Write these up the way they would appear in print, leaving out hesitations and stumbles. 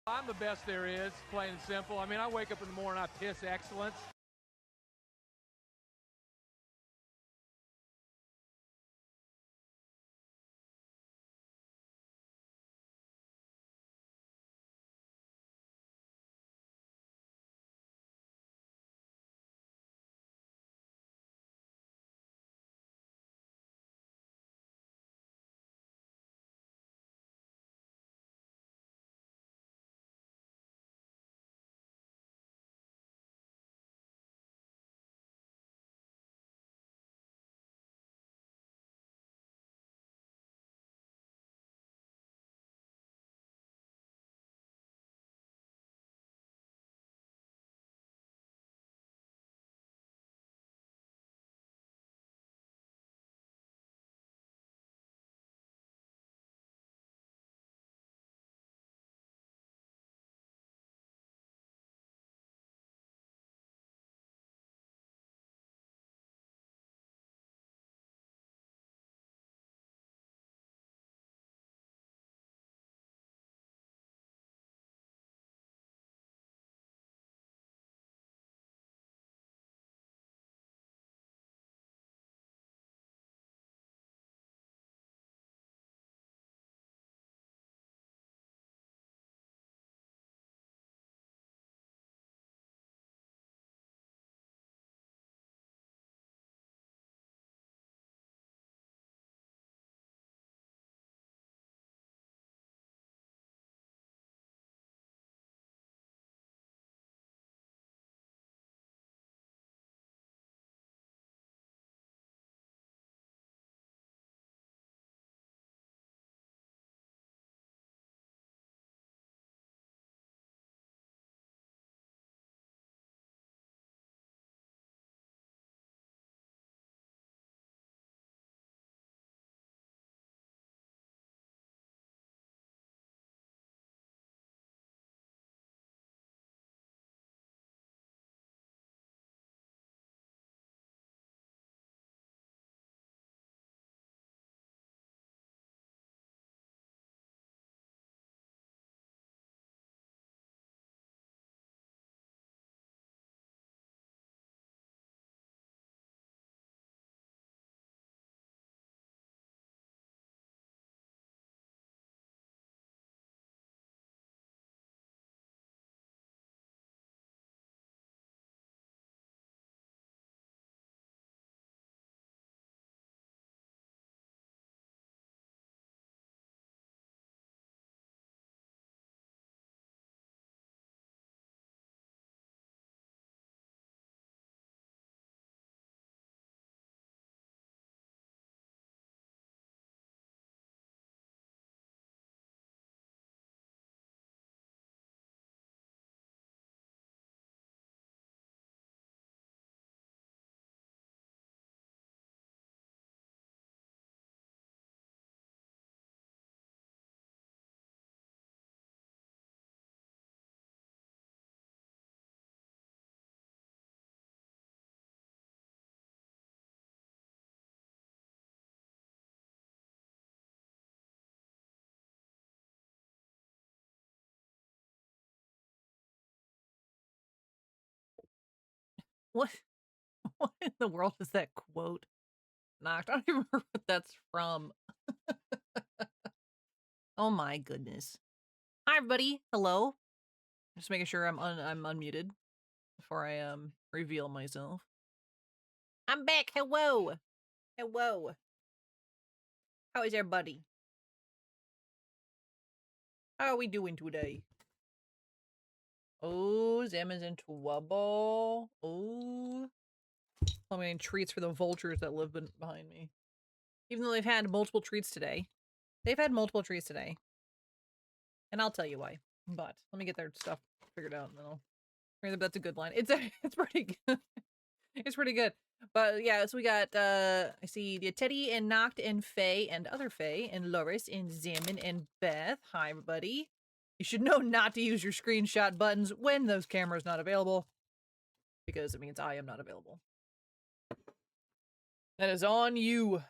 I'm the best there is, plain and simple. I mean, I wake up in the morning, I piss excellence. What what in the world is that quote? Knocked. I don't even remember what that's from. Oh my goodness. Hi everybody. Hello. Just making sure I'm unmuted before I reveal myself. I'm back. Hello. Hello. How is everybody? How are we doing today? Oh, Zam is in trouble. Oh. I'm getting treats for the vultures that live behind me. Even though they've had multiple treats today. They've had multiple treats today. And I'll tell you why. But let me get their stuff figured out and then I'll... That's a good line. It's pretty good. It's pretty good. But yeah, so we got I see the Teddy and Noct and Faye and other Faye and Loris and Zaman and Beth. Hi everybody. You should know not to use your screenshot buttons when those cameras not available. because it means I am not available. That is on you.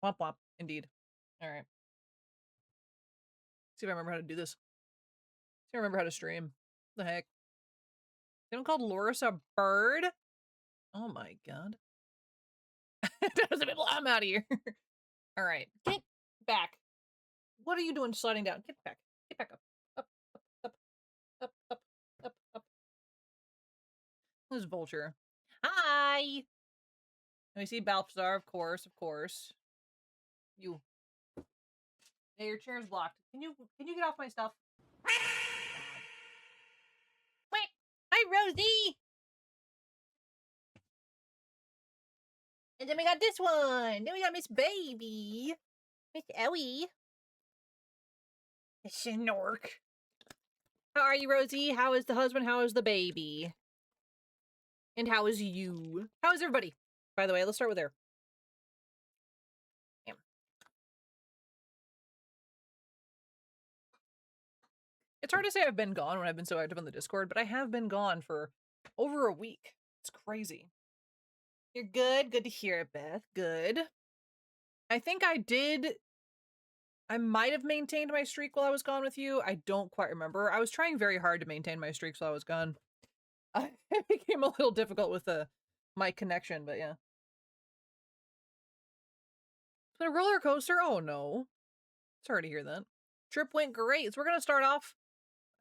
Womp womp, indeed. All right. See if I remember how to do this. See if I remember how to stream. What the heck? Someone called Loris a bird? Oh my god. I'm out of here. All right, get back. What are you doing sliding down? Get back. Get back up. Up, up, up, up, up, up. This vulture. Hi. And we see Balthazar, of course, of course. You. Yeah, your chair's blocked. Can you get off my stuff? Wait. Hi, Rosie. And then we got this one. Then we got Miss Baby. Miss Ellie. Snork. How are you, Rosie? How is the husband? How is the baby? And how is you? How is everybody? By the way, let's start with there. Damn. It's hard to say I've been gone when I've been so active on the Discord, but I have been gone for over a week. It's crazy. You're good? Good to hear it, Beth. Good. I think I might have maintained my streak while I was gone with you. I don't quite remember. I was trying very hard to maintain my streaks while I was gone. It became a little difficult with my connection, but yeah. It's been a roller coaster? Oh no. Sorry to hear that. Trip went great. So we're going to start off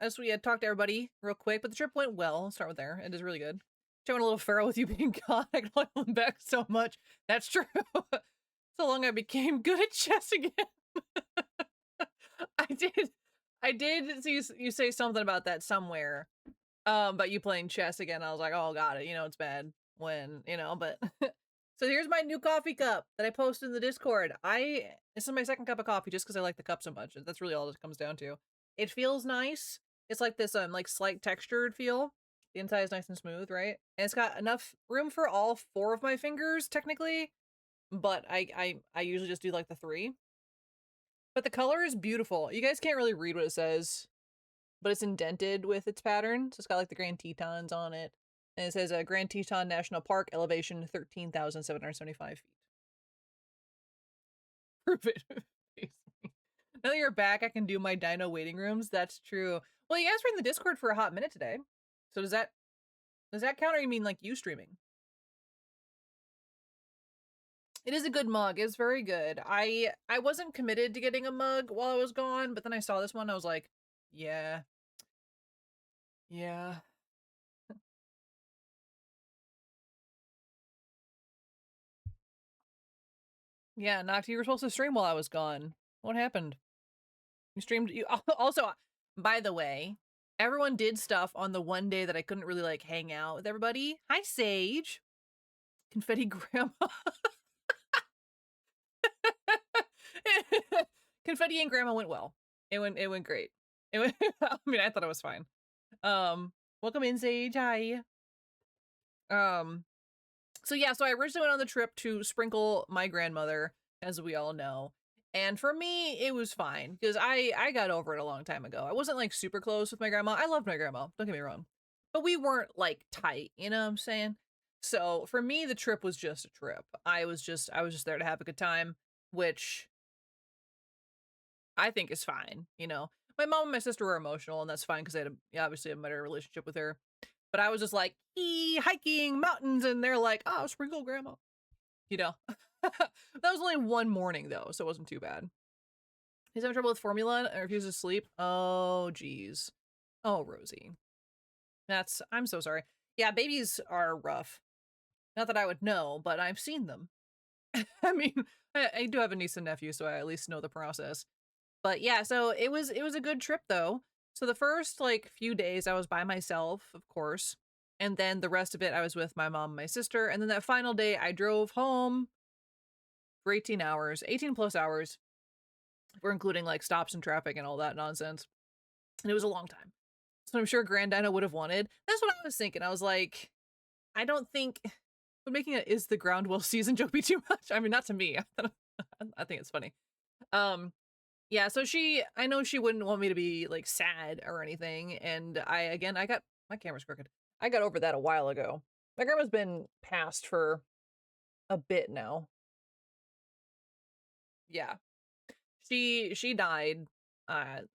as we had talked to everybody real quick, but the trip went well. I'll start with there. It is really good. Showing a little feral with you being gone. I can only back so much. That's true. So long I became good at chess again. I did see you say something about that somewhere. But you playing chess again. I was like, oh, got it. You know, it's bad when, you know, but so here's my new coffee cup that I posted in the Discord. This is my second cup of coffee just because I like the cup so much. That's really all it comes down to. It feels nice. It's like this, like slight textured feel. The inside is nice and smooth, right? And it's got enough room for all 4 of my fingers, technically. But I usually just do like the 3. But the color is beautiful. You guys can't really read what it says, but it's indented with its pattern. So it's got like the Grand Tetons on it. And it says Grand Teton National Park, elevation 13,775 feet. Prove it. Now that you're back, I can do my dino waiting rooms. That's true. Well, you guys were in the Discord for a hot minute today. So does that count, or you mean like you streaming? It is a good mug. It's very good. I wasn't committed to getting a mug while I was gone, but then I saw this one. I was like, yeah. Yeah. Yeah, Nocti, you were supposed to stream while I was gone. What happened? You streamed. You also, by the way, everyone did stuff on the one day that I couldn't really like hang out with everybody. Hi, Sage. Confetti Grandma. Confetti and Grandma went well. It went great. It went, I mean, I thought it was fine. Welcome in, Sage. Hi. So yeah, so I originally went on the trip to sprinkle my grandmother, as we all know. And for me, it was fine because I got over it a long time ago. I wasn't like super close with my grandma. I loved my grandma, don't get me wrong. But we weren't like tight, you know what I'm saying? So for me, the trip was just a trip. I was just there to have a good time, which I think is fine, you know. My mom and my sister were emotional, and that's fine because I had obviously a better relationship with her. But I was just like, hiking mountains, and they're like, oh, sprinkle grandma. You know? That was only one morning, though, so it wasn't too bad. He's having trouble with formula and refuses to sleep. Oh, geez. Oh, Rosie. I'm so sorry. Yeah, babies are rough. Not that I would know, but I've seen them. I mean, I do have a niece and nephew, so I at least know the process. But yeah, so it was a good trip, though. So the first, like, few days I was by myself, of course. And then the rest of it, I was with my mom and my sister. And then that final day, I drove home for 18 hours, 18 plus hours. We're including, like, stops and traffic and all that nonsense. And it was a long time. So I'm sure Grand Dino would have wanted. That's what I was thinking. I was like, I don't think... Would making it is the ground will season joke be too much? I mean, not to me. I think it's funny. Yeah, so I know she wouldn't want me to be like sad or anything. And I got My camera's crooked. I got over that a while ago. My grandma's been passed for a bit now. Yeah. She died. God,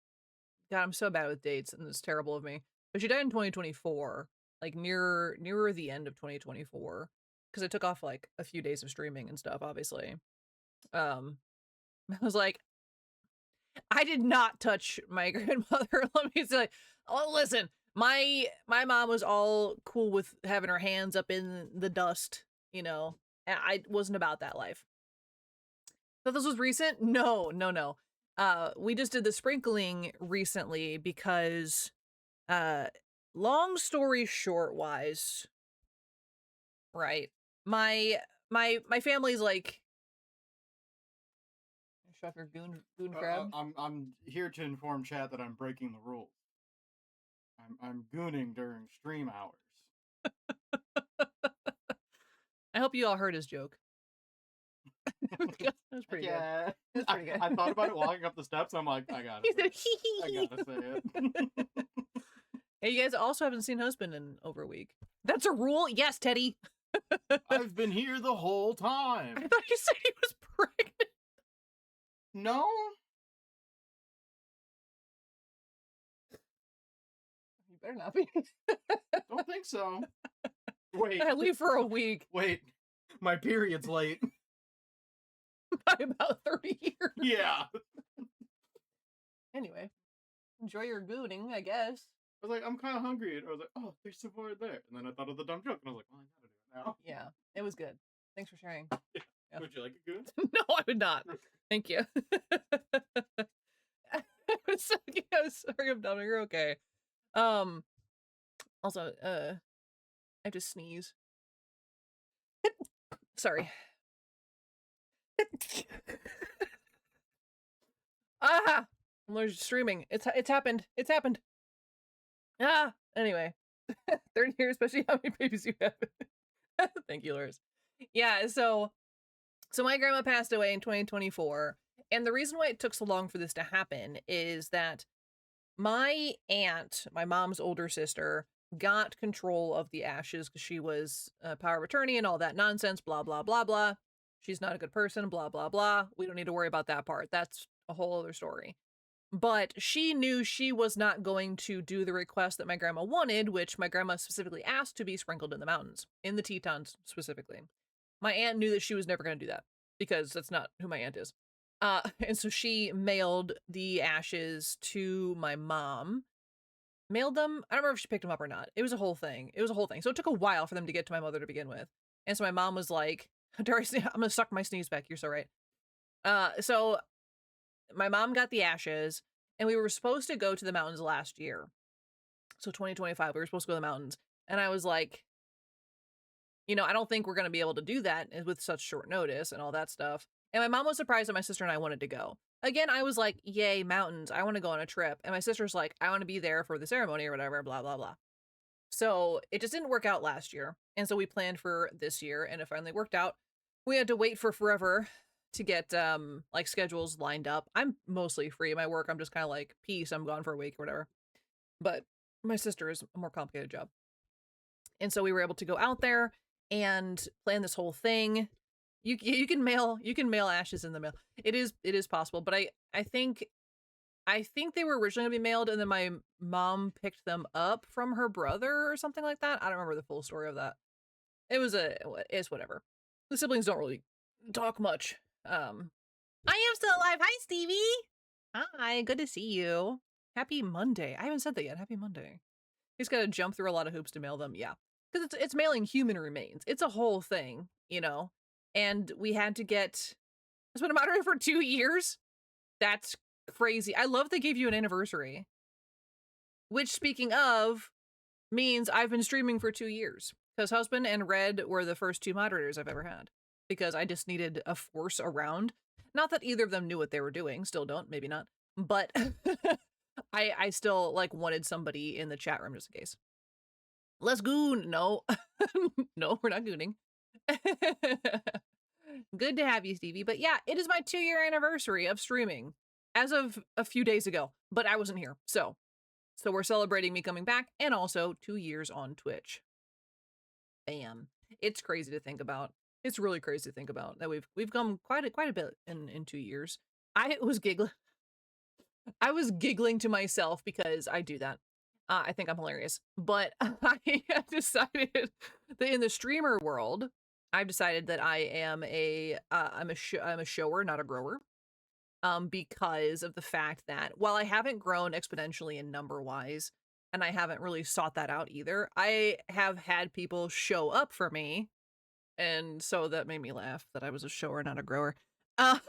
I'm so bad with dates, and it's terrible of me. But she died in 2024, like nearer the end of 2024, because I took off like a few days of streaming and stuff. Obviously, I was like, I did not touch my grandmother. Let me say, oh, listen, my mom was all cool with having her hands up in the dust. You know, I wasn't about that life. Thought this was recent? No, no, no. We just did the sprinkling recently because, uh, long story short wise, right? My my family's like, shove your goon crab. I'm here to inform chat that I'm breaking the rules. I'm gooning during stream hours. I hope you all heard his joke. That was pretty good. That's pretty good. I thought about it walking up the steps. I'm like, I gotta say it. I gotta say it. Hey, you guys also haven't seen husband in over a week. That's a rule? Yes, Teddy. I've been here the whole time. I thought you said he was pregnant. No? You better not be. Don't think so. Wait. I leave for a week. Wait. My period's late. By about 30 years. Yeah. Anyway, enjoy your gooning, I guess. I was like, I'm kind of hungry. And I was like, oh, there's some more there. And then I thought of the dumb joke. And I was like, well, I gotta do it now. Yeah, it was good. Thanks for sharing. Yeah. Would you like a goon? No, I would not. Thank you. I was sorry, I'm dumb. You're okay. Also, I have to sneeze. Sorry. I'm allergic to streaming. It's happened. It's happened. Anyway. 30 years, especially how many babies you have. Thank you, Loris. Yeah, so my grandma passed away in 2024, and the reason why it took so long for this to happen is that my aunt, my mom's older sister, got control of the ashes because she was power of attorney and all that nonsense, blah, blah, blah, blah. She's not a good person, blah, blah, blah. We don't need to worry about that part. That's a whole other story. But she knew she was not going to do the request that my grandma wanted, which my grandma specifically asked to be sprinkled in the mountains, in the Tetons specifically. My aunt knew that she was never going to do that because that's not who my aunt is. And so she mailed the ashes to my mom. Mailed them? I don't remember if she picked them up or not. It was a whole thing. So it took a while for them to get to my mother to begin with. And so my mom was like, Doris, I'm going to suck my sneeze back. You're so right. So my mom got the ashes, and we were supposed to go to the mountains last year. So 2025, we were supposed to go to the mountains. And I was like, you know, I don't think we're going to be able to do that with such short notice and all that stuff. And my mom was surprised that my sister and I wanted to go. Again, I was like, yay, mountains. I want to go on a trip. And my sister's like, I want to be there for the ceremony or whatever, blah, blah, blah. So it just didn't work out last year. And so we planned for this year, and it finally worked out. We had to wait for forever to get like schedules lined up. I'm mostly free. My work, I'm just kind of like, peace, I'm gone for a week or whatever. But my sister is a more complicated job. And so we were able to go out there and plan this whole thing. You can mail ashes in the mail. It is possible, but I think they were originally gonna be mailed, and then my mom picked them up from her brother or something like that. I don't remember the full story of that. It's whatever. The siblings don't really talk much. I am still alive. Hi, Stevie. Hi, good to see you. Happy Monday. I haven't said that yet. Happy Monday. He's got to jump through a lot of hoops to mail them. Yeah, because it's mailing human remains. It's a whole thing, you know. And we had to get. It's been a moderator for 2 years. That's crazy. I love they gave you an anniversary. Which, speaking of, means I've been streaming for 2 years. Because Husband and Red were the first 2 moderators I've ever had. Because I just needed a force around. Not that either of them knew what they were doing. Still don't. Maybe not. But I still like wanted somebody in the chat room just in case. Let's goon. No. No, we're not gooning. Good to have you, Stevie. But yeah, it is my 2-year anniversary of streaming as of a few days ago, but I wasn't here. So So we're celebrating me coming back and also 2 years on Twitch. Bam. It's crazy to think about. It's really crazy to think about that we've come quite a bit in 2 years. I was giggling to myself because I do that. I think I'm hilarious. But I decided that in the streamer world, I've decided that I am I'm a shower, not a grower. Because of the fact that while I haven't grown exponentially in number wise, and I haven't really sought that out either, I have had people show up for me. And so that made me laugh that I was a shower, not a grower. Uh,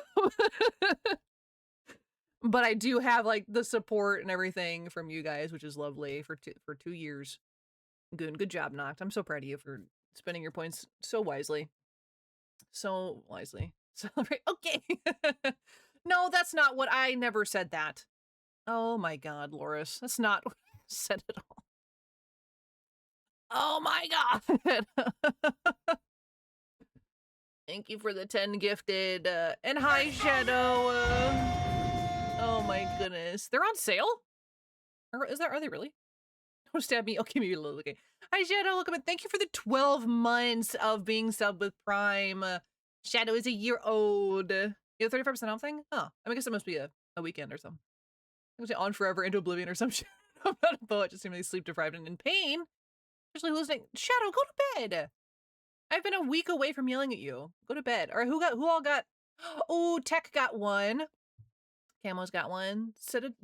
but I do have like the support and everything from you guys, which is lovely for 2 years. Good job, Noct. I'm so proud of you for spending your points so wisely. So wisely. Celebrate. Okay. No, that's not what I never said that. Oh my god, Loris. That's not what I said at all. Oh my god. Thank you for the 10 gifted. And hi, Shadow. Oh my goodness. They're on sale? Are they really? Don't stab me. Okay, maybe a little. Okay. Hi, Shadow. Welcome in. Thank you for the 12 months of being subbed with Prime. Shadow is a year old. You have 35% off thing? Oh, I guess it must be a weekend or something. I was on forever into oblivion or some shit. I'm not a poet, just seemingly sleep deprived and in pain. Especially hallucinating. Shadow, go to bed. I've been a week away from yelling at you. Go to bed. Or who all got? Oh, Tech got one. Camo's got one. Sedative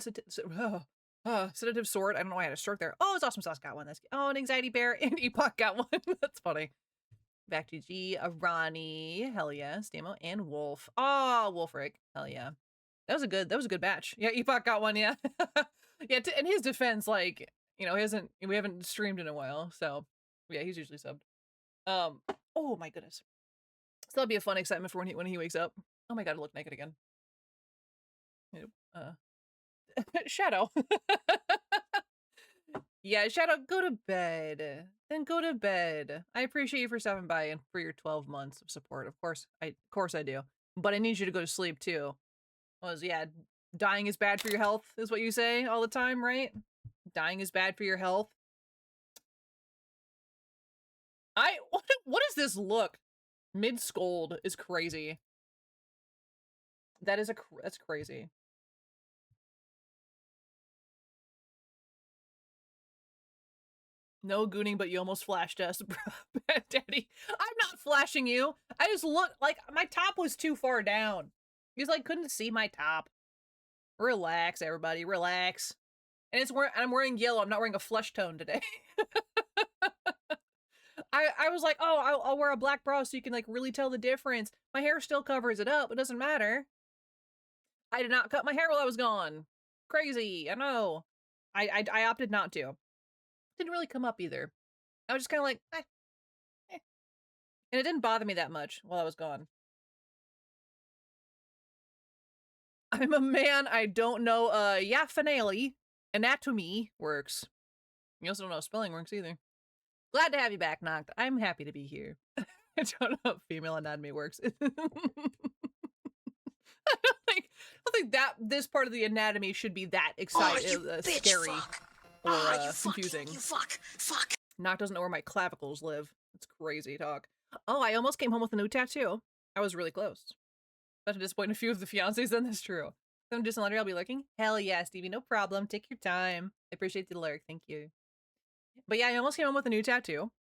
sword. I don't know why I had a stroke there. Oh, it's Awesome Sauce got one. That's oh, an Anxiety Bear and Epoch got one. That's funny. Back to G, Ronnie, hell yeah, Stamo, and Wolf. Oh, Wolfric, hell yeah. That was a good batch. Yeah, Epoch got one, yeah. Yeah, in his defense, like, you know, we haven't streamed in a while, so yeah, he's usually subbed. Oh my goodness. So that'll be a fun excitement for when he wakes up. Oh my god, I look naked again. Shadow. Yeah, Shadow, go to bed. Then go to bed. I appreciate you for stopping by and for your 12 months of support. Of course I do. But I need you to go to sleep too. Yeah, dying is bad for your health is what you say all the time, right? Dying is bad for your health. What is this look? Mid scold is crazy. That's crazy. No gooning, but you almost flashed us, Daddy. I'm not flashing you. I just look like my top was too far down. He's like couldn't see my top. Relax, everybody. Relax. And I'm wearing yellow. I'm not wearing a flesh tone today. I was like, oh, I'll wear a black bra so you can like really tell the difference. My hair still covers it up. It doesn't matter. I did not cut my hair while I was gone. Crazy. I know. I opted not to. Didn't really come up either. I was just kind of like, eh. And it didn't bother me that much while I was gone. I'm a man. I don't know. Yeah, finale. Anatomy works. You also don't know how spelling works either. Glad to have you back, Noct. I'm happy to be here. I don't know how female anatomy works. I don't think that this part of the anatomy should be that exciting, scary, or confusing. You fuck. Noct doesn't know where my clavicles live. It's crazy talk. Oh, I almost came home with a new tattoo. I was really close. About to disappoint a few of the fiancés, then that's true. If I'm just later, I'll be looking. Hell yeah, Stevie, no problem. Take your time. I appreciate the lurk. Thank you. But yeah, I almost came home with a new tattoo.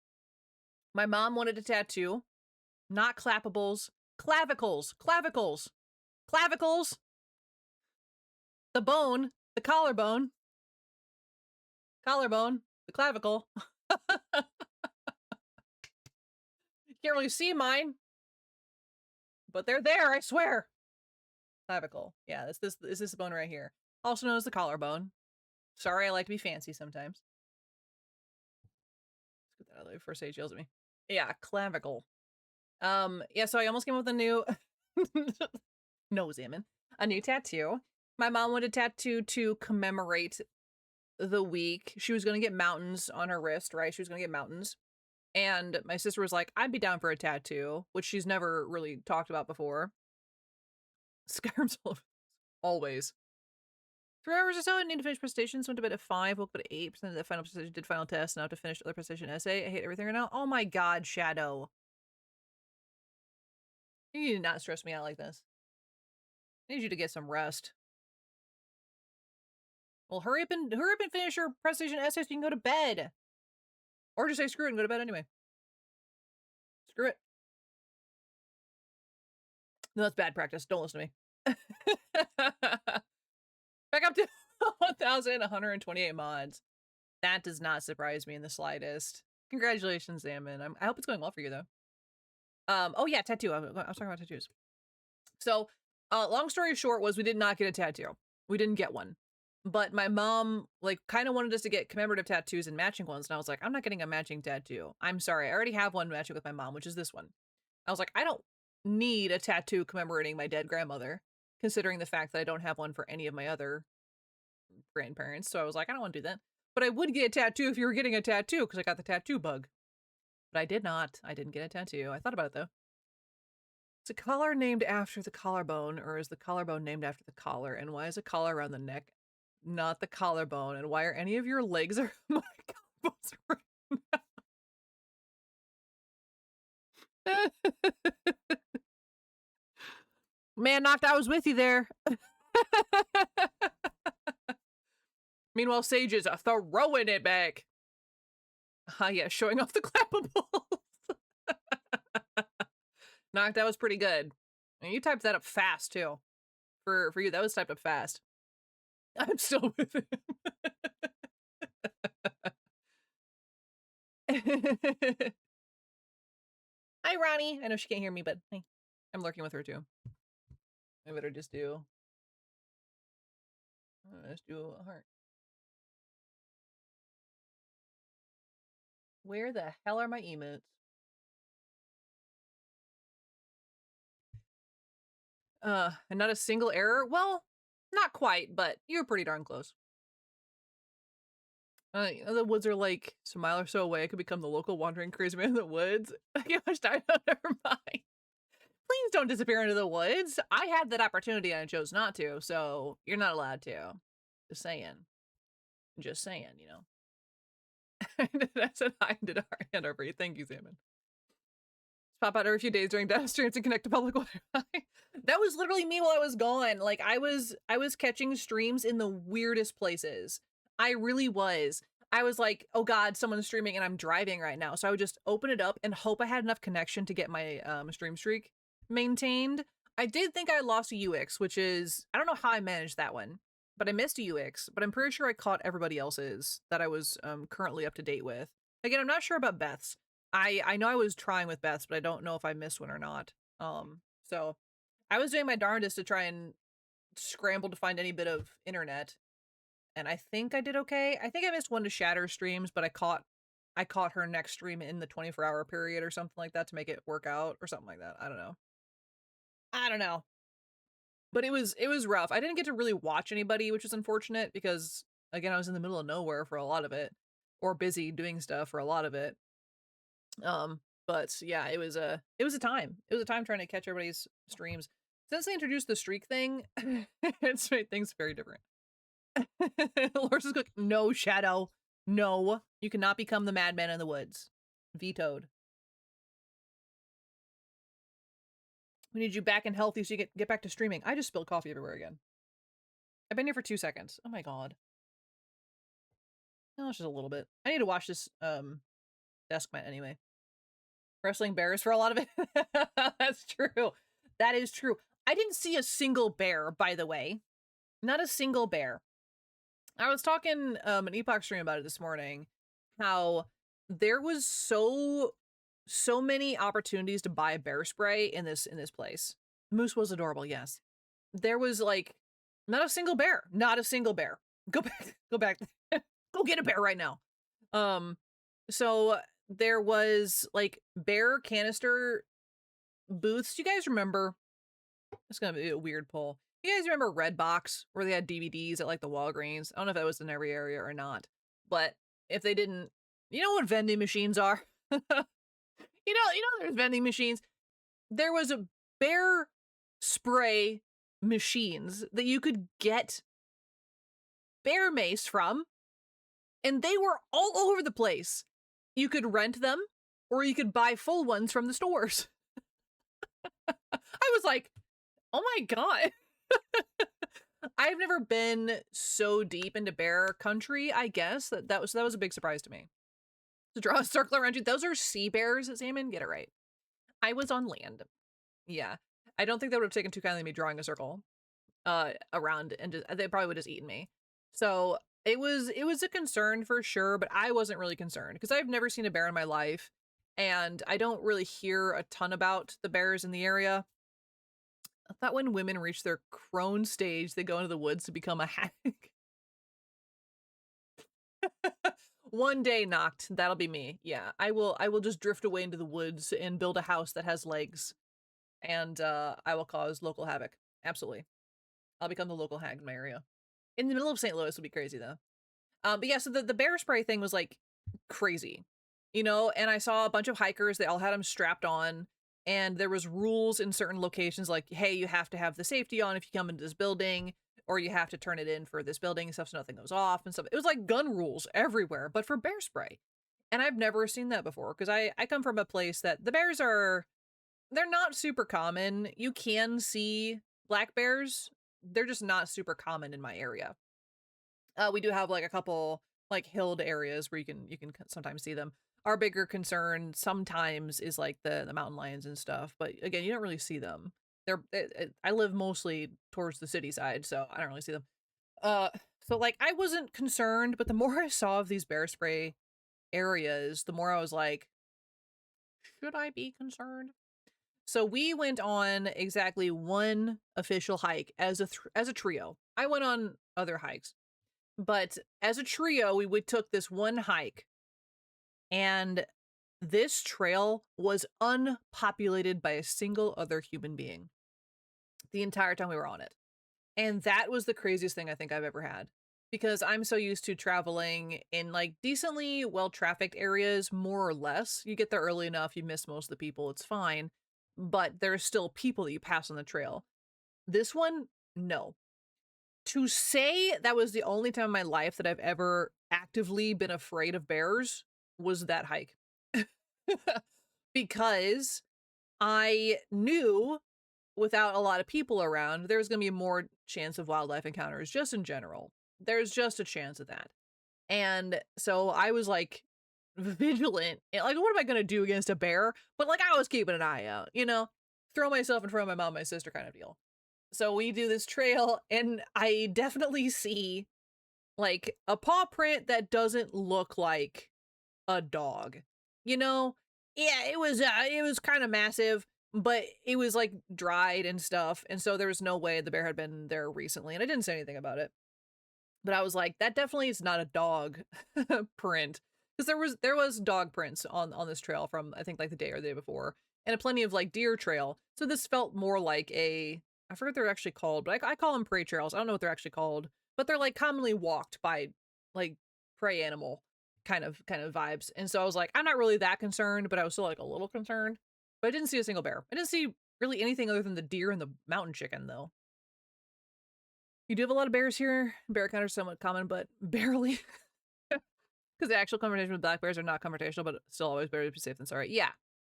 My mom wanted a tattoo. Not clappables. Clavicles. The bone. The collarbone. The clavicle. You can't really see mine. But they're there, I swear. Clavicle. Yeah, this is this bone right here. Also known as the collarbone. Sorry, I like to be fancy sometimes. Let's get that out of the way before Sage yells at me. Yeah, clavicle. Yeah, so I almost came up with a new a new tattoo. My mom wanted a tattoo to commemorate the week. She was gonna get mountains on her wrist, right? She was gonna get mountains. And my sister was like, I'd be down for a tattoo, which she's never really talked about before. Skyrim's always. 3 hours or so. I need to finish presentations. Went to bed at 5. Woke up at 8. Presented the final presentation. Did final test. Now I have to finish the other presentation essay. I hate everything right now. Oh my god, Shadow. You need to not stress me out like this. I need you to get some rest. Well, hurry up and finish your presentation essay so you can go to bed. Or just say screw it and go to bed anyway. Screw it. No, that's bad practice. Don't listen to me. Back up to 1,128 mods. That does not surprise me in the slightest. Congratulations, Salmon. I hope it's going well for you, though. Oh yeah, tattoo. I was talking about tattoos. So, long story short was we did not get a tattoo. We didn't get one. But my mom, like, kind of wanted us to get commemorative tattoos and matching ones. And I was like, I'm not getting a matching tattoo. I'm sorry. I already have one matching with my mom, which is this one. I was like, I don't need a tattoo commemorating my dead grandmother, considering the fact that I don't have one for any of my other grandparents. So I was like, I don't want to do that. But I would get a tattoo if you were getting a tattoo, because I got the tattoo bug. But I did not. I didn't get a tattoo. I thought about it, though. Is a collar named after the collarbone, or is the collarbone named after the collar? And why is a collar around the neck, not the collarbone? And why are any of your legs are my collarbones right now? Man, Knocked, I was with you there. Meanwhile, Sage is throwing it back. Ah, yeah, showing off the clappables. Knocked, that was pretty good. And you typed that up fast, too. For you, that was typed up fast. I'm still with him. Hi, Ronnie. I know she can't hear me, but hey, I'm lurking with her, too. I better just do... Let's do a heart. Where the hell are my emotes? And not a single error? Well, not quite, but you were pretty darn close. You know, the woods are like a mile or so away. I could become the local wandering crazy man in the woods. Get much time. Never mind. Please don't disappear into the woods. I had that opportunity and I chose not to, so you're not allowed to. Just saying. Just saying, you know. I said hi and did a hand over you. Thank you, Salmon. Pop out every few days during data streams to connect to public Wi-Fi. That was literally me while I was gone. Like I was catching streams in the weirdest places. I really was. I was like, oh god, someone's streaming and I'm driving right now. So I would just open it up and hope I had enough connection to get my stream streak maintained. I did think I lost a UX, which is, I don't know how I managed that one, but I missed a UX, but I'm pretty sure I caught everybody else's that I was currently up to date with. Again, I'm not sure about Beth's. I know I was trying with Beth's, but I don't know if I missed one or not. So I was doing my darndest to try and scramble to find any bit of internet. And I think I did okay. I think I missed one to Shatter streams, but I caught her next stream in the 24-hour period or something like that to make it work out or something like that. I don't know. But it was rough. I didn't get to really watch anybody, which was unfortunate because again, I was in the middle of nowhere for a lot of it, or busy doing stuff for a lot of it. But yeah, it was a time. It was a time trying to catch everybody's streams. Since they introduced the streak thing, it's made things very different. Lorsa's cook. No, Shadow. No, you cannot become the madman in the woods. Vetoed. We need you back and healthy so you get back to streaming. I just spilled coffee everywhere again. I've been here for 2 seconds. Oh my god. No, it's just a little bit. I need to wash this desk mat anyway. Wrestling bears for a lot of it. That's true. That is true. I didn't see a single bear, by the way. Not a single bear. I was talking an Epoch stream about it this morning, how there was so many opportunities to buy bear spray in this place. Moose was adorable, yes. There was like not a single bear. Not a single bear. Go back. Go get a bear right now. So there was like bear canister booths. Do you guys remember? It's gonna be a weird poll. You guys remember Redbox, where they had DVDs at like the Walgreens? I don't know if that was in every area or not, but if they didn't, you know what vending machines are? you know, there's vending machines. There was a bear spray machines that you could get bear mace from, and they were all over the place. You could rent them, or you could buy full ones from the stores. I was like, oh my god. I've never been so deep into bear country, I guess. That was a big surprise to me. To draw a circle around you. Those are sea bears, Salmon. Get it right. I was on land. Yeah. I don't think they would have taken too kindly me drawing a circle around, and they probably would have just eaten me. So it was a concern for sure, but I wasn't really concerned because I've never seen a bear in my life, and I don't really hear a ton about the bears in the area. I thought when women reach their crone stage, they go into the woods to become a hag. One day, Noct. That'll be me. Yeah, I will just drift away into the woods and build a house that has legs, and I will cause local havoc. Absolutely, I'll become the local hag in my area. In the middle of St. Louis would be crazy though. But yeah, so the bear spray thing was like crazy, you know. And I saw a bunch of hikers. They all had them strapped on, and there was rules in certain locations like, hey, you have to have the safety on if you come into this building, or you have to turn it in for this building and stuff so nothing goes off and stuff. It was like gun rules everywhere, but for bear spray. And I've never seen that before because I come from a place that the bears they're not super common. You can see black bears. They're just not super common in my area. We do have like a couple like hilled areas where you can sometimes see them. Our bigger concern sometimes is like the mountain lions and stuff, but again, you don't really see them. I live mostly towards the city side, so I don't really see them. So like I wasn't concerned, but the more I saw of these bear spray areas, the more I was like, should I be concerned? So we went on exactly one official hike as a trio. I went on other hikes, but as a trio, we took this one hike, and this trail was unpopulated by a single other human being the entire time we were on it. And that was the craziest thing I think I've ever had, because I'm so used to traveling in like decently well-trafficked areas, more or less. You get there early enough, you miss most of the people, it's fine. But there's still people that you pass on the trail. This one, no. To say that was the only time in my life that I've ever actively been afraid of bears was that hike. Because I knew without a lot of people around, there's going to be more chance of wildlife encounters just in general. There's just a chance of that. And so I was like vigilant. Like, what am I going to do against a bear? But like, I was keeping an eye out, you know, throw myself in front of my mom, my sister kind of deal. So we do this trail, and I definitely see like a paw print that doesn't look like a dog, you know? Yeah, it was kind of massive, but it was like dried and stuff. And so there was no way the bear had been there recently. And I didn't say anything about it, but I was like, that definitely is not a dog print. Because there was dog prints on this trail from I think like the day or the day before, and a plenty of like deer trail. So this felt more like I forget what they're actually called, but I call them prey trails. I don't know what they're actually called, but they're like commonly walked by like prey animal kind of vibes. And so I was like, I'm not really that concerned, but I was still like a little concerned. But I didn't see a single bear. I didn't see really anything other than the deer and the mountain chicken though. You do have a lot of bears here. Bear encounters somewhat common, but barely. Because the actual confrontation with black bears are not confrontational, but still always better to be safe than sorry. Yeah.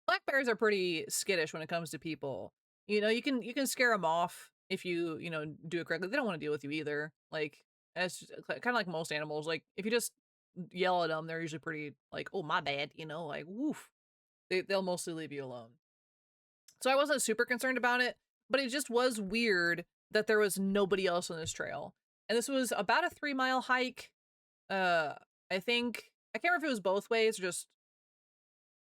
Black bears are pretty skittish when it comes to people. You know, you can scare them off if you do it correctly. They don't want to deal with you either. Like, it's kind of like most animals. Like, if you just yell at them, they're usually pretty like, oh, my bad, you know, like, woof. They'll mostly leave you alone. So I wasn't super concerned about it, but it just was weird that there was nobody else on this trail. And this was about a 3-mile hike. I think, I can't remember if it was both ways or just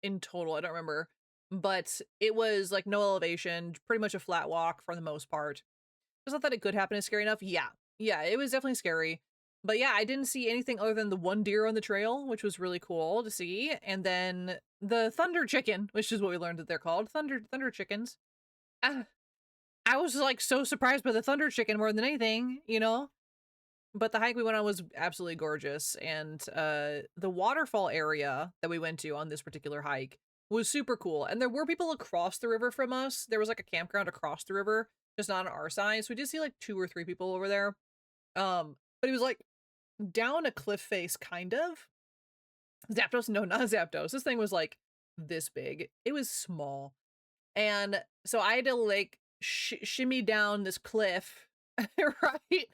in total, I don't remember. But it was like no elevation, pretty much a flat walk for the most part. I thought that it could happen is scary enough. Yeah. Yeah, it was definitely scary. But yeah, I didn't see anything other than the one deer on the trail, which was really cool to see. And then the thunder chicken, which is what we learned that they're called. Thunder chickens. I was like so surprised by the thunder chicken more than anything, you know? But the hike we went on was absolutely gorgeous. And the waterfall area that we went to on this particular hike was super cool. And there were people across the river from us. There was like a campground across the river, just not on our side. So we did see like 2 or 3 people over there. But it was like down a cliff face, kind of. Zapdos? No, not Zapdos. This thing was like this big. It was small. And so I had to like shimmy down this cliff, right?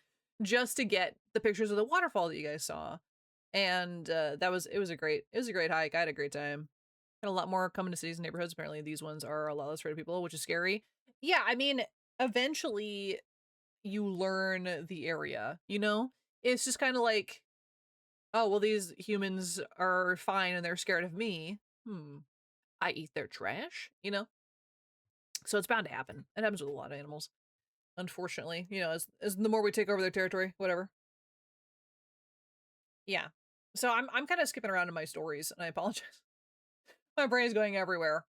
Just to get the pictures of the waterfall that you guys saw. And it was a great hike. I had a great time. Got a lot more coming to cities and neighborhoods. Apparently these ones are a lot less afraid of people, which is scary. Yeah, I mean, eventually you learn the area, you know? It's just kind of like, oh, well, these humans are fine and they're scared of me. I eat their trash, you know? So it's bound to happen. It happens with a lot of animals. Unfortunately, you know, as the more we take over their territory, whatever. Yeah. So I'm kind of skipping around in my stories, and I apologize. My brain's going everywhere.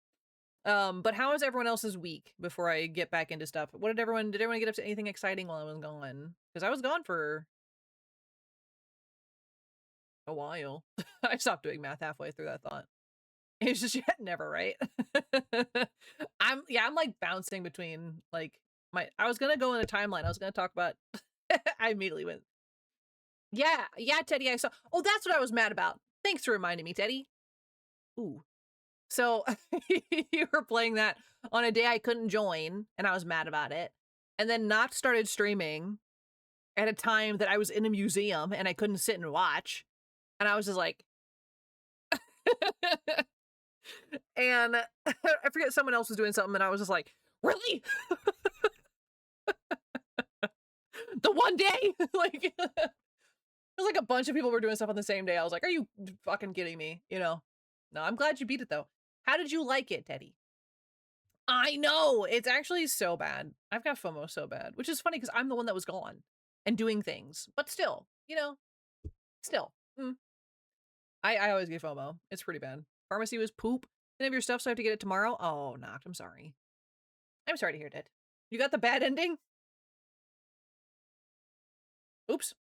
But how was everyone else's week before I get back into stuff? Did everyone get up to anything exciting while I was gone? Because I was gone for a while. I stopped doing math halfway through that thought. It's just never, right? I'm like bouncing between like I was gonna go in a timeline. I was gonna talk about I immediately went. Yeah, Teddy, I saw. Oh, that's what I was mad about. Thanks for reminding me, Teddy. Ooh. So you were playing that on a day I couldn't join, and I was mad about it. And then Noct started streaming at a time that I was in a museum and I couldn't sit and watch. And I was just like and I forget someone else was doing something and I was just like, really? The one day? Like it was like a bunch of people were doing stuff on the same day. I was like, are you fucking kidding me? You know? No, I'm glad you beat it though. How did you like it, Teddy? I know! It's actually so bad. I've got FOMO so bad, which is funny because I'm the one that was gone and doing things. But still, you know, still. I always get FOMO. It's pretty bad. Pharmacy was poop. Didn't have your stuff, so I have to get it tomorrow. Oh, Noct, I'm sorry. I'm sorry to hear that. You got the bad ending? Oops.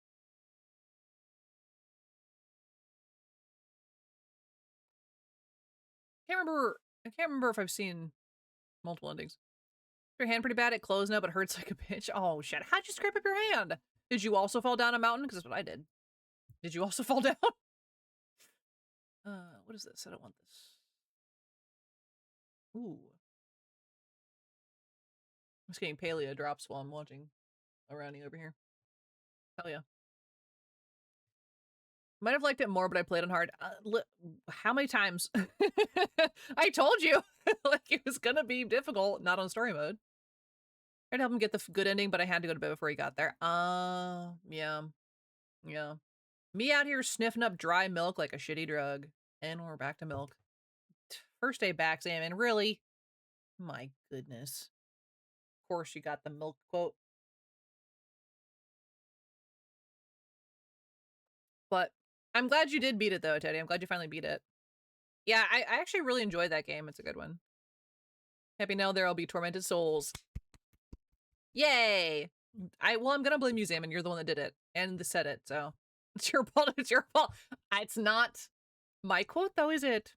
I can't remember if I've seen multiple endings. Your hand pretty bad. It closed now, but hurts like a bitch. Oh, shit. How'd you scrape up your hand? Did you also fall down a mountain? Because that's what I did. Did you also fall down? What is this? I don't want this. Ooh. I'm just getting paleo drops while I'm watching a rounding over here. Hell yeah. Might have liked it more, but I played on hard. How many times? I told you! Like, it was gonna be difficult, not on story mode. Tried to help him get the good ending, but I had to go to bed before he got there. Yeah. Yeah. Me out here sniffing up dry milk like a shitty drug. And we're back to milk. First day back, Salmon. Really? My goodness. Of course you got the milk quote. But I'm glad you did beat it, though, Teddy. I'm glad you finally beat it. Yeah, I actually really enjoyed that game. It's a good one. Happy now there'll be tormented souls. Yay! Well, I'm gonna blame you, Salmon. You're the one that did it. And said it, so. It's your fault. It's your fault. It's not my quote, though, is it?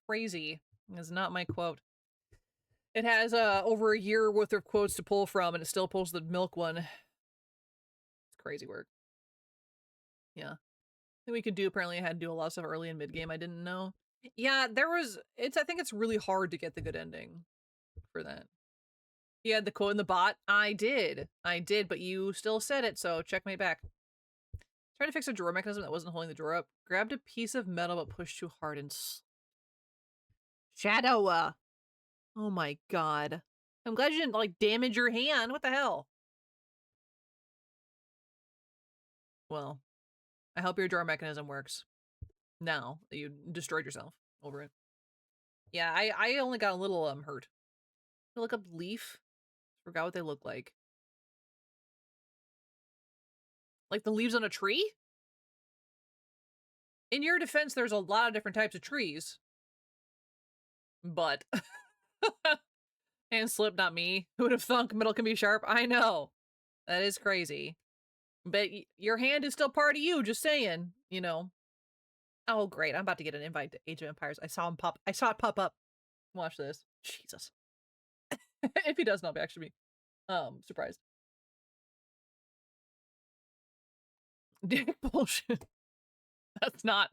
Crazy. It's not my quote. It has over a year worth of quotes to pull from, and it still pulls the milk one. It's crazy work. Yeah. I think we could do, apparently I had to do a lot of stuff early and mid-game I didn't know. Yeah, I think it's really hard to get the good ending for that. You had the quote in the bot? I did, but you still said it, so check me back. Trying to fix a drawer mechanism that wasn't holding the drawer up. Grabbed a piece of metal but pushed too hard and... Shadow! Oh my god. I'm glad you didn't, like, damage your hand. What the hell? Well, I hope your drawer mechanism works. Now that you destroyed yourself over it. Yeah, I only got a little, hurt. Look up leaf. Forgot what they look like. Like the leaves on a tree? In your defense, there's a lot of different types of trees. But... And slip, not me. Who would have thunk metal can be sharp? I know. That is crazy. But your hand is still part of you, just saying, you know. Oh, great. I'm about to get an invite to Age of Empires. I saw it pop up. Watch this. Jesus. If he does, not be actually be surprised. Dick bullshit. That's not.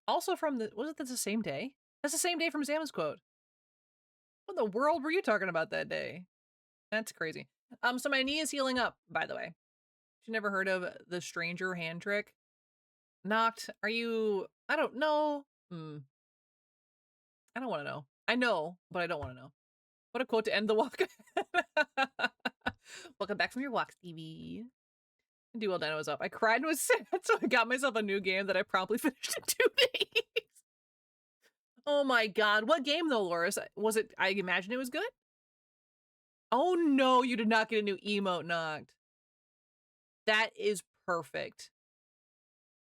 Also from the, wasn't that the same day? That's the same day from Zama's quote. What in the world were you talking about that day? That's crazy. So my knee is healing up, by the way. You never heard of the stranger hand trick? Knocked, are you, I don't know. I don't want to know. I know, but I don't want to know. What a quote to end the walk. Welcome back from your walk, Stevie. Do well, Dino was up. I cried and was sad, so I got myself a new game that I promptly finished in 2 days. Oh my god. What game though, Loris? Was it, I imagine it was good? Oh no, you did not get a new emote knocked. That is perfect.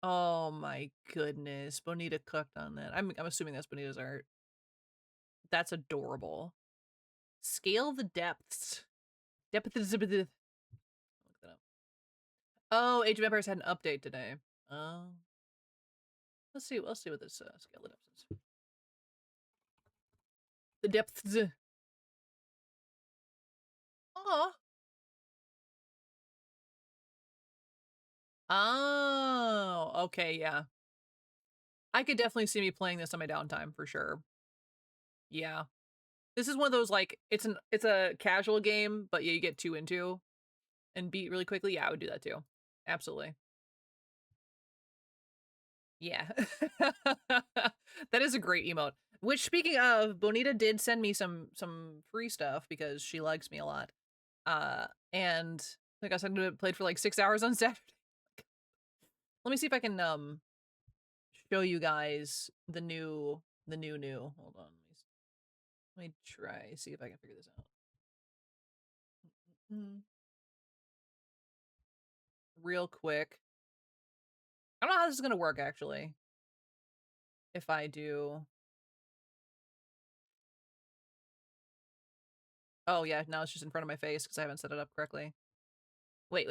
Oh my goodness. Bonita cooked on that. I'm assuming that's Bonita's art. That's adorable. Scale the depths. Look that up. Oh, Age of Empires had an update today. Oh. Let's see what this scale the depths is. The depths. Aw. Oh, okay, yeah. I could definitely see me playing this on my downtime for sure. Yeah. This is one of those, like, it's a casual game, but yeah, you get too into and beat really quickly. Yeah, I would do that too. Absolutely. Yeah. That is a great emote. Which, speaking of, Bonita did send me some free stuff because she likes me a lot. And like I said, I played for like 6 hours on Saturday. Let me see if I can show you guys the new. Hold on. Let me try, see if I can figure this out. Real quick. I don't know how this is gonna work actually. If I do. Oh yeah, now it's just in front of my face because I haven't set it up correctly. Wait.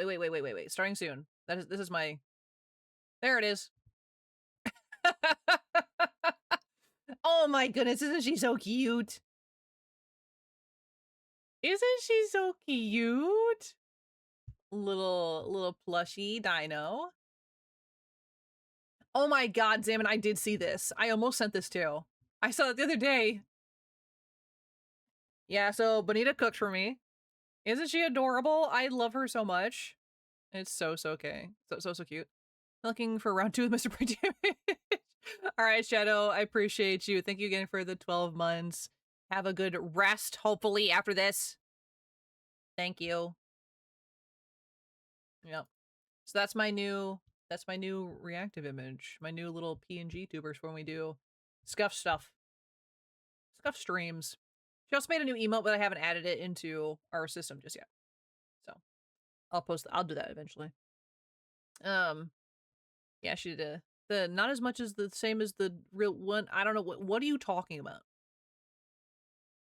Starting soon. This is my. There it is. Oh my goodness, isn't she so cute? Isn't she so cute? Little plushy dino. Oh my god, Zaman, I did see this. I almost sent this too. I saw it the other day. Yeah, so Bonita cooked for me. Isn't she adorable? I love her so much. It's so okay. So cute. Looking for round 2 with Mr. Pretty Damage. All right, Shadow, I appreciate you. Thank you again for the 12 months. Have a good rest, hopefully, after this. Thank you. Yep. So that's my new reactive image. My new little PNG tubers for when we do Scuff stuff. Scuff streams. She also made a new emote, but I haven't added it into our system just yet. So I'll do that eventually. Yeah, she did the not as much as the same as the real one. I don't know what are you talking about?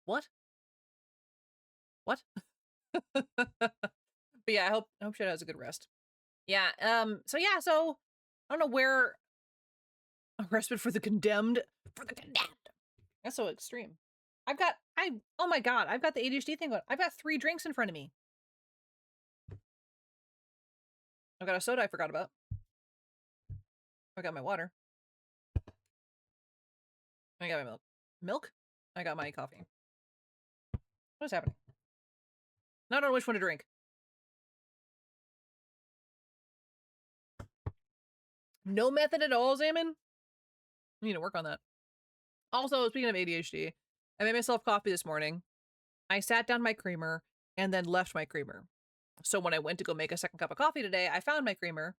What? What? But yeah, I hope Shadow has a good rest. Yeah, so I don't know where a respite for the condemned. That's so extreme. Oh my god, I've got the ADHD thing going. I've got 3 drinks in front of me. I've got a soda I forgot about. I got my water. I got my milk. Milk? I got my coffee. What is happening? I don't know which one to drink. No method at all, Zaman? I need to work on that. Also, speaking of ADHD, I made myself coffee this morning. I sat down my creamer and then left my creamer. So when I went to go make a second cup of coffee today, I found my creamer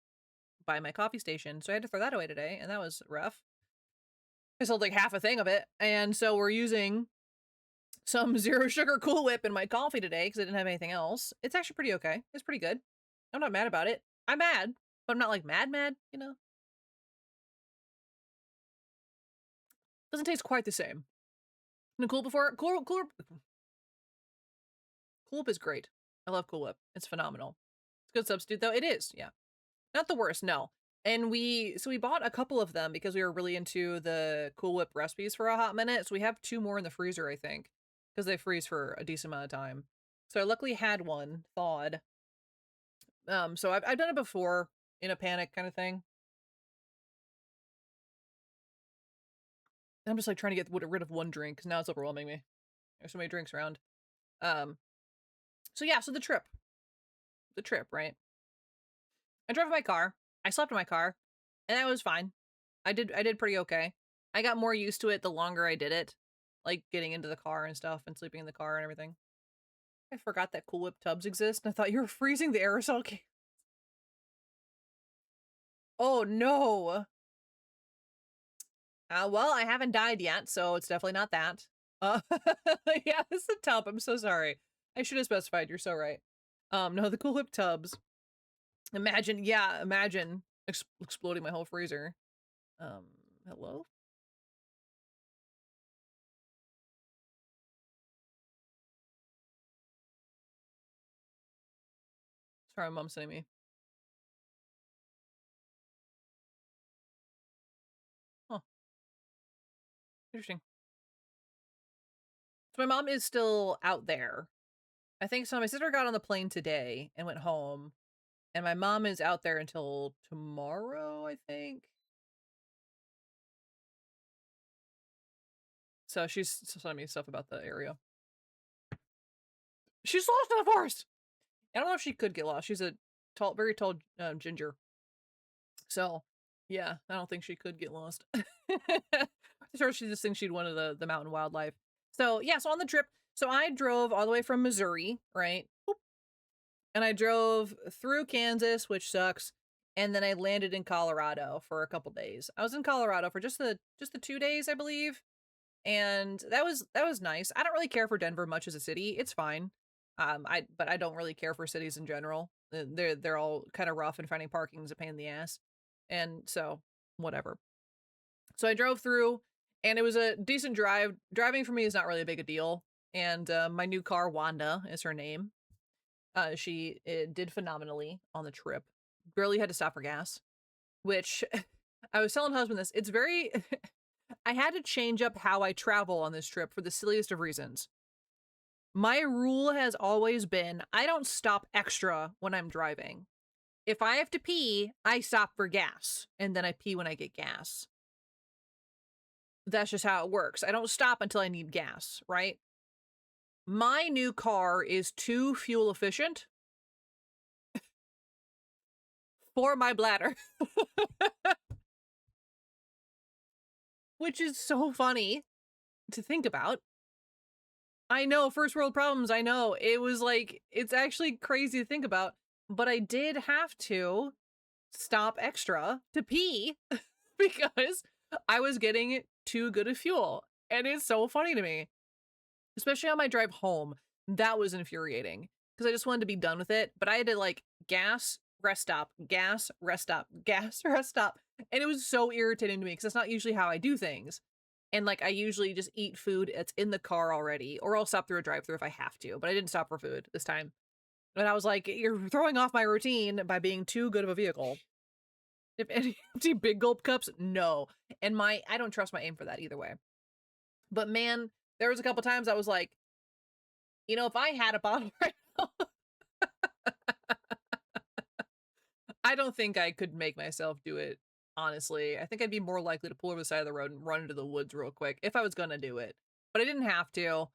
by my coffee station. So I had to throw that away today, and that was rough. I sold like half a thing of it. And so we're using some zero sugar Cool Whip in my coffee today because I didn't have anything else. It's actually pretty okay. It's pretty good. I'm not mad about it. I'm mad, but I'm not like mad, you know? Doesn't taste quite the same. Cool Whip is great. I love Cool Whip. It's phenomenal. It's a good substitute though. It is, yeah. Not the worst, no. And we bought a couple of them because we were really into the Cool Whip recipes for a hot minute. So we have 2 more in the freezer, I think, because they freeze for a decent amount of time. So I luckily had one thawed. So I've done it before in a panic kind of thing. I'm just like trying to get rid of one drink because now it's overwhelming me. There's so many drinks around. So yeah, so the trip, right? I drove my car. I slept in my car, and that was fine. I did pretty okay. I got more used to it the longer I did it, like getting into the car and stuff and sleeping in the car and everything. I forgot that Cool Whip tubs exist, and I thought you were freezing the aerosol can. Oh no. Well, I haven't died yet, so it's definitely not that. Uh, yeah, this is a tub. I'm so sorry. I should have specified. You're so right. No, the Cool Whip tubs. Imagine exploding my whole freezer. Hello? Sorry, my mom's sending me. Huh. Interesting. So my mom is still out there. I think so. My sister got on the plane today and went home. And my mom is out there until tomorrow, I think. So she's sending me stuff about the area. She's lost in the forest! I don't know if she could get lost. She's a tall, very tall ginger. So, yeah, I don't think she could get lost. Sure, she just thinks she'd one of the mountain wildlife. So, yeah, so on the trip, so I drove all the way from Missouri, right? Boop. And I drove through Kansas, which sucks, and then I landed in Colorado for a couple days. I was in Colorado for just the 2 days, I believe. And that was nice. I don't really care for Denver much as a city. It's fine. But I don't really care for cities in general. They're all kind of rough, and finding parking is a pain in the ass. And so, whatever. So I drove through, and it was a decent drive. Driving for me is not really a big a deal. And my new car, Wanda, is her name. She did phenomenally on the trip. Barely had to stop for gas, which I was telling husband this. It's very. I had to change up how I travel on this trip for the silliest of reasons. My rule has always been I don't stop extra when I'm driving. If I have to pee, I stop for gas, and then I pee when I get gas. That's just how it works. I don't stop until I need gas, right? My new car is too fuel efficient for my bladder. Which is so funny to think about. I know, first world problems, I know. It was like, it's actually crazy to think about, but I did have to stop extra to pee because I was getting too good of fuel. And it's so funny to me, especially on my drive home. That was infuriating because I just wanted to be done with it. But I had to like gas, rest stop, gas, rest stop, gas, rest stop. And it was so irritating to me because that's not usually how I do things. And like I usually just eat food that's in the car already, or I'll stop through a drive-through if I have to. But I didn't stop for food this time. And I was like, you're throwing off my routine by being too good of a vehicle. If any empty big gulp cups, no. And I don't trust my aim for that either way. But man, there was a couple times I was like, you know, if I had a bottle right now, I don't think I could make myself do it, honestly. I think I'd be more likely to pull over the side of the road and run into the woods real quick if I was gonna do it. But I didn't have to.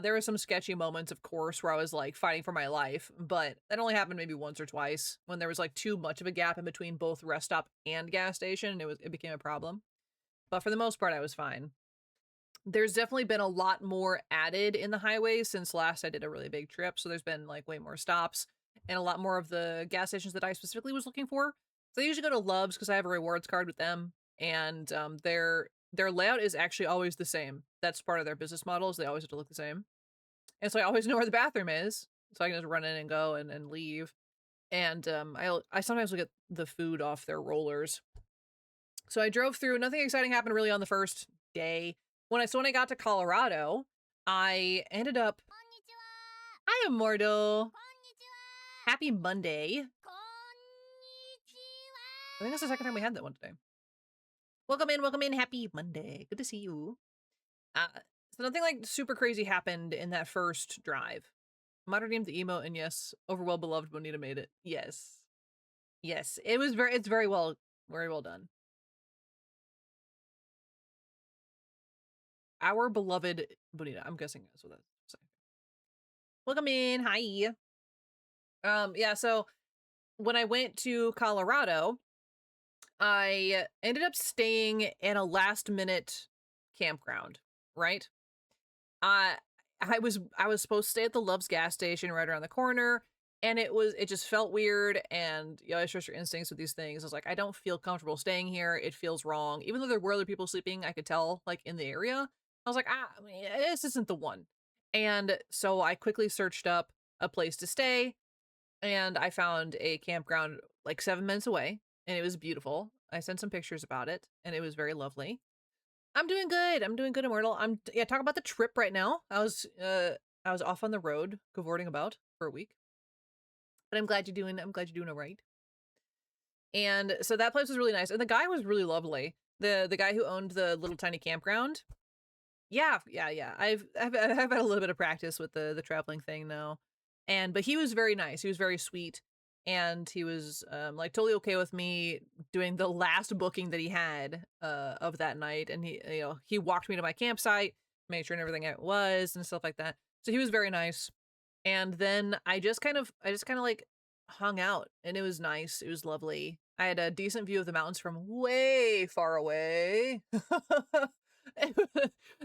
There were some sketchy moments, of course, where I was like fighting for my life, but that only happened maybe once or twice when there was like too much of a gap in between both rest stop and gas station, and it became a problem. But for the most part, I was fine. There's definitely been a lot more added in the highways since last I did a really big trip. So there's been like way more stops and a lot more of the gas stations that I specifically was looking for. So I usually go to Love's because I have a rewards card with them, and their layout is actually always the same. That's part of their business model is they always have to look the same. And so I always know where the bathroom is, so I can just run in and go and leave. And I sometimes look at the food off their rollers. So I drove through. Nothing exciting happened really on the first day. When I got to Colorado, I ended up. Hi, Immortal. Happy Monday. I think that's the second time we had that one today. Welcome in. Happy Monday. Good to see you. So nothing like super crazy happened in that first drive. Modern named the emo, and yes, overwell beloved Bonita made it. Yes. Yes. It's very well done. Our beloved Bonita. I'm guessing that's what that's saying. Welcome in. Hi. Yeah, so when I went to Colorado, I ended up staying in a last minute campground, right? Uh I was supposed to stay at the Love's gas station right around the corner, and it just felt weird, and you know, I trust your instincts with these things. I was like, I don't feel comfortable staying here. It feels wrong. Even though there were other people sleeping, I could tell like in the area. I was like, I mean, this isn't the one. And so I quickly searched up a place to stay, and I found a campground like 7 minutes away, and it was beautiful. I sent some pictures about it, and it was very lovely. I'm doing good. I'm doing good, Immortal. Yeah, talk about the trip right now. I was off on the road cavorting about for a week. But I'm glad you're doing all right. And so that place was really nice. And the guy was really lovely. The guy who owned the little tiny campground. Yeah, yeah, yeah. I've had a little bit of practice with the traveling thing now. But he was very nice. He was very sweet. And he was like totally okay with me doing the last booking that he had of that night. And he walked me to my campsite, made sure and everything it was and stuff like that. So he was very nice. And then I just kind of like hung out, and it was nice. It was lovely. I had a decent view of the mountains from way far away.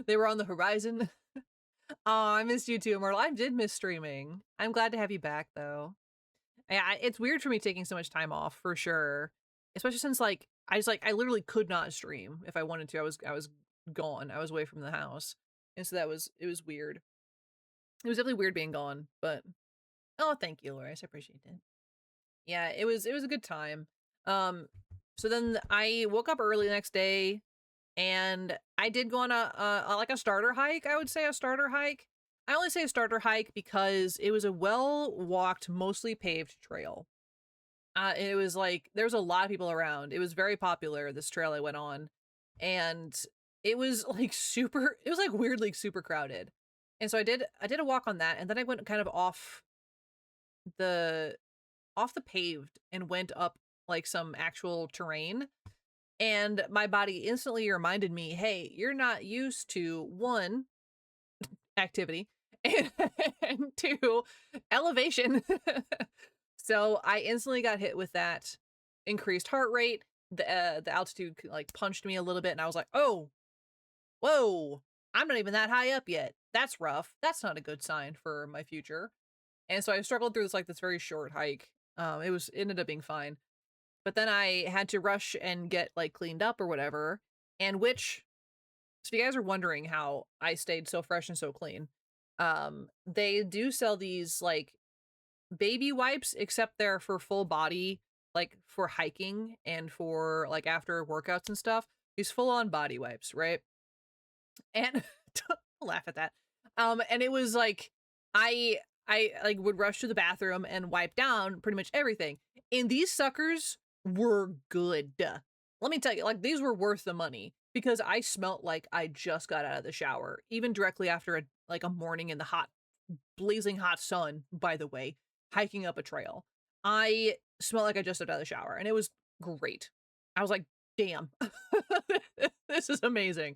They were on the horizon. Oh, I missed you too, Immortal. I did miss streaming. I'm glad to have you back though. It's weird for me taking so much time off for sure, especially since like I literally could not stream if I wanted to. I was gone. I was away from the house, and so it was weird. It was definitely weird being gone, but oh, thank you, Loris. I appreciate it. Yeah, it was a good time. Um, so then I woke up early the next day, and I did go on a like a starter hike. I would say a starter hike. I only say a starter hike because it was a well walked, mostly paved trail. It was like there was a lot of people around. It was very popular, this trail I went on, and it was like super. It was like weirdly super crowded, and so I did a walk on that, and then I went kind of the off the paved and went up like some actual terrain. And my body instantly reminded me, hey, you're not used to one, activity, and, and two, elevation. So I instantly got hit with that increased heart rate. The altitude like punched me a little bit, and I was like, oh, whoa, I'm not even that high up yet. That's rough. That's not a good sign for my future. And so I struggled through this very short hike. It ended up being fine. But then I had to rush and get like cleaned up or whatever. And which, so if you guys are wondering how I stayed so fresh and so clean, they do sell these like baby wipes, except they're for full body, like for hiking and for like after workouts and stuff. These full on body wipes, right? And don't laugh at that. And it was like I like would rush to the bathroom and wipe down pretty much everything. And these suckers were good. Let me tell you, like these were worth the money because I smelt like I just got out of the shower, even directly after a morning in the blazing hot sun, by the way, hiking up a trail. I smelled like I just stepped out of the shower, and it was great. I was like, damn, this is amazing.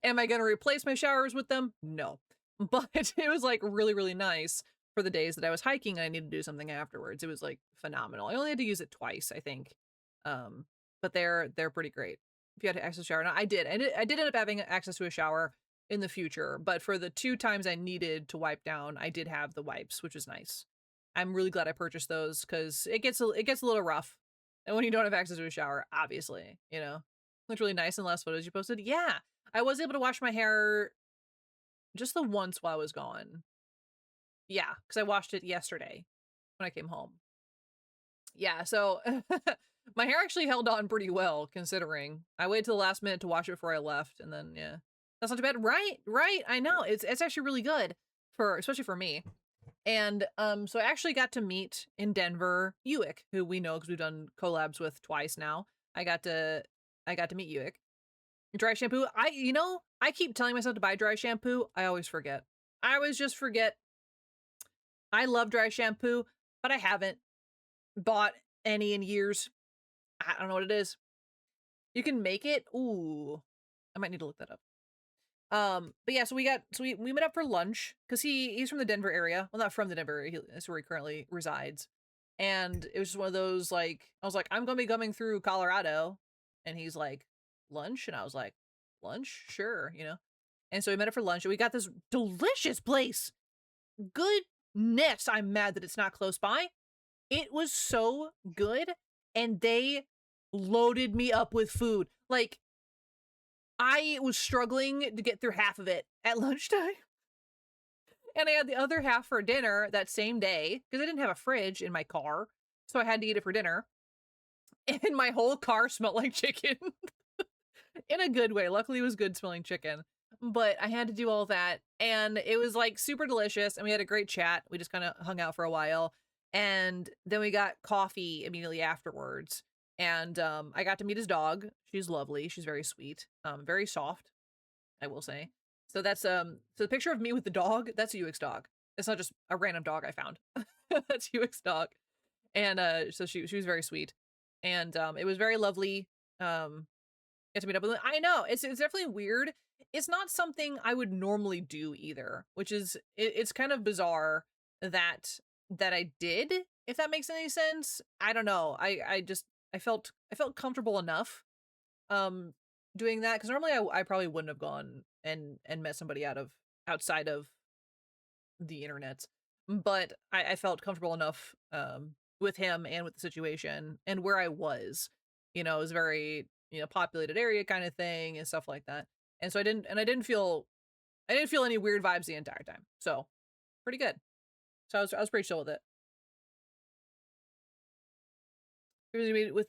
Am I going to replace my showers with them? No. But it was like really, really nice for the days that I was hiking and I needed to do something afterwards. It was like phenomenal. I only had to use it twice, I think. But they're pretty great. If you had access to a shower. Now I did. I did end up having access to a shower in the future, but for the 2 times I needed to wipe down, I did have the wipes, which was nice. I'm really glad I purchased those because it gets a little rough. And when you don't have access to a shower, obviously, looked really nice in the last photos you posted. Yeah, I was able to wash my hair just the once while I was gone. Yeah, because I washed it yesterday when I came home. Yeah, so my hair actually held on pretty well considering. I waited till the last minute to wash it before I left, and then yeah. That's not too bad. Right. I know. It's actually really good especially for me. And so I actually got to meet in Denver Uick, who we know because we've done collabs with twice now. I got to meet Uick. Dry shampoo. I keep telling myself to buy dry shampoo. I always forget. I always just forget. I love dry shampoo, but I haven't bought any in years. I don't know what it is. You can make it. Ooh, I might need to look that up. But yeah, so we met up for lunch because he's from the Denver area. Well, not from the Denver area. That's where he currently resides. And it was just one of those, like, I was like, I'm gonna be coming through Colorado, and he's like, lunch, and I was like, lunch, sure, you know. And so we met up for lunch, and we got this delicious place. Goodness, I'm mad that it's not close by. It was so good, and they loaded me up with food. Like, I was struggling to get through half of it at lunchtime. And I had the other half for dinner that same day because I didn't have a fridge in my car. So I had to eat it for dinner. And my whole car smelled like chicken in a good way. Luckily, it was good smelling chicken. But I had to do all that. And it was like super delicious. And we had a great chat. We just kind of hung out for a while. And then we got coffee immediately afterwards. And I got to meet his dog. She's lovely. She's very sweet. Very soft, I will say. So that's so the picture of me with the dog, that's a UX dog. It's not just a random dog I found. That's UX dog. And so she was very sweet. And it was very lovely. Get to meet up with him. I know, it's definitely weird. It's not something I would normally do either, which is it's kind of bizarre that I did, if that makes any sense. I don't know. I felt comfortable enough doing that because normally I probably wouldn't have gone and met somebody outside of the internet, but I felt comfortable enough with him and with the situation and where I was. You know, it was very, you know, populated area kind of thing and stuff like that. And so I didn't feel any weird vibes the entire time. So pretty good. So I was pretty chill with it. With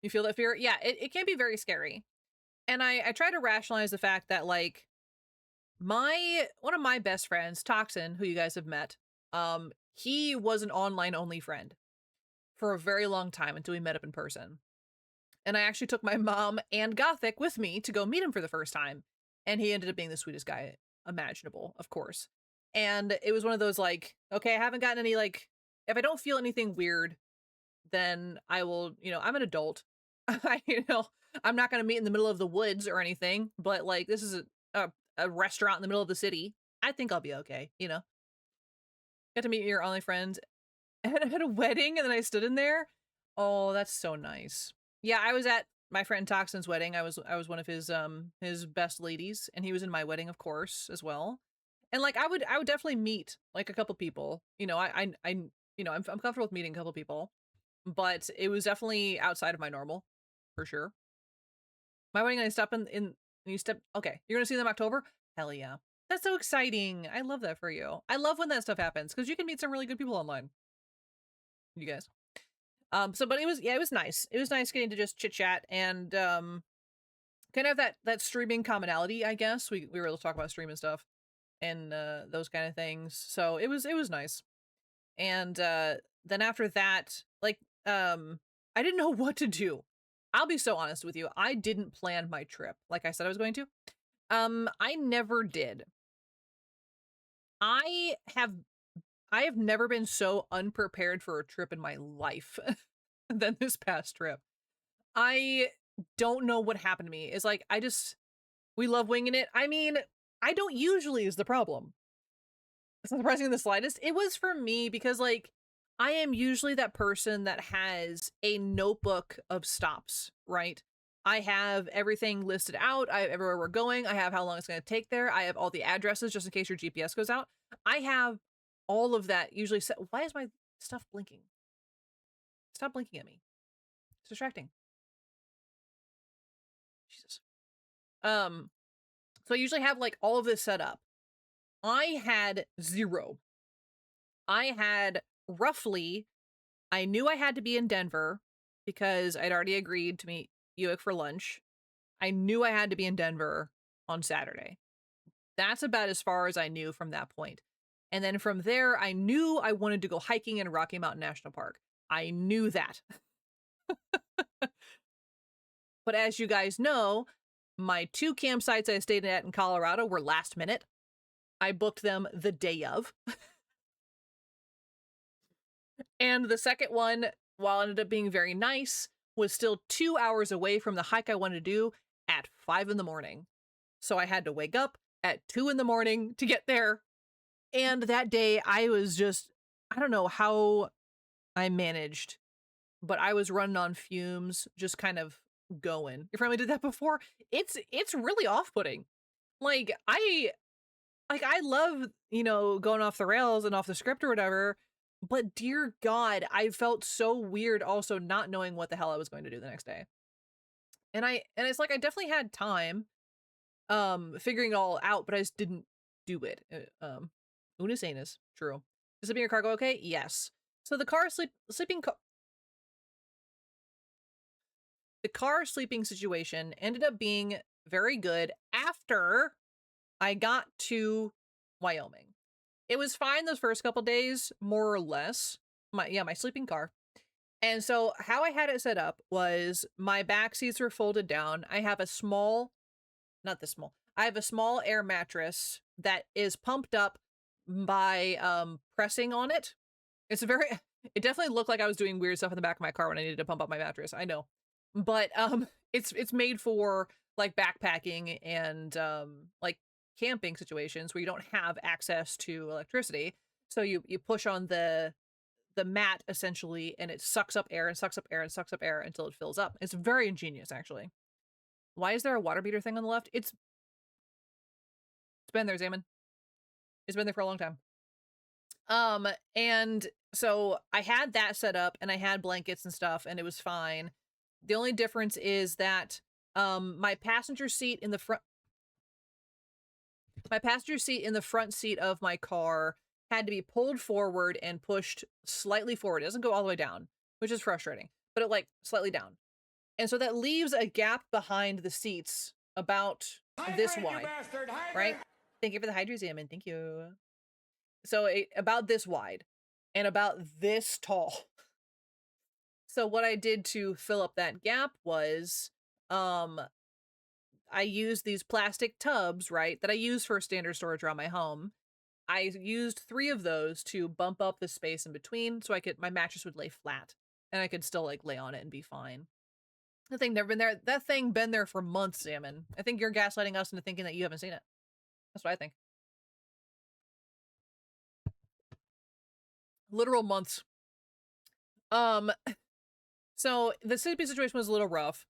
you feel that fear? Yeah, it can be very scary. And I try to rationalize the fact that, like, one of my best friends, Toxin, who you guys have met, he was an online only friend for a very long time until we met up in person. And I actually took my mom and Gothic with me to go meet him for the first time. And he ended up being the sweetest guy imaginable, of course. And it was one of those, like, okay, I haven't gotten any, like, if I don't feel anything weird, then I will, you know, I'm an adult. I'm not going to meet in the middle of the woods or anything, but like, this is a restaurant in the middle of the city. I think I'll be okay, you know? Got to meet your only friend at a wedding, and then I stood in there. Oh, that's so nice. Yeah, I was at my friend Toxin's wedding. I was one of his best ladies, and he was in my wedding, of course, as well. And like, I would definitely meet like a couple people. You know, you know, I'm comfortable with meeting a couple people, but it was definitely outside of my normal, for sure. My wedding, I step in you step. Okay, you're gonna see them in October. Hell yeah, that's so exciting. I love that for you. I love when that stuff happens because you can meet some really good people online. You guys. So but it was nice. It was nice getting to just chit chat and kind of that streaming commonality, I guess. We were able to talk about streaming stuff and those kind of things. So it was nice. And then after that, like I didn't know what to do. I'll be so honest with you. I didn't plan my trip like I said I was going to. I never did. I have never been so unprepared for a trip in my life than this past trip. I don't know what happened to me. It's like we love winging it. I mean, I don't usually is the problem. It's not surprising in the slightest. It was for me because, like, I am usually that person that has a notebook of stops, right? I have everything listed out. I have everywhere we're going. I have how long it's going to take there. I have all the addresses just in case your GPS goes out. I have all of that usually set. Why is my stuff blinking? Stop blinking at me. It's distracting. Jesus. So I usually have like all of this set up. I had 0. I had roughly, I knew I had to be in Denver because I'd already agreed to meet Buick for lunch. I knew I had to be in Denver on Saturday. That's about as far as I knew from that point. And then from there, I knew I wanted to go hiking in Rocky Mountain National Park. I knew that. But as you guys know, my 2 campsites I stayed at in Colorado were last minute. I booked them the day of. And the second one, while it ended up being very nice, was still 2 hours away from the hike I wanted to do at 5 in the morning. So I had to wake up at 2 in the morning to get there. And that day I was just, I don't know how I managed, but I was running on fumes, just kind of going. Your family did that before? It's really off-putting. I love, going off the rails and off the script or whatever, but dear God, I felt so weird also not knowing what the hell I was going to do the next day. And it's like I definitely had time figuring it all out, but I just didn't do it. Unus anus, true. Is sleeping in your car go okay? Yes. So the car sleeping situation ended up being very good after I got to Wyoming. It was fine those first couple days, more or less. My sleeping car. And so how I had it set up was my back seats were folded down. I have a small, not this small. I have a small air mattress that is pumped up by pressing on it. It definitely looked like I was doing weird stuff in the back of my car when I needed to pump up my mattress. I know. But it's made for like backpacking and like camping situations where you don't have access to electricity. So you push on the mat essentially, and it sucks up air and sucks up air and sucks up air until it fills up. It's very ingenious, actually. Why is there a water meter thing on the left? It's been there, Zaman. It's been there for a long time. And so I had that set up and I had blankets and stuff and it was fine. The only difference is that my passenger seat in the front seat of my car had to be pulled forward and pushed slightly forward. It doesn't go all the way down, which is frustrating, but it like slightly down. And so that leaves a gap behind the seats about this wide, right? Thank you for the Hydra Zaman. Thank you. So about this wide and about this tall. So what I did to fill up that gap was I used these plastic tubs, right, that I use for standard storage around my home. I used 3 of those to bump up the space in between so my mattress would lay flat and I could still like lay on it and be fine. That thing never been there. That thing been there for months, Salmon. I think you're gaslighting us into thinking that you haven't seen it. That's what I think. Literal months. So the sleeping situation was a little rough.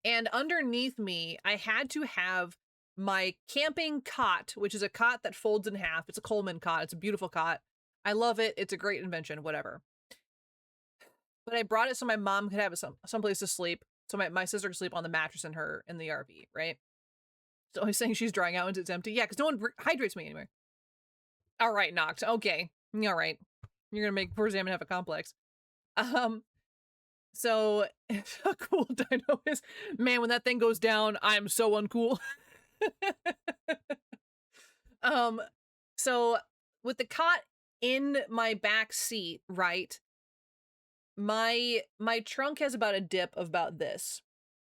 And underneath me, I had to have my camping cot, which is a cot that folds in half. It's a Coleman cot. It's a beautiful cot. I love it. It's a great invention, whatever. But I brought it so my mom could have someplace to sleep. So my sister could sleep on the mattress in the RV, right? So I'm saying she's drying out and it's empty. Yeah, because no one hydrates me anyway. All right, Noct. Okay. All right. You're going to make poor Salmon have a complex. So a cool dino is, man, when that thing goes down, I'm so uncool. So with the cot in my back seat, right, my trunk has about a dip of about this.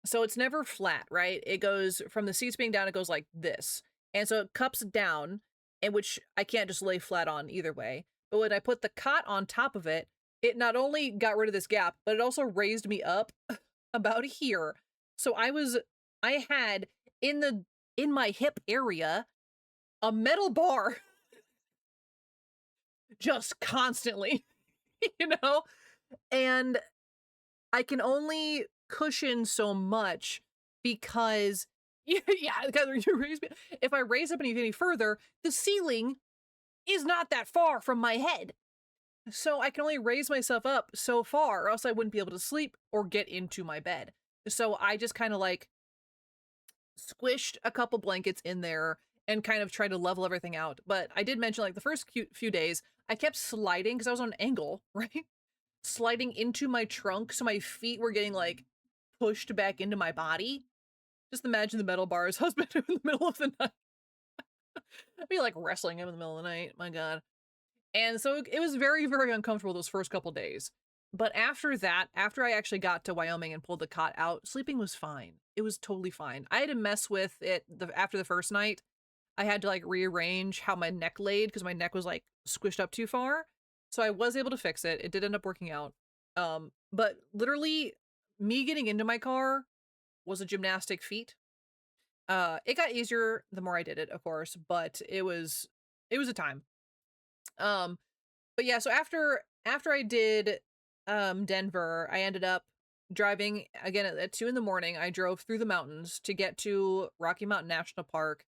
So it's never flat, right? It goes from the seats being down, it goes like this. And so it cups down, and which I can't just lay flat on either way. But when I put the cot on top of it, it not only got rid of this gap, but it also raised me up about here. So I had in my hip area a metal bar just constantly, and I can only cushion so much because because you raise me. If I raise up any further, the ceiling is not that far from my head. So I can only raise myself up so far, or else I wouldn't be able to sleep or get into my bed. So I just kind of like squished a couple blankets in there and kind of tried to level everything out. But I did mention like the first few days, I kept sliding because I was on an angle, right? Sliding into my trunk. So my feet were getting like pushed back into my body. Just imagine the metal bar's husband in the middle of the night. I'd be like wrestling him in the middle of the night. My God. And so it was very, very uncomfortable those first couple days. But after that, after I actually got to Wyoming and pulled the cot out, sleeping was fine. It was totally fine. I had to mess with it after the first night. I had to like rearrange how my neck laid because my neck was like squished up too far. So I was able to fix it. It did end up working out. But literally me getting into my car was a gymnastic feat. It got easier the more I did it, of course, but it was a time. Um, but yeah, so after I did Denver, I ended up driving again at 2 in the morning. I drove through the mountains to get to Rocky Mountain National Park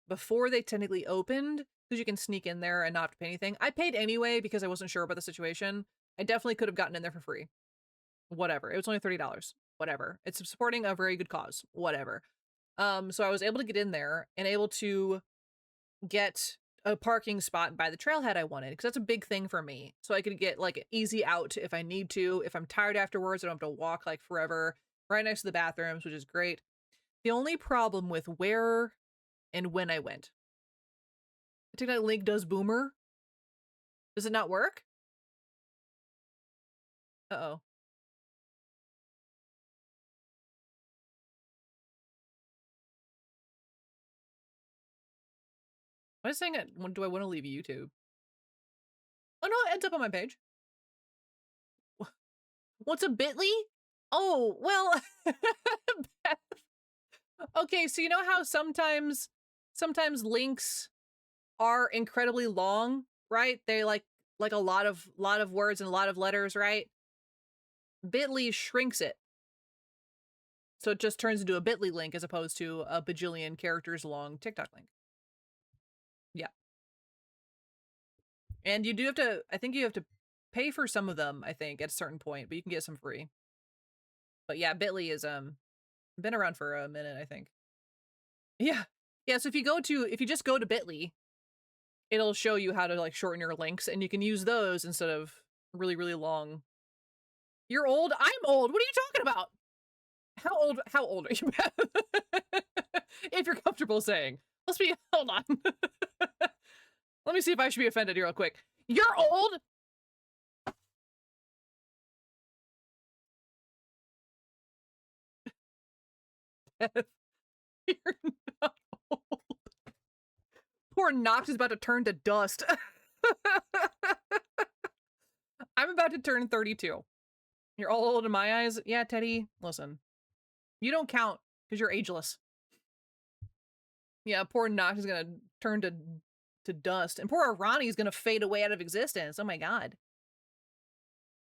before they technically opened, because you can sneak in there and not have to pay anything. I paid anyway because I wasn't sure about the situation. I definitely could have gotten in there for free. Whatever. It was only $30. Whatever. It's supporting a very good cause. Whatever. So I was able to get in there and able to get a parking spot by the trailhead I wanted, because that's a big thing for me. So I could get like easy out if I need to. If I'm tired afterwards, I don't have to walk like forever. Right next to the bathrooms, which is great. The only problem with where and when I went. I think that link does boomer. Does it not work? Uh-oh. Why is it saying it? When do I want to leave YouTube? Oh no, it ends up on my page. What's a bit.ly? Oh, well. Okay, so you know how sometimes links are incredibly long, right? They like a lot of words and a lot of letters, right? Bit.ly shrinks it. So it just turns into a bit.ly link as opposed to a bajillion characters long TikTok link. Yeah. And you do have to, I think you have to pay for some of them, I think, at a certain point, but you can get some free. But yeah, bit.ly is been around for a minute, I think. Yeah. Yeah, so if you just go to bit.ly, it'll show you how to like shorten your links, and you can use those instead of really, really long. You're old? I'm old. What are you talking about? How old are you? If you're comfortable saying. Hold on. Let me see if I should be offended here real quick. You're old? You're not old. Poor Nox is about to turn to dust. I'm about to turn 32. You're all old in my eyes? Yeah, Teddy, listen. You don't count because you're ageless. Yeah, poor Nox is gonna turn to dust. And poor Ronnie's gonna fade away out of existence. Oh my god.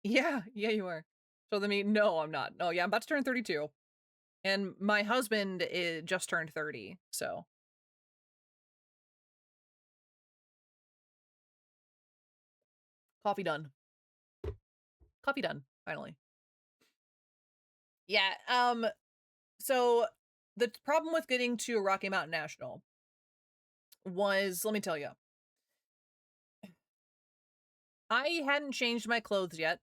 Yeah, you are. So no, I'm not. No, yeah, I'm about to turn 32. And my husband just turned 30, so. Coffee done. Coffee done, finally. Yeah, so the problem with getting to Rocky Mountain National was, let me tell you, I hadn't changed my clothes yet.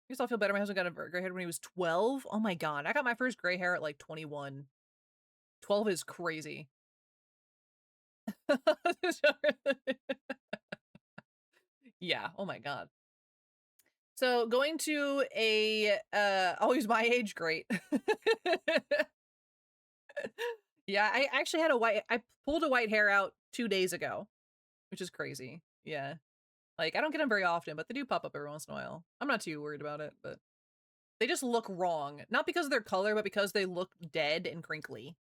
I guess I'll feel better. My husband got a gray hair when he was 12. Oh my god, I got my first gray hair at like 21. 12 is crazy. Yeah, oh my god. So going to a always my age, great. Yeah, I actually had I pulled a white hair out 2 days ago, which is crazy. Yeah. Like, I don't get them very often, but they do pop up every once in a while. I'm not too worried about it, but they just look wrong. Not because of their color, but because they look dead and crinkly.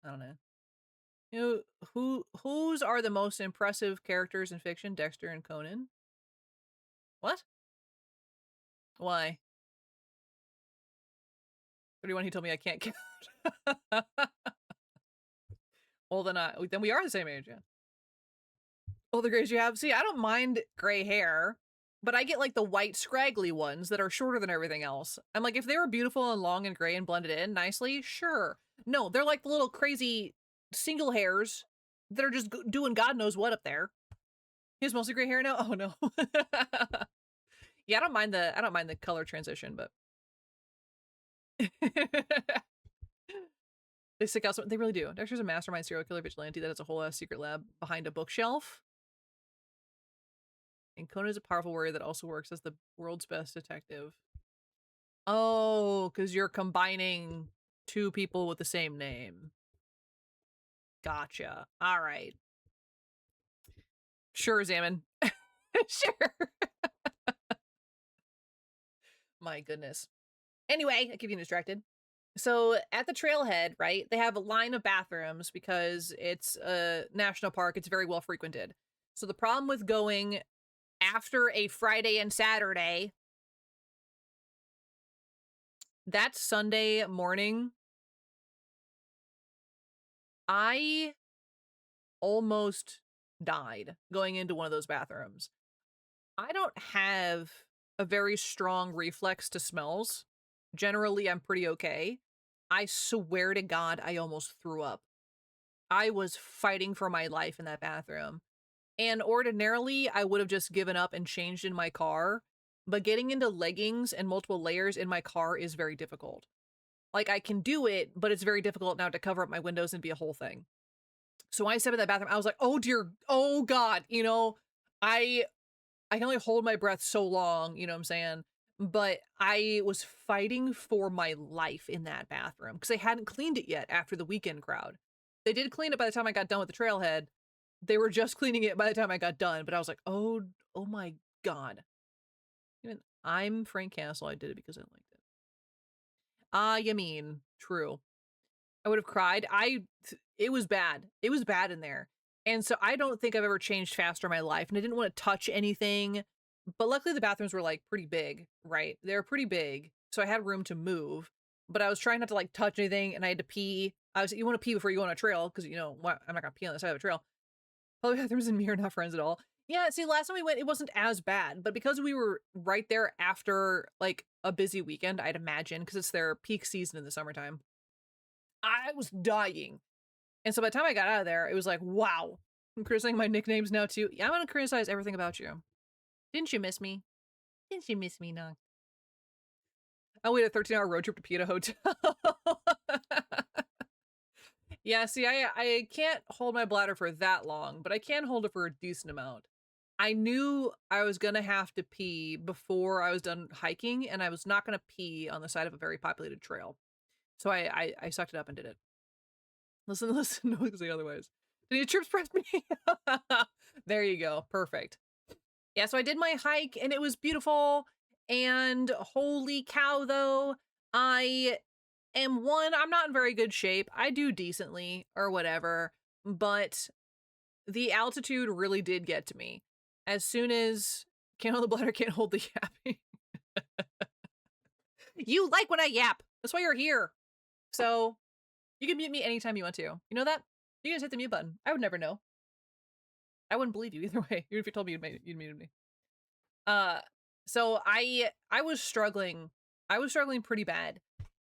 I don't know. You know, whose are the most impressive characters in fiction? Dexter and Conan? What? Why? 31, he told me I can't count. Well, then we are the same age, yeah. Oh, the grays you have? See, I don't mind gray hair, but I get like the white scraggly ones that are shorter than everything else. I'm like, if they were beautiful and long and gray and blended in nicely, sure. No, they're like the little crazy single hairs that are just doing God knows what up there. He has mostly gray hair now? Oh no. Yeah, I don't mind the color transition, but they stick out. They really do. Dexter's a mastermind serial killer vigilante that has a whole secret lab behind a bookshelf. And Conan is a powerful warrior that also works as the world's best detective. Oh, because you're combining two people with the same name. Gotcha. All right. Sure, Zaman. Sure. My goodness. Anyway, I keep getting distracted. So at the trailhead, right, they have a line of bathrooms because it's a national park. It's very well frequented. So the problem with going after a Friday and Saturday, that Sunday morning, I almost died going into one of those bathrooms. I don't have a very strong reflex to smells. Generally, I'm pretty okay. I swear to God, I almost threw up. I was fighting for my life in that bathroom. And ordinarily, I would have just given up and changed in my car. But getting into leggings and multiple layers in my car is very difficult. Like, I can do it, but it's very difficult now to cover up my windows and be a whole thing. So when I stepped in that bathroom, I was like, oh dear, oh God, you know, I can only hold my breath so long, you know what I'm saying? But I was fighting for my life in that bathroom because they hadn't cleaned it yet after the weekend crowd. They did clean it by the time I got done with the trailhead. They were just cleaning it by the time I got done, but I was like, oh my God. Even I'm Frank Castle. I did it because I liked it. You mean, true. I would have cried. It was bad. It was bad in there. And so I don't think I've ever changed faster in my life. And I didn't want to touch anything. But luckily the bathrooms were like pretty big, right? They were pretty big. So I had room to move. But I was trying not to like touch anything and I had to pee. You want to pee before you go on a trail, because you know what, I'm not gonna pee on the side of a trail. Public bathrooms in me are not friends at all. Yeah, see, last time we went, it wasn't as bad. But because we were right there after like a busy weekend, I'd imagine, because it's their peak season in the summertime, I was dying. And so by the time I got out of there, it was like, wow. I'm criticizing my nicknames now too. Yeah, I'm gonna criticize everything about you. Didn't you miss me? Didn't you miss me, Nog? Oh, we had a 13-hour road trip to pee at a hotel. Yeah, see, I can't hold my bladder for that long, but I can hold it for a decent amount. I knew I was gonna have to pee before I was done hiking, and I was not gonna pee on the side of a very populated trail. So I sucked it up and did it. Listen, no one can say otherwise. Did you trip press me? There you go. Perfect. Yeah, so I did my hike and it was beautiful. And holy cow, though, I'm not in very good shape. I do decently or whatever, but the altitude really did get to me. As soon as can't hold the bladder, can't hold the yapping. You like when I yap. That's why you're here. So you can mute me anytime you want to. You know that? You can just hit the mute button. I would never know. I wouldn't believe you either way, even if you told me you'd muted me. So I was struggling. I was struggling pretty bad.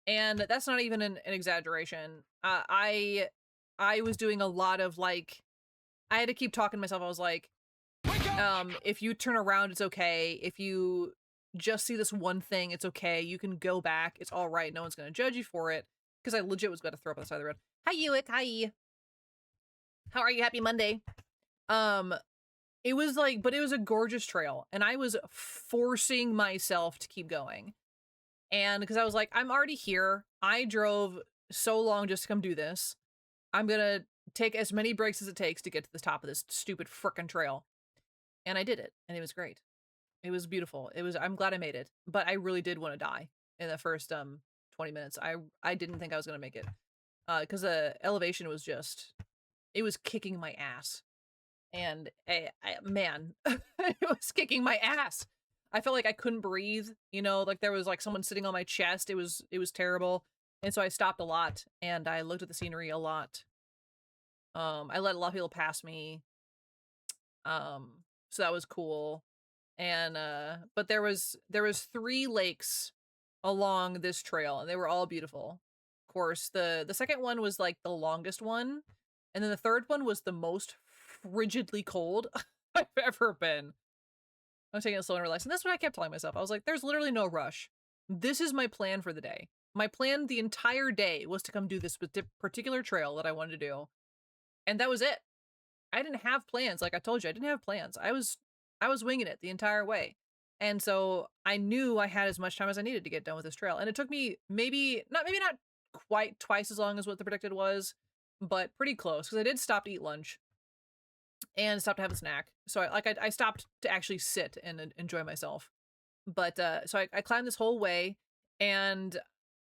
And that's not even an exaggeration. I was doing a lot of like, I had to keep talking to myself. I was like, if you turn around, it's okay. If you just see this one thing, it's okay. You can go back. It's all right. No one's going to judge you for it. Because I legit was going to throw up on the side of the road. Hi, Ewick. Hi. How are you? Happy Monday. It was like, but it was a gorgeous trail. And I was forcing myself to keep going. And because I was like, I'm already here. I drove so long just to come do this. I'm going to take as many breaks as it takes to get to the top of this stupid frickin' trail. And I did it. And it was great. It was beautiful. I'm glad I made it. But I really did want to die in the first 20 minutes. I didn't think I was going to make it. Because the elevation was just, it was kicking my ass. And man, it was kicking my ass. I felt like I couldn't breathe, you know, like there was like someone sitting on my chest. It was terrible. And so I stopped a lot and I looked at the scenery a lot. I let a lot of people pass me. So that was cool. And but there was 3 lakes along this trail and they were all beautiful. Of course, the second one was like the longest one, and then the third one was the most frigidly cold I've ever been. I'm taking it slow and relaxed. And that's what I kept telling myself. I was like, there's literally no rush. This is my plan for the day. My plan the entire day was to come do this particular trail that I wanted to do. And that was it. I didn't have plans. Like I told you, I didn't have plans. I was winging it the entire way. And so I knew I had as much time as I needed to get done with this trail. And it took me maybe not quite twice as long as what the predicted was, but pretty close. Because I did stop to eat lunch. and stopped to have a snack. So I stopped to actually sit and enjoy myself. But so I climbed this whole way, and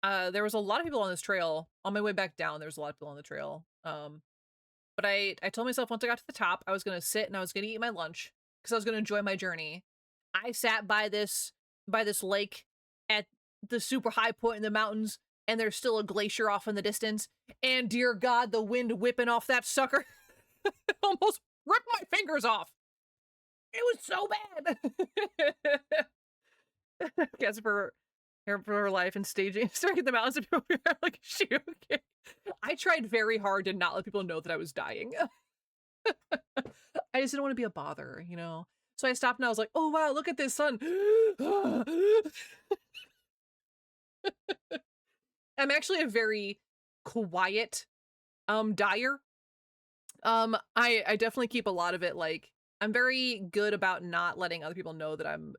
there was a lot of people on this trail. On my way back down, there was a lot of people on the trail. But I told myself once I got to the top, I was gonna sit and I was gonna eat my lunch because I was gonna enjoy my journey. I sat by this lake at the super high point in the mountains, and there's still a glacier off in the distance. And dear God, the wind whipping off that sucker almost ripped my fingers off. It was so bad. Guess for her life and staging, staring at the mountains, and people were like, "Is she okay?" I tried very hard to not let people know that I was dying. I just didn't want to be a bother, you know? So I stopped and I was like, "Oh wow, look at this sun." I'm actually a very quiet dyer. I definitely keep a lot of it like I'm very good about not letting other people know that I'm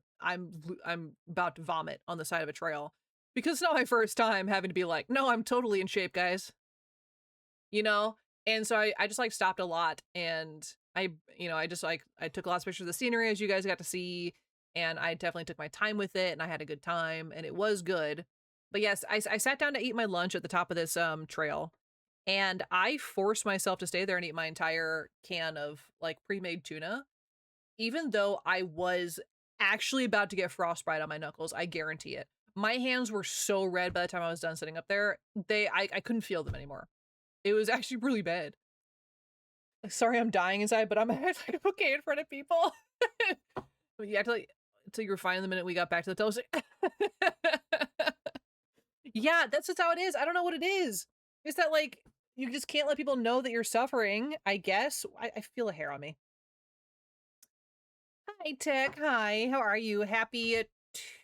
about to vomit on the side of a trail, because it's not my first time having to be like, "No, I'm totally in shape, guys." You know? And so I just like stopped a lot, and I just like I took lots of pictures of the scenery, as you guys got to see, and I definitely took my time with it, and I had a good time, and it was good. But yes, I sat down to eat my lunch at the top of this trail, and I forced myself to stay there and eat my entire can of like pre-made tuna, even though I was actually about to get frostbite on my knuckles. I guarantee it. My hands were so red by the time I was done sitting up there. I couldn't feel them anymore. It was actually really bad. Sorry, I'm dying inside, but I'm like, okay in front of people. Yeah, until you were fine the minute we got back to the hotel. Yeah, that's just how it is. I don't know what it is. It's that like you just can't let people know that you're suffering, I guess. I feel a hair on me. Hi, Tech. Hi, how are you? Happy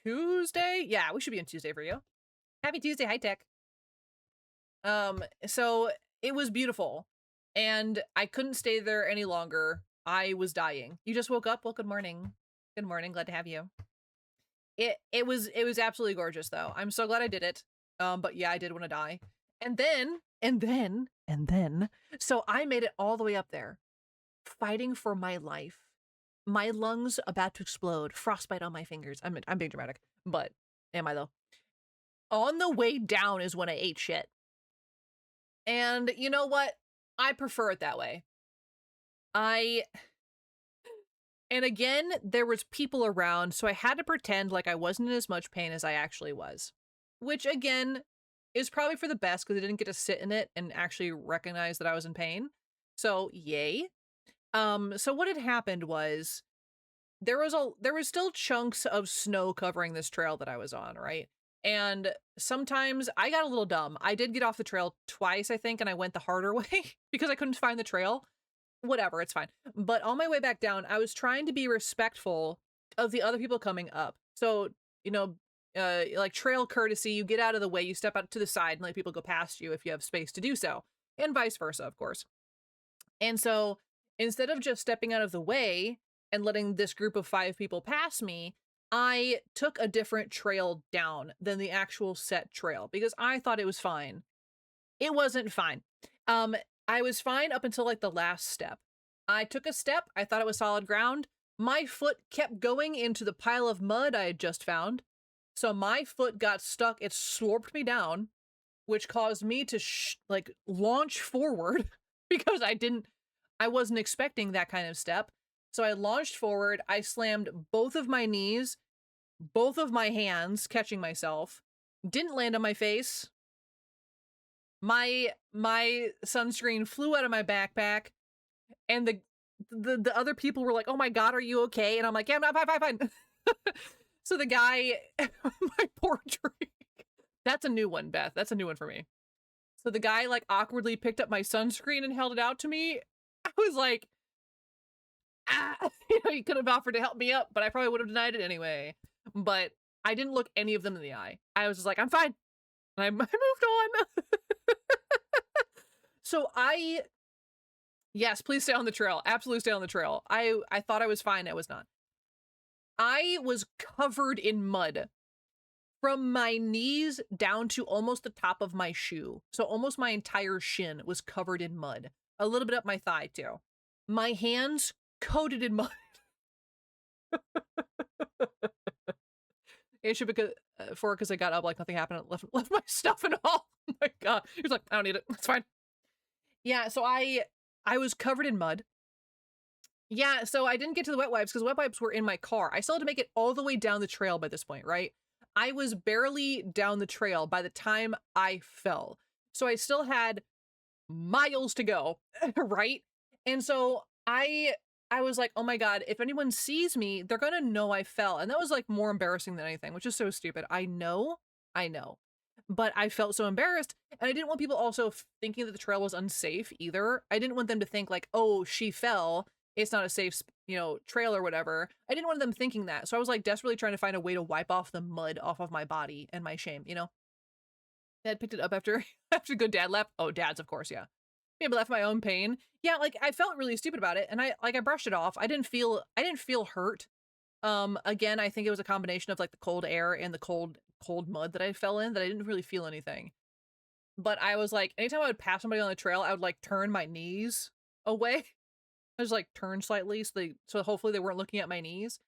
Tuesday? Yeah, we should be on Tuesday for you. Happy Tuesday. Hi, Tech. So it was beautiful, and I couldn't stay there any longer. I was dying. You just woke up? Well, good morning. Good morning. Glad to have you. It was absolutely gorgeous though. I'm so glad I did it. But yeah, I did want to die. And then, so I made it all the way up there, fighting for my life. My lungs about to explode, frostbite on my fingers. I'm being dramatic, but am I though? On the way down is when I ate shit. And you know what? I prefer it that way. And again, there was people around, so I had to pretend like I wasn't in as much pain as I actually was. Which again, is probably for the best because I didn't get to sit in it and actually recognize that I was in pain. So yay. So what had happened was there was still chunks of snow covering this trail that I was on, right? And sometimes I got a little dumb. I did get off the trail twice, I think, and I went the harder way because I couldn't find the trail. Whatever, it's fine. But on my way back down, I was trying to be respectful of the other people coming up. So, like trail courtesy, you get out of the way, you step out to the side and let people go past you if you have space to do so, and vice versa, of course. And so instead of just stepping out of the way and letting this group of 5 people pass me, I took a different trail down than the actual set trail because I thought it was fine. It wasn't fine. I was fine up until like the last step. I took a step, I thought it was solid ground. My foot kept going into the pile of mud I had just found. So my foot got stuck, it slurped me down, which caused me to like launch forward because I wasn't expecting that kind of step. So I launched forward, I slammed both of my knees, both of my hands, catching myself, didn't land on my face. My sunscreen flew out of my backpack, and the other people were like, "Oh my God, are you okay?" And I'm like, "Yeah, I'm fine." So the guy, my poor drink. That's a new one, Beth. That's a new one for me. So the guy like awkwardly picked up my sunscreen and held it out to me. I was like, he could have offered to help me up, but I probably would have denied it anyway. But I didn't look any of them in the eye. I was just like, I'm fine. And I moved on. So yes, please stay on the trail. Absolutely stay on the trail. I thought I was fine. I was not. I was covered in mud from my knees down to almost the top of my shoe. So almost my entire shin was covered in mud. A little bit up my thigh too. my hands coated in mud. It should because because I got up like nothing happened and left my stuff and all. Oh my god. He was like, I don't need it. It's fine. Yeah, so I was covered in mud. Yeah, so I didn't get to the wet wipes because wet wipes were in my car. I still had to make it all the way down the trail by this point, right? I was barely down the trail by the time I fell. So I still had miles to go, right? And so I was like, oh my god, if anyone sees me, they're gonna know I fell. And that was like more embarrassing than anything, which is so stupid. I know. But I felt so embarrassed, and I didn't want people also thinking that the trail was unsafe either. I didn't want them to think like, oh, she fell, it's not a safe, trail or whatever. I didn't want them thinking that. So I was like desperately trying to find a way to wipe off the mud off of my body and my shame, Dad picked it up after good dad left. Oh, dad's, of course, yeah. Yeah, but left my own pain. Yeah, like I felt really stupid about it, and I brushed it off. I didn't feel hurt. Again, I think it was a combination of like the cold air and the cold mud that I fell in that I didn't really feel anything. But I was like, anytime I would pass somebody on the trail, I would like turn my knees away. I just like turn slightly so hopefully they weren't looking at my knees.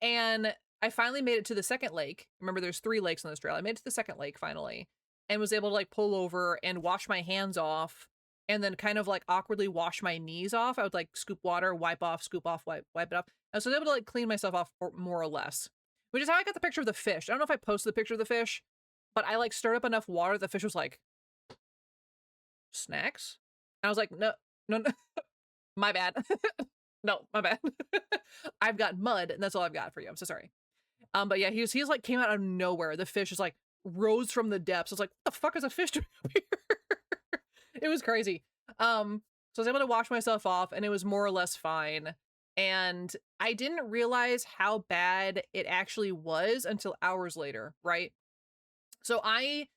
And I finally made it to the second lake. Remember, there's 3 lakes on this trail. I made it to the second lake finally and was able to like pull over and wash my hands off and then kind of like awkwardly wash my knees off. I would like scoop water, wipe off, scoop off, wipe it off. And so I was able to like clean myself off more or less, which is how I got the picture of the fish. I don't know if I posted the picture of the fish, but I like stirred up enough water. The fish was like, snacks? And I was like, no, my bad. No, my bad. I've got mud and that's all I've got for you. I'm so sorry. But yeah, he's like came out of nowhere. The fish is like rose from the depths. I was like, what the fuck is a fish doing up here? It was crazy. So I was able to wash myself off and it was more or less fine. And I didn't realize how bad it actually was until hours later, right? So I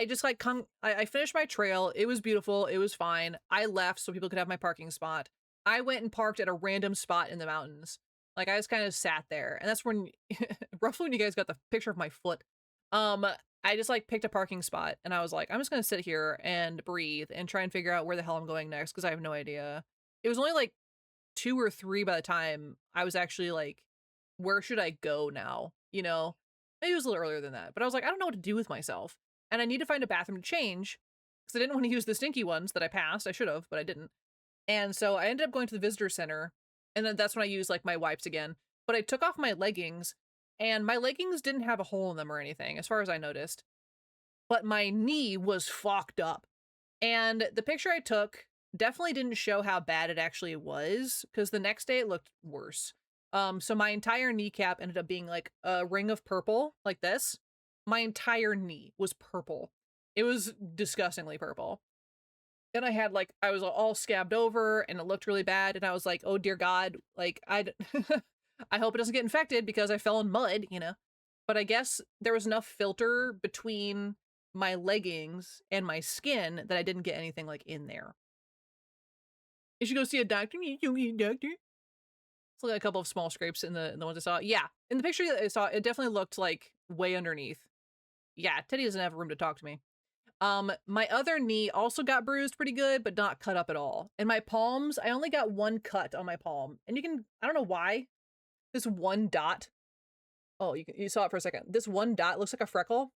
just like I finished my trail. It was beautiful. It was fine. I left so people could have my parking spot. I went and parked at a random spot in the mountains. Like I just kind of sat there. And that's when roughly when you guys got the picture of my foot. I just like picked a parking spot and I was like, I'm just going to sit here and breathe and try and figure out where the hell I'm going next because I have no idea. It was only like 2 or 3 by the time I was actually like, where should I go now? Maybe it was a little earlier than that, but I was like, I don't know what to do with myself. And I need to find a bathroom to change because I didn't want to use the stinky ones that I passed. I should have, but I didn't. And so I ended up going to the visitor center. And then that's when I used like my wipes again. But I took off my leggings and my leggings didn't have a hole in them or anything, as far as I noticed. But my knee was fucked up. And the picture I took definitely didn't show how bad it actually was because the next day it looked worse. So my entire kneecap ended up being like a ring of purple like this. My entire knee was purple. It was disgustingly purple. And I was all scabbed over and it looked really bad. And I was like, oh dear God, like I hope it doesn't get infected because I fell in mud, But I guess there was enough filter between my leggings and my skin that I didn't get anything like in there. You should go see a doctor. You need a doctor. It's like a couple of small scrapes in the ones I saw. Yeah, in the picture that I saw, it definitely looked like way underneath. Yeah, Teddy doesn't have room to talk to me. My other knee also got bruised pretty good, but not cut up at all. And my palms, I only got 1 cut on my palm. And I don't know why, this 1 dot. Oh, you saw it for a second. This 1 dot looks like a freckle.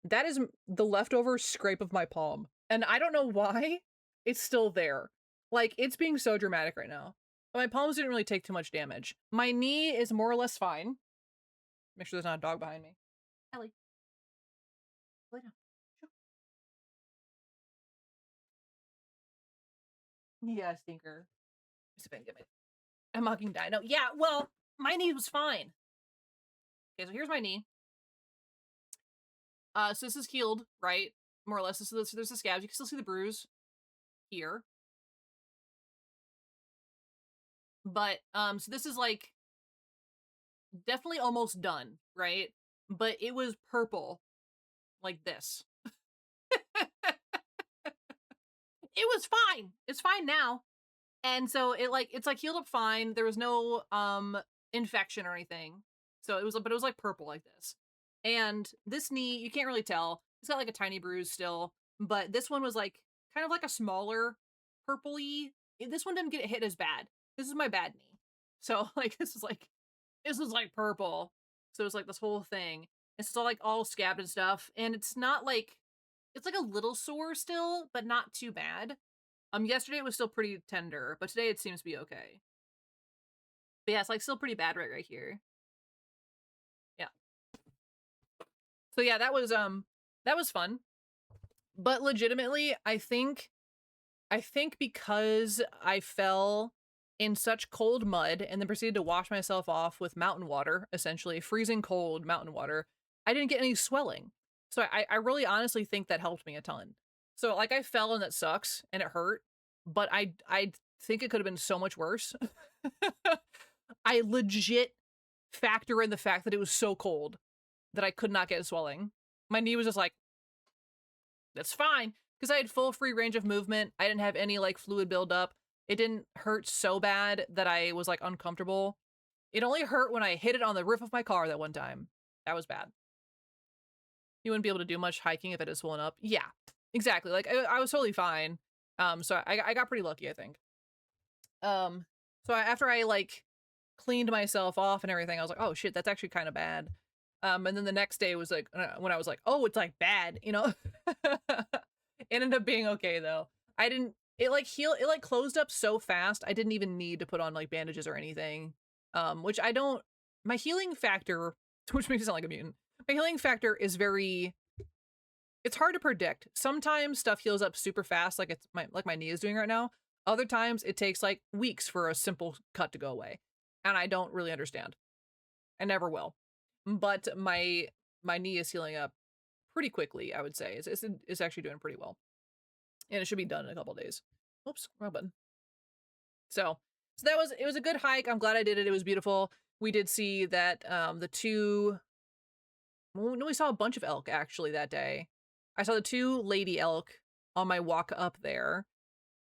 That is the leftover scrape of my palm. And I don't know why it's still there. Like, it's being so dramatic right now. But my palms didn't really take too much damage. My knee is more or less fine. Make sure there's not a dog behind me. Ellie. Lay down. Yeah, stinker. I'm mocking Dino. Yeah, well, my knee was fine. Okay, so here's my knee. So this is healed, right? More or less. So there's the scabs. You can still see the bruise here. But, so this is like definitely almost done, right? But it was purple like this. It was fine. It's fine now. And so it's like healed up fine. There was no infection or anything. So it was like purple like this. And this knee, you can't really tell. It's got like a tiny bruise still, but this one was like kind of like a smaller purpley this one didn't get hit as bad. This is my bad knee. So like this is like purple. So it's like this whole thing. It's still like all scabbed and stuff. And it's not like, it's like a little sore still, but not too bad. Yesterday it was still pretty tender, but today it seems to be okay. But yeah, it's like still pretty bad right here. Yeah. So yeah, that was fun. But legitimately, I think because I fell in such cold mud and then proceeded to wash myself off with mountain water, essentially freezing cold mountain water, I didn't get any swelling. So I really honestly think that helped me a ton. So like I fell and that sucks and it hurt, but I think it could have been so much worse. I legit factor in the fact that it was so cold that I could not get swelling. My knee was just like, that's fine. Because I had full free range of movement. I didn't have any like fluid buildup. It didn't hurt so bad that I was like uncomfortable. It only hurt when I hit it on the roof of my car that one time. That was bad. You wouldn't be able to do much hiking if it had swollen up. Yeah, exactly. Like I was totally fine. So I got pretty lucky, I think. So after I like cleaned myself off and everything, I was like, oh shit, that's actually kind of bad. And then the next day was like, when I was like, oh, it's like bad, you know? It ended up being okay though. It like closed up so fast. I didn't even need to put on like bandages or anything. Which my healing factor, which makes me sound like a mutant. My healing factor is it's hard to predict. Sometimes stuff heals up super fast, like my knee is doing right now. Other times it takes like weeks for a simple cut to go away. And I don't really understand. I never will. But my knee is healing up pretty quickly, I would say. It's actually doing pretty well. And it should be done in a couple days. Oops, wrong button. So it was a good hike. I'm glad I did it. It was beautiful. We did see that we saw a bunch of elk actually that day. I saw the 2 lady elk on my walk up there.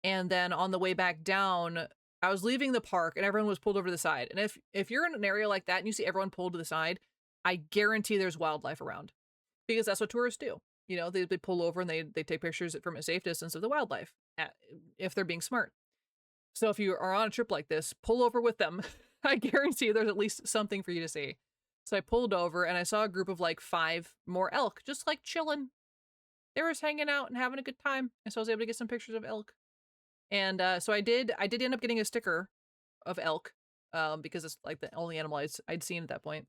And then on the way back down, I was leaving the park and everyone was pulled over to the side. And if you're in an area like that and you see everyone pulled to the side, I guarantee there's wildlife around. Because that's what tourists do. You know, they pull over and they take pictures from a safe distance of the wildlife if they're being smart. So if you are on a trip like this, pull over with them. I guarantee there's at least something for you to see. So I pulled over and I saw a group of like 5 more elk just like chilling. They were just hanging out and having a good time. And so I was able to get some pictures of elk. And so I did end up getting a sticker of elk because it's like the only animal I'd seen at that point.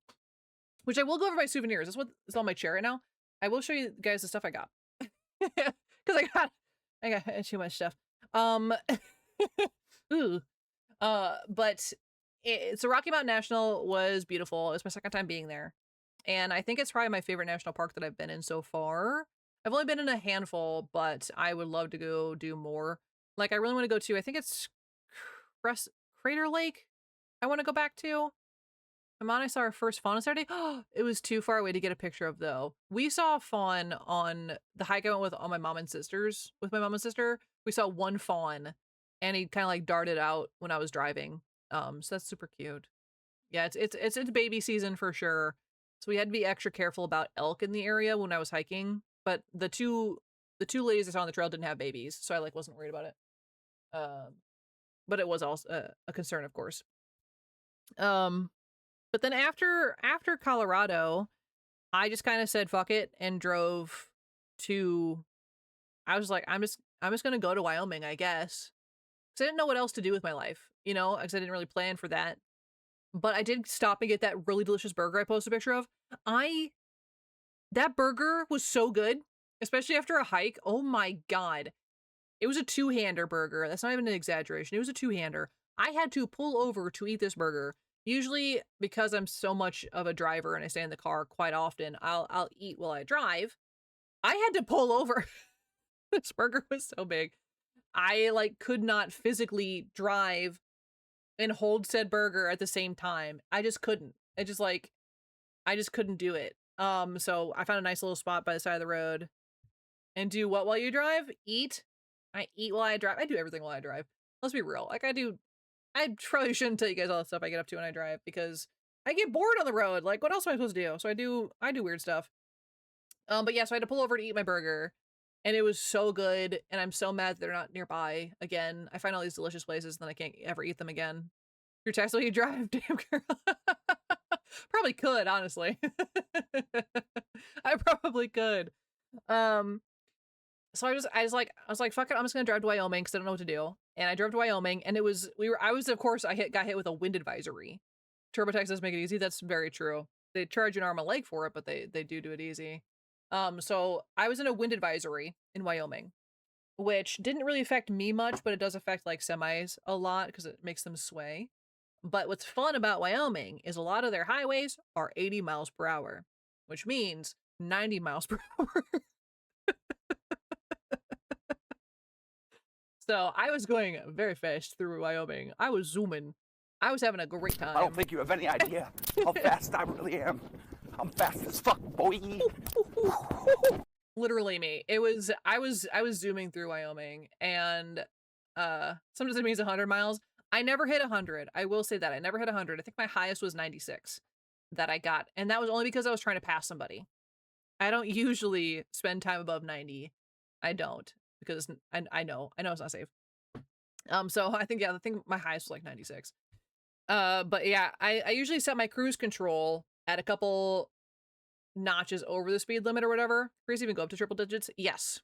Which I will go over my souvenirs. That's what is on my chair right now. I will show you guys the stuff I got. Because I got too much stuff. Ooh. But so Rocky Mountain National was beautiful. It was my second time being there. And I think it's probably my favorite national park that I've been in so far. I've only been in a handful, but I would love to go do more. Like, I really want to go to, I think it's Crater Lake I want to go back to. Amon, I saw our first fawn on Saturday. It was too far away to get a picture of, though. We saw a fawn on the hike I went with all my mom and sisters. With my mom and sister, we saw one fawn, and he kind of like darted out when I was driving. So that's super cute. Yeah, it's baby season for sure. So we had to be extra careful about elk in the area when I was hiking. But the two ladies I saw on the trail didn't have babies, so I like wasn't worried about it. But it was also a concern, of course. But then after Colorado, I just kind of said fuck it and drove to. I was like, I'm just gonna go to Wyoming, I guess, because I didn't know what else to do with my life, you know, because I didn't really plan for that. But I did stop and get that really delicious burger I posted a picture of. That burger was so good, especially after a hike. Oh my god, it was a 2-hander burger. That's not even an exaggeration. It was a 2-hander. I had to pull over to eat this burger. Usually, because I'm so much of a driver and I stay in the car quite often, I'll eat while I drive. I had to pull over. This burger was so big. I like could not physically drive and hold said burger at the same time. I just couldn't. I just couldn't do it. So I found a nice little spot by the side of the road. And do what while you drive? Eat. I eat while I drive. I do everything while I drive. Let's be real. Like I probably shouldn't tell you guys all the stuff I get up to when I drive because I get bored on the road. Like, what else am I supposed to do? So I do weird stuff. But yeah, so I had to pull over to eat my burger. and it was so good, and I'm so mad they're not nearby again. I find all these delicious places, and then I can't ever eat them again. Your tax will you drive, damn girl. Probably could, honestly. I probably could. So I was like, fuck it, I'm just gonna drive to Wyoming because I don't know what to do. And I drove to Wyoming, and I was, of course, got hit with a wind advisory. TurboTax does make it easy. That's very true. They charge you an arm and leg for it, but they do it easy. So I was in a wind advisory in Wyoming, which didn't really affect me much, but it does affect like semis a lot because it makes them sway. But what's fun about Wyoming is a lot of their highways are 80 miles per hour, which means 90 miles per hour. So I was going very fast through Wyoming. I was zooming. I was having a great time. I don't think you have any idea how fast I really am. I'm fast as fuck, boy. Literally me. I was zooming through Wyoming, and sometimes it means 100 miles. I never hit 100. I will say that. I never hit 100. I think my highest was 96 that I got, and that was only because I was trying to pass somebody. I don't usually spend time above 90. I don't, because I know it's not safe. So I think my highest was like 96. But yeah, I usually set my cruise control at a couple notches over the speed limit or whatever. Cruise even go up to triple digits? Yes.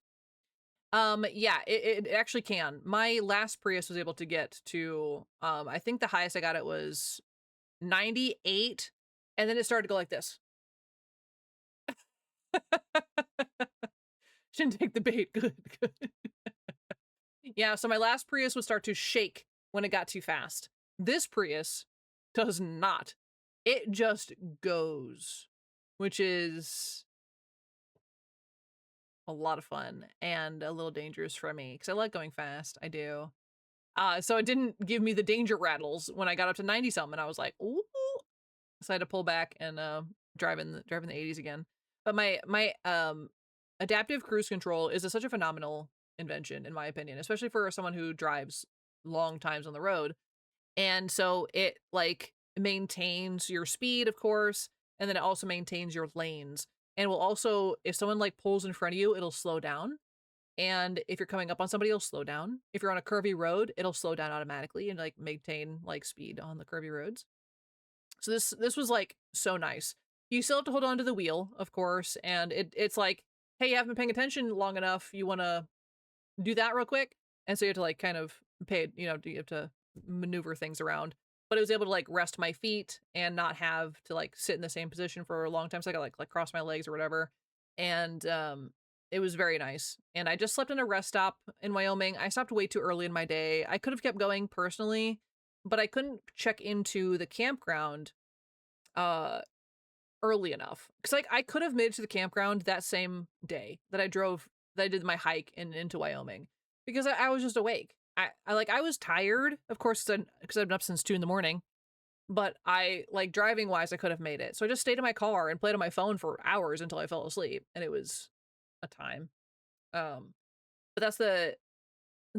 Yeah, it actually can. My last Prius was able to get to, I think the highest I got it was 98, and then it started to go like this. Shouldn't take the bait. Good. Yeah, so my last Prius would start to shake when it got too fast. This Prius does not. It just goes, which is a lot of fun and a little dangerous for me because I like going fast. I do. So it didn't give me the danger rattles when I got up to 90 something. I was like, ooh. So I had to pull back and drive in the 80s again. But my adaptive cruise control is such a phenomenal invention, in my opinion, especially for someone who drives long times on the road. And so it like maintains your speed, of course, and then it also maintains your lanes. And will also, if someone like pulls in front of you, it'll slow down. And if you're coming up on somebody, it'll slow down. If you're on a curvy road, it'll slow down automatically and like maintain like speed on the curvy roads. So this was like so nice. You still have to hold on to the wheel, of course, and it's like, hey, you haven't been paying attention long enough. You want to do that real quick, and so you have to like kind of you have to maneuver things around. But it was able to like rest my feet and not have to like sit in the same position for a long time. So I got like cross my legs or whatever, and it was very nice. And I just slept in a rest stop in Wyoming. I stopped way too early in my day. I could have kept going personally, but I couldn't check into the campground early enough. Because like I could have made it to the campground that same day that I did my hike into Wyoming. Because I was just awake. I was tired, of course, because I've been up since 2 in the morning. But I, like, driving wise, I could have made it. So I just stayed in my car and played on my phone for hours until I fell asleep. And it was a time. But that's the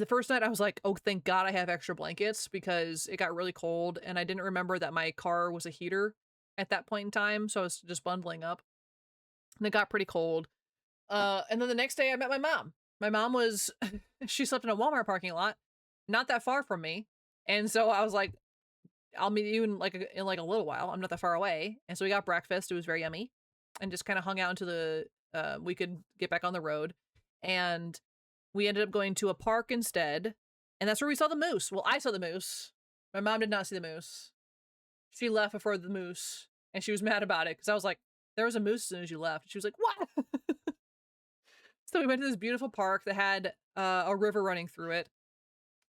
first night I was like, oh, thank God I have extra blankets because it got really cold. And I didn't remember that my car was a heater at that point in time. So I was just bundling up. And it got pretty cold. And then the next day I met my mom. My mom was, she slept in a Walmart parking lot, not that far from me. And so I was like, I'll meet you in like a little while. I'm not that far away. And so we got breakfast. It was very yummy. And just kind of hung out until we could get back on the road. And we ended up going to a park instead. And that's where we saw the moose. Well, I saw the moose. My mom did not see the moose. She left before the moose. And she was mad about it. Because I was like, there was a moose as soon as you left. She was like, what? So we went to this beautiful park that had a river running through it.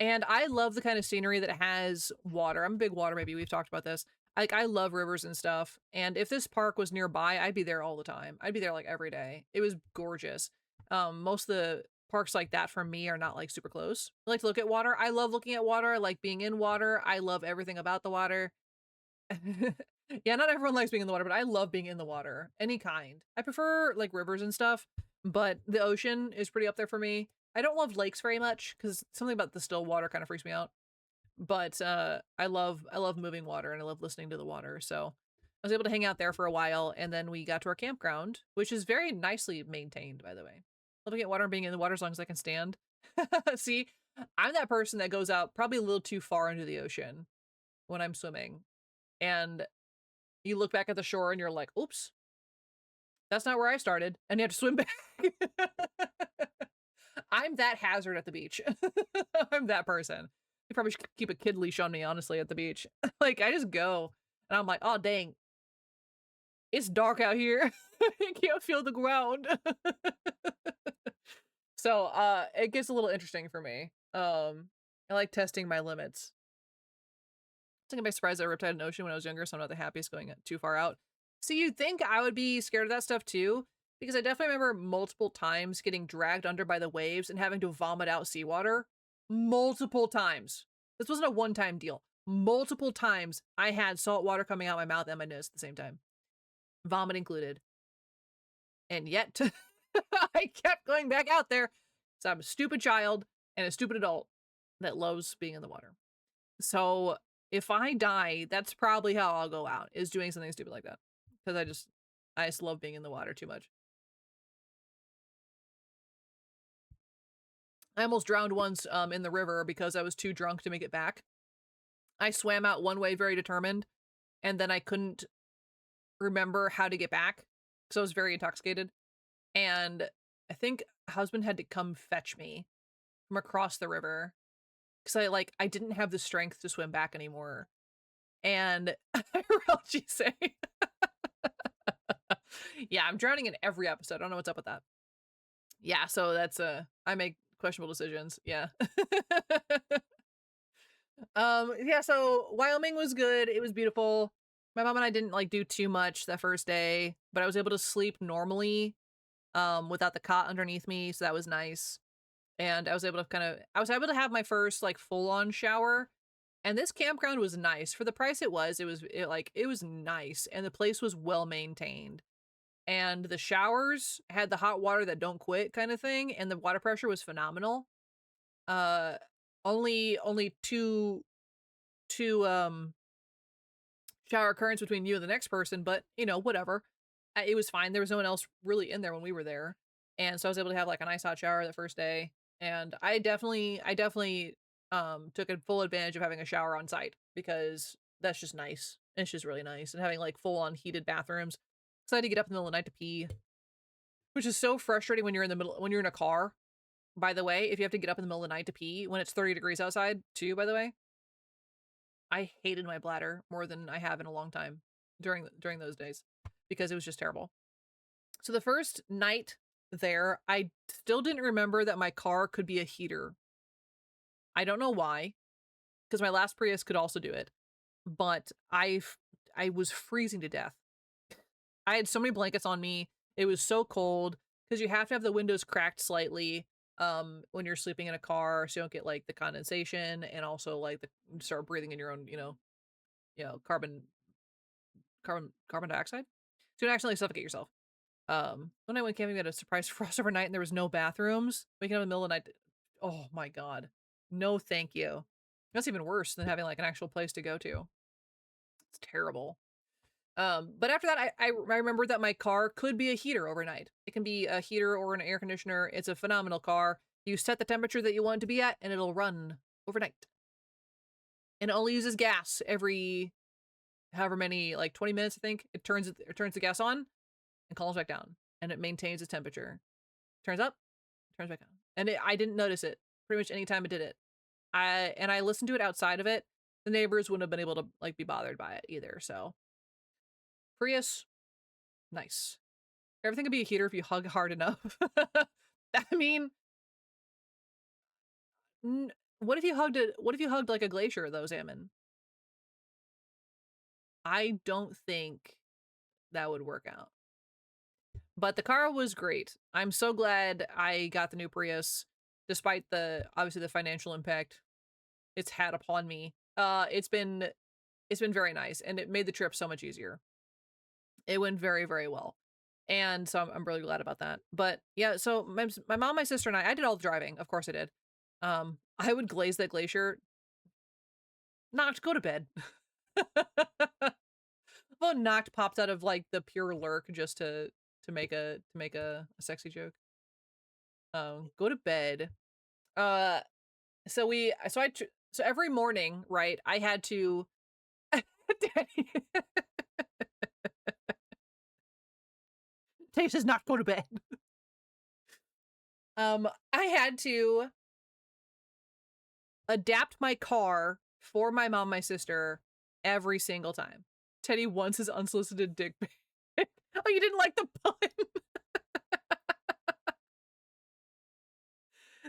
And I love the kind of scenery that has water. I'm a big water baby. We've talked about this. Like, I love rivers and stuff. And if this park was nearby, I'd be there all the time. I'd be there like every day. It was gorgeous. Most of the parks like that for me are not like super close. I like to look at water. I love looking at water. I like being in water. I love everything about the water. Yeah, not everyone likes being in the water, but I love being in the water. Any kind. I prefer like rivers and stuff, but the ocean is pretty up there for me. I don't love lakes very much because something about the still water kind of freaks me out. But I love moving water and I love listening to the water. So I was able to hang out there for a while, and then we got to our campground, which is very nicely maintained, by the way. Looking at water and being in the water as long as I can stand. See, I'm that person that goes out probably a little too far into the ocean when I'm swimming. And you look back at the shore and you're like, oops, that's not where I started. And you have to swim back. I'm that hazard at the beach. I'm that person. You probably should keep a kid leash on me, honestly, at the beach. Like, I just go and I'm like, oh, dang. It's dark out here. I can't feel the ground. So, it gets a little interesting for me. I like testing my limits. I think I'm surprised I riptide an ocean when I was younger, so I'm not the happiest going too far out. So you'd think I would be scared of that stuff too, because I definitely remember multiple times getting dragged under by the waves and having to vomit out seawater. Multiple times. This wasn't a one-time deal. Multiple times I had salt water coming out my mouth and my nose at the same time. Vomit included. And yet, I kept going back out there. So I'm a stupid child and a stupid adult that loves being in the water. So if I die, that's probably how I'll go out, is doing something stupid like that. Because I just love being in the water too much. I almost drowned once in the river because I was too drunk to make it back. I swam out one way very determined, and then I couldn't remember how to get back because I was very intoxicated. And I think husband had to come fetch me from across the river because I didn't have the strength to swim back anymore. And I heard you say, yeah, I'm drowning in every episode. I don't know what's up with that. Yeah, so that's I make questionable decisions. Yeah. Yeah, so Wyoming was good. It was beautiful. My mom and I didn't like do too much that first day, but I was able to sleep normally without the cot underneath me, so that was nice. And I was able to have my first like full-on shower. And this campground was nice. For the price it was nice, and the place was well maintained. And the showers had the hot water that don't quit kind of thing, and the water pressure was phenomenal. Only two shower currents between you and the next person, but you know, whatever. It was fine. There was no one else really in there when we were there. And so I was able to have like a nice hot shower the first day. And I definitely took a full advantage of having a shower on site because that's just nice. It's just really nice. And having like full on heated bathrooms. So I had to get up in the middle of the night to pee, which is so frustrating when you're in a car. By the way, if you have to get up in the middle of the night to pee when it's 30 degrees outside too, by the way. I hated my bladder more than I have in a long time during those days because it was just terrible. So the first night there, I still didn't remember that my car could be a heater. I don't know why, because my last Prius could also do it, but I was freezing to death. I had so many blankets on me. It was so cold because you have to have the windows cracked slightly when you're sleeping in a car so you don't get like the condensation and also like start breathing in your own, carbon dioxide. So you don't actually suffocate yourself. When I went camping, we had a surprise frost overnight and there was no bathrooms. Waking up in the middle of the night. Oh my God. No, thank you. That's even worse than having like an actual place to go to. It's terrible. But after that, I remembered that my car could be a heater overnight. It can be a heater or an air conditioner. It's a phenomenal car. You set the temperature that you want it to be at and it'll run overnight. And it only uses gas every however many, like 20 minutes, I think. It turns the gas on and calms back down. And it maintains its temperature. Turns up, turns back on. And I didn't notice it pretty much any time it did it. I listened to it outside of it. The neighbors wouldn't have been able to like be bothered by it either, so. Prius, nice. Everything could be a heater if you hug hard enough. I mean, what if you hugged like a glacier though, Salmon? I don't think that would work out. But the car was great. I'm so glad I got the new Prius, despite obviously the financial impact it's had upon me. It's been very nice, and it made the trip so much easier. It went very, very well. And so I'm really glad about that. But yeah, so my mom, my sister, and I did all the driving. Of course I did. I would glaze that glacier. Knocked, go to bed. Well, knocked popped out of like the pure lurk just to make a sexy joke. Go to bed. So every morning, right, I had to Daddy. Tay says not go to bed. I had to adapt my car for my mom, my sister, every single time. Teddy wants his unsolicited dick pic. Oh, you didn't like the pun.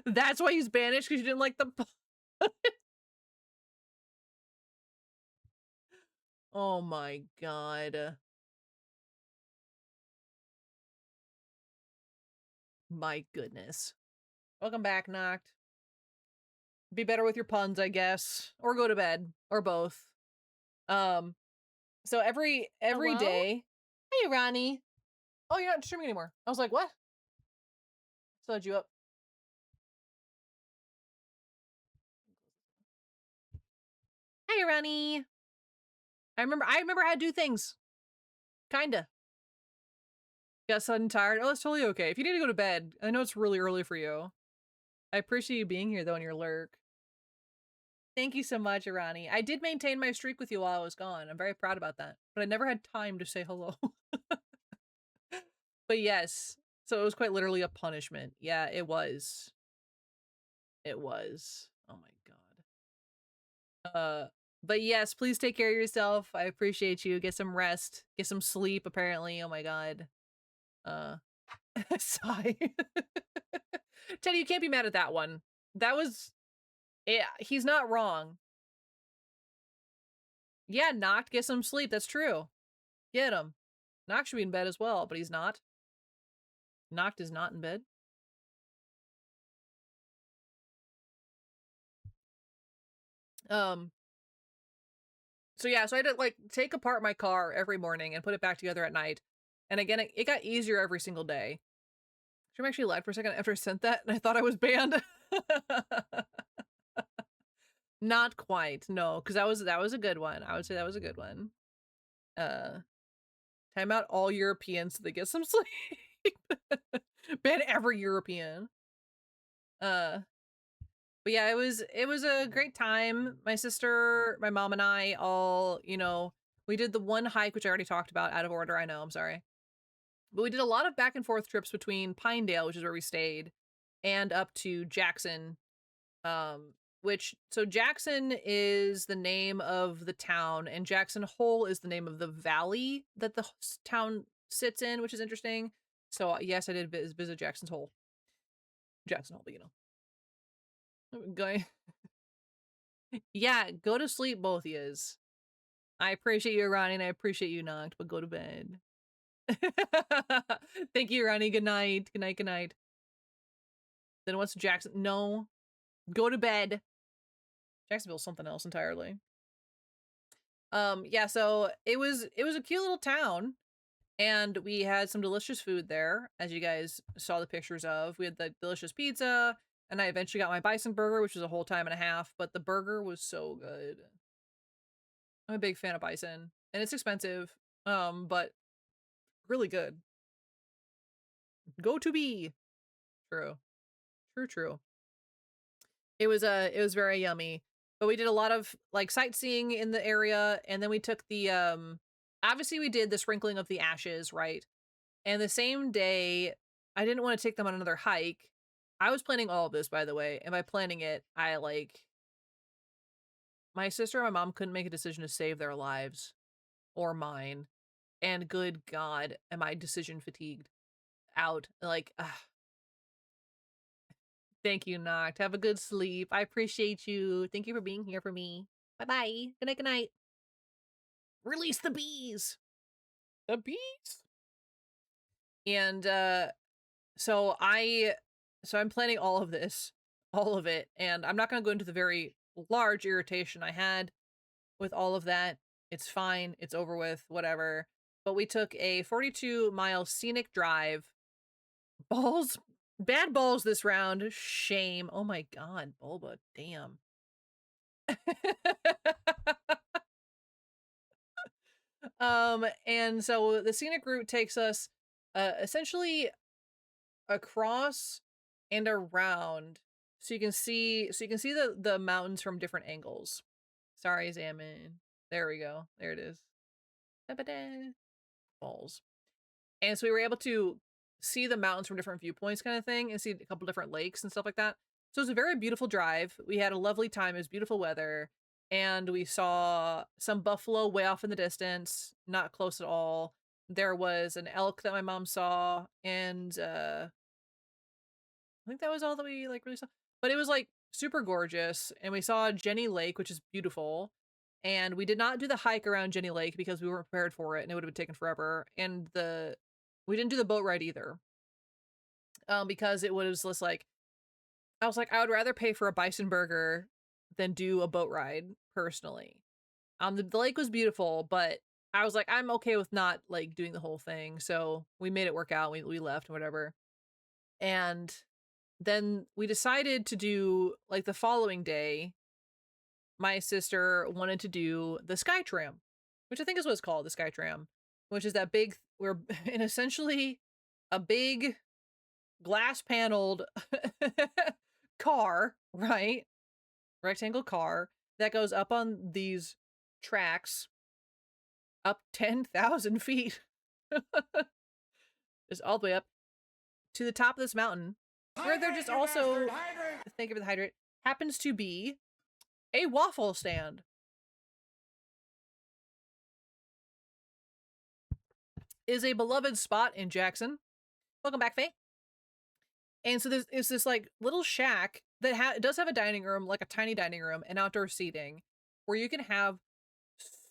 That's why he's banished, because you didn't like the pun. Oh my god. My goodness. Welcome back, Noct. Be better with your puns, I guess. Or go to bed. Or both. So every Hello? day. Hey, Ronnie. Oh, you're not streaming anymore. I was like, what? Slowed you up. Hey, Ronnie. I remember how to do things. Kinda. Got sudden tired. Oh, that's totally okay. If you need to go to bed, I know it's really early for you. I appreciate you being here, though, in your lurk. Thank you so much, Irani. I did maintain my streak with you while I was gone. I'm very proud about that. But I never had time to say hello. But yes. So it was quite literally a punishment. Yeah, it was. It was. Oh my god. But yes, please take care of yourself. I appreciate you. Get some rest. Get some sleep, apparently. Oh my god. Sigh. Teddy, you can't be mad at that one. That was... Yeah, he's not wrong. Yeah, Noct, get some sleep. That's true. Get him. Noct should be in bed as well, but he's not. Noct is not in bed. So yeah, so I had to like take apart my car every morning and put it back together at night. And again, it got easier every single day. Stream actually lagged for a second after I sent that, and I thought I was banned. Not quite, no, because that was a good one. I would say that was a good one. Time out all Europeans so they get some sleep. Ban every European. But yeah, it was a great time. My sister, my mom, and I all, you know, we did the one hike, which I already talked about, out of order, I know, I'm sorry. But we did a lot of back and forth trips between Pinedale, which is where we stayed, and up to Jackson. So Jackson is the name of the town, and Jackson Hole is the name of the valley that the town sits in, which is interesting. So yes, I did visit Jackson's Hole. Jackson Hole, but you know. Going. Yeah, go to sleep, both yous. I appreciate you, Ronnie, and I appreciate you, Noct, but go to bed. Thank you, Ronnie. Good night. Good night. Good night. Then what's Jackson? No. Go to bed. Jacksonville's something else entirely. Yeah, so it was a cute little town, and we had some delicious food there, as you guys saw the pictures of. We had the delicious pizza, and I eventually got my bison burger, which was a whole time and a half, but the burger was so good. I'm a big fan of bison, and it's expensive, but really good. Go to be. True. True. It was very yummy. But we did a lot of like sightseeing in the area, and then we took the obviously we did the sprinkling of the ashes, right? And the same day, I didn't want to take them on another hike. I was planning all of this, by the way, and by planning it, I like my sister and my mom couldn't make a decision to save their lives or mine. And good God, am I decision fatigued? Out. Like, thank you, Noct. Have a good sleep. I appreciate you. Thank you for being here for me. Bye-bye. Good night, good night. Release the bees. The bees? And, so I'm planning all of this. All of it. And I'm not going to go into the very large irritation I had with all of that. It's fine. It's over with. Whatever. But we took a 42-mile scenic drive. Balls. Bad balls this round. Shame. Oh my god, Bulba. Damn. And so the scenic route takes us essentially across and around. So you can see the mountains from different angles. Sorry, Salmon. There we go. There it is. Da-ba-da. Falls. And so we were able to see the mountains from different viewpoints kind of thing and see a couple different lakes and stuff like that. So it was a very beautiful drive. We had a lovely time. It was beautiful weather. And we saw some buffalo way off in the distance, not close at all. There was an elk that my mom saw, and I think that was all that we like really saw. But it was like super gorgeous, and we saw Jenny Lake, which is beautiful. And we did not do the hike around Jenny Lake because we weren't prepared for it, and it would have been taken forever. And we didn't do the boat ride either, because it was just like, I was like, I would rather pay for a bison burger than do a boat ride personally. The lake was beautiful, but I was like, I'm okay with not like doing the whole thing. So we made it work out. We left and whatever. And then we decided to do like the following day. My sister wanted to do the Sky Tram, which I think is what it's called, the Sky Tram, which is that big, we're in essentially a big glass paneled car, right? Rectangle car that goes up on these tracks up 10,000 feet. Just all the way up to the top of this mountain, where there just also, thank you for the hydrate, happens to be a waffle stand. Is a beloved spot in Jackson. Welcome back, Faye. And so there's this like little shack that does have a dining room, like a tiny dining room and outdoor seating, where you can have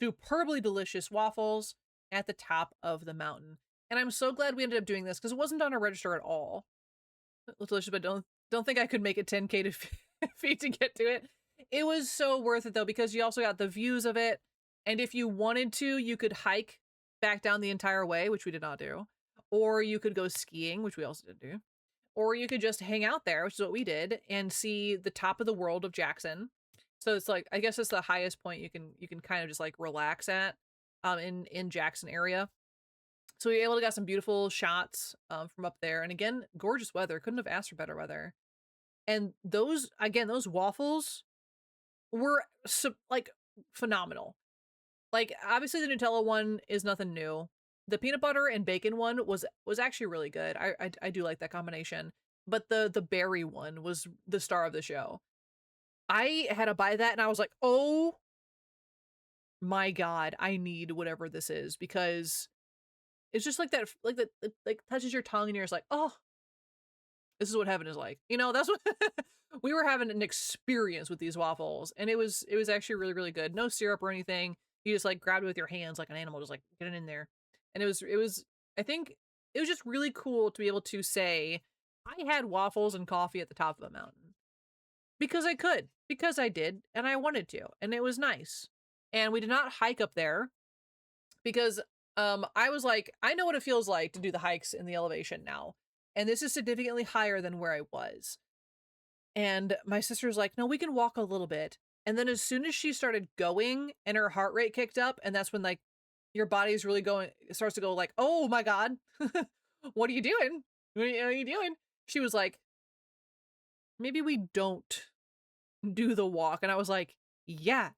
superbly delicious waffles at the top of the mountain. And I'm so glad we ended up doing this because it wasn't on our register at all. It was delicious, but don't think I could make it 10K feet to get to it. It was so worth it though, because you also got the views of it. And if you wanted to, you could hike back down the entire way, which we did not do. Or you could go skiing, which we also didn't do. Or you could just hang out there, which is what we did, and see the top of the world of Jackson. So it's like, I guess it's the highest point you can kind of just like relax at in Jackson area. So we were able to get some beautiful shots from up there. And again, gorgeous weather. Couldn't have asked for better weather. And those waffles were like phenomenal. Like obviously the Nutella one is nothing new. The peanut butter and bacon one was actually really good. I do like that combination. But the berry one was the star of the show. I had to buy that and I was like, oh my God, I need whatever this is, because it's just like that, like that, it like touches your tongue and you're just like, oh, this is what heaven is like. You know, that's what we were having an experience with these waffles, and it was actually really, really good. No syrup or anything. You just like grabbed it with your hands like an animal, just like get it in there. And it was, I think it was just really cool to be able to say, I had waffles and coffee at the top of a mountain. Because I could, because I did, and I wanted to, and it was nice. And we did not hike up there because I was like, I know what it feels like to do the hikes in the elevation now. And this is significantly higher than where I was. And my sister's like, no, we can walk a little bit. And then as soon as she started going and her heart rate kicked up, and that's when like your body's really going, it starts to go like, oh my God, what are you doing? What are you doing? She was like, maybe we don't do the walk. And I was like, yeah.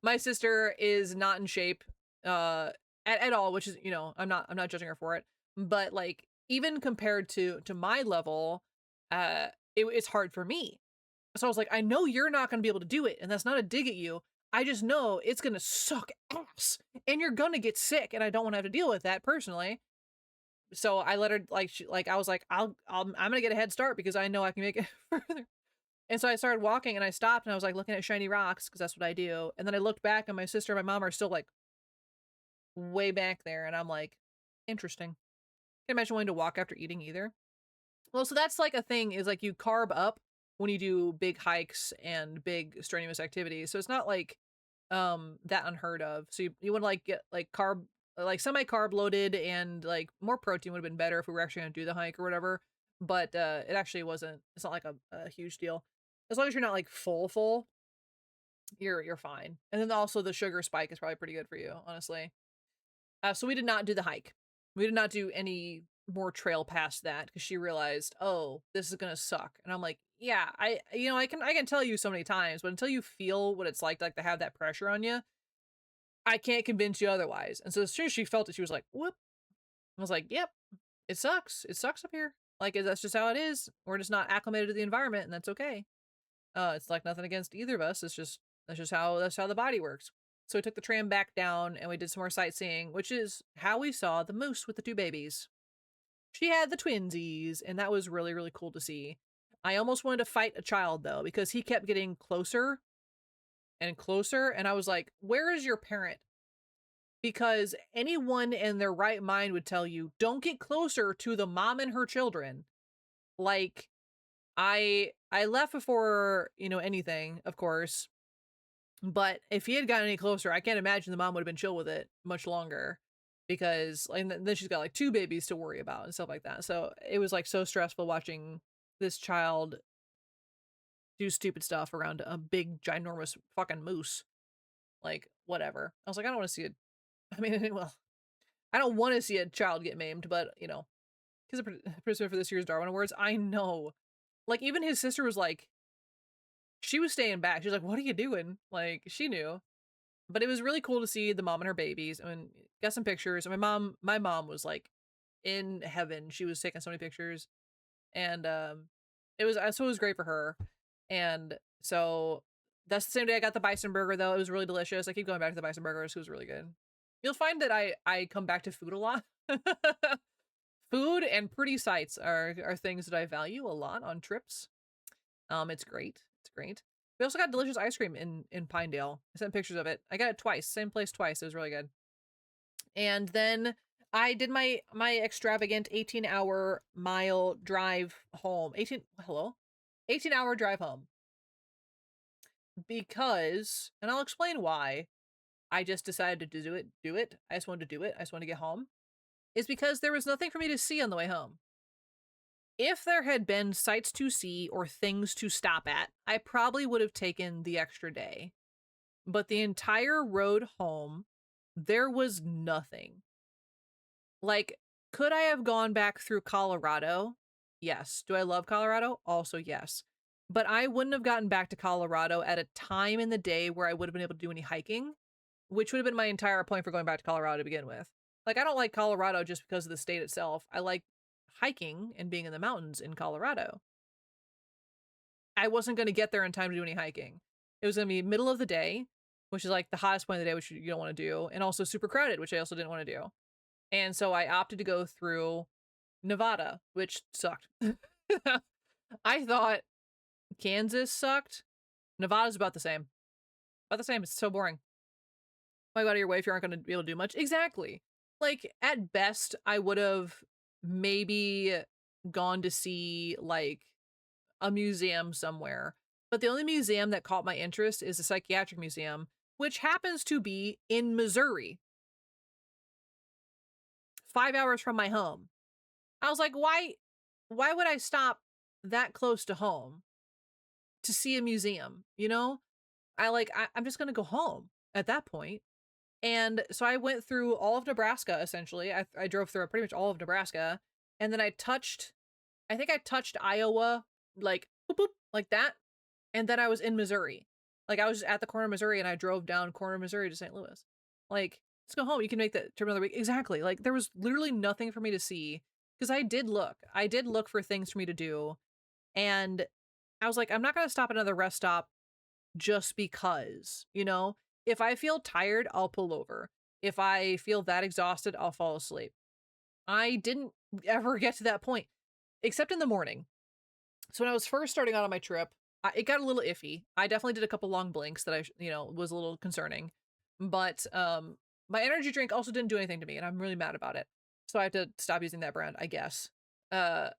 My sister is not in shape at all, which is, you know, I'm not judging her for it. But like, even compared to my level, it's hard for me. So I was like, I know you're not going to be able to do it, and that's not a dig at you. I just know it's going to suck ass, and you're going to get sick, and I don't want to have to deal with that personally. So I let her, like I was like, I'm going to get a head start because I know I can make it further. And so I started walking, and I stopped, and I was like looking at shiny rocks because that's what I do. And then I looked back, and my sister and my mom are still like way back there, and I'm like, interesting. Can't imagine wanting to walk after eating either. Well, so that's like a thing, is like you carb up when you do big hikes and big strenuous activities. So it's not like that unheard of. So you want to like get like carb, like semi-carb loaded, and like more protein would have been better if we were actually going to do the hike or whatever. But it actually wasn't. It's not like a huge deal. As long as you're not like full, you're fine. And then also the sugar spike is probably pretty good for you, honestly. So we did not do the hike. We did not do any more trail past that because she realized, oh, this is gonna suck. And I'm like, yeah, I can tell you so many times, but until you feel what it's like to have that pressure on you, I can't convince you otherwise. And so as soon as she felt it, she was like, whoop. I was like, yep, it sucks. It sucks up here. Like that's just how it is. We're just not acclimated to the environment, and that's okay. It's like nothing against either of us. It's just that's how the body works. So we took the tram back down and we did some more sightseeing, which is how we saw the moose with the 2 babies. She had the twinsies, and that was really, really cool to see. I almost wanted to fight a child though, because he kept getting closer and closer, and I was like, where is your parent? Because anyone in their right mind would tell you, don't get closer to the mom and her children. Like, I left before, anything, of course. But if he had gotten any closer, I can't imagine the mom would have been chill with it much longer. Because then she's got like 2 babies to worry about and stuff like that. So it was like so stressful watching this child do stupid stuff around a big, ginormous fucking moose. Like, whatever. I was like, I don't want to see it. I mean, well, I don't want to see a child get maimed, but, because of participant for this year's Darwin Awards, I know. Like, even his sister was like, she was staying back. She was like, what are you doing? Like, she knew. But it was really cool to see the mom and her babies. I mean, got some pictures. And my mom was like in heaven. She was taking so many pictures. And it was great for her. And so that's the same day I got the bison burger though. It was really delicious. I keep going back to the bison burgers. It was really good. You'll find that I come back to food a lot. Food and pretty sights are things that I value a lot on trips. It's great. It's great. We also got delicious ice cream in Pinedale. I sent pictures of it. I got it twice, same place twice. It was really good. And then I did my extravagant 18-hour mile drive home. 18-hour drive home. Because, and I'll explain why I just decided to do it. I just wanted to do it. I just wanted to get home. Is because there was nothing for me to see on the way home. If there had been sights to see or things to stop at, I probably would have taken the extra day. But the entire road home, there was nothing. Like, could I have gone back through Colorado? Yes. Do I love Colorado? Also, yes. But I wouldn't have gotten back to Colorado at a time in the day where I would have been able to do any hiking, which would have been my entire point for going back to Colorado to begin with. Like, I don't like Colorado just because of the state itself. I like hiking and being in the mountains in Colorado. I wasn't going to get there in time to do any hiking. It was going to be middle of the day, which is like the hottest point of the day, which you don't want to do, and also super crowded, which I also didn't want to do. And so I opted to go through Nevada, which sucked. I thought Kansas sucked. Nevada's about the same. About the same. It's so boring. Why go out of your way if you aren't going to be able to do much? Exactly. Like, at best, I would have maybe gone to see, like, a museum somewhere. But the only museum that caught my interest is a psychiatric museum, which happens to be in Missouri. 5 hours from my home. I was like, why would I stop that close to home to see a museum? I'm just going to go home at that point. And so I went through all of Nebraska, essentially. I drove through pretty much all of Nebraska. And then I touched Iowa, like, boop, boop, like that. And then I was in Missouri. Like, I was at the corner of Missouri and I drove down corner of Missouri to St. Louis. Like, let's go home. You can make that trip another week. Exactly. Like, there was literally nothing for me to see. Because I did look for things for me to do. And I was like, I'm not going to stop at another rest stop just because, If I feel tired, I'll pull over. If I feel that exhausted, I'll fall asleep. I didn't ever get to that point, except in the morning. So when I was first starting out on my trip, it got a little iffy. I definitely did a couple long blinks that was a little concerning. But my energy drink also didn't do anything to me, and I'm really mad about it. So I have to stop using that brand, I guess. But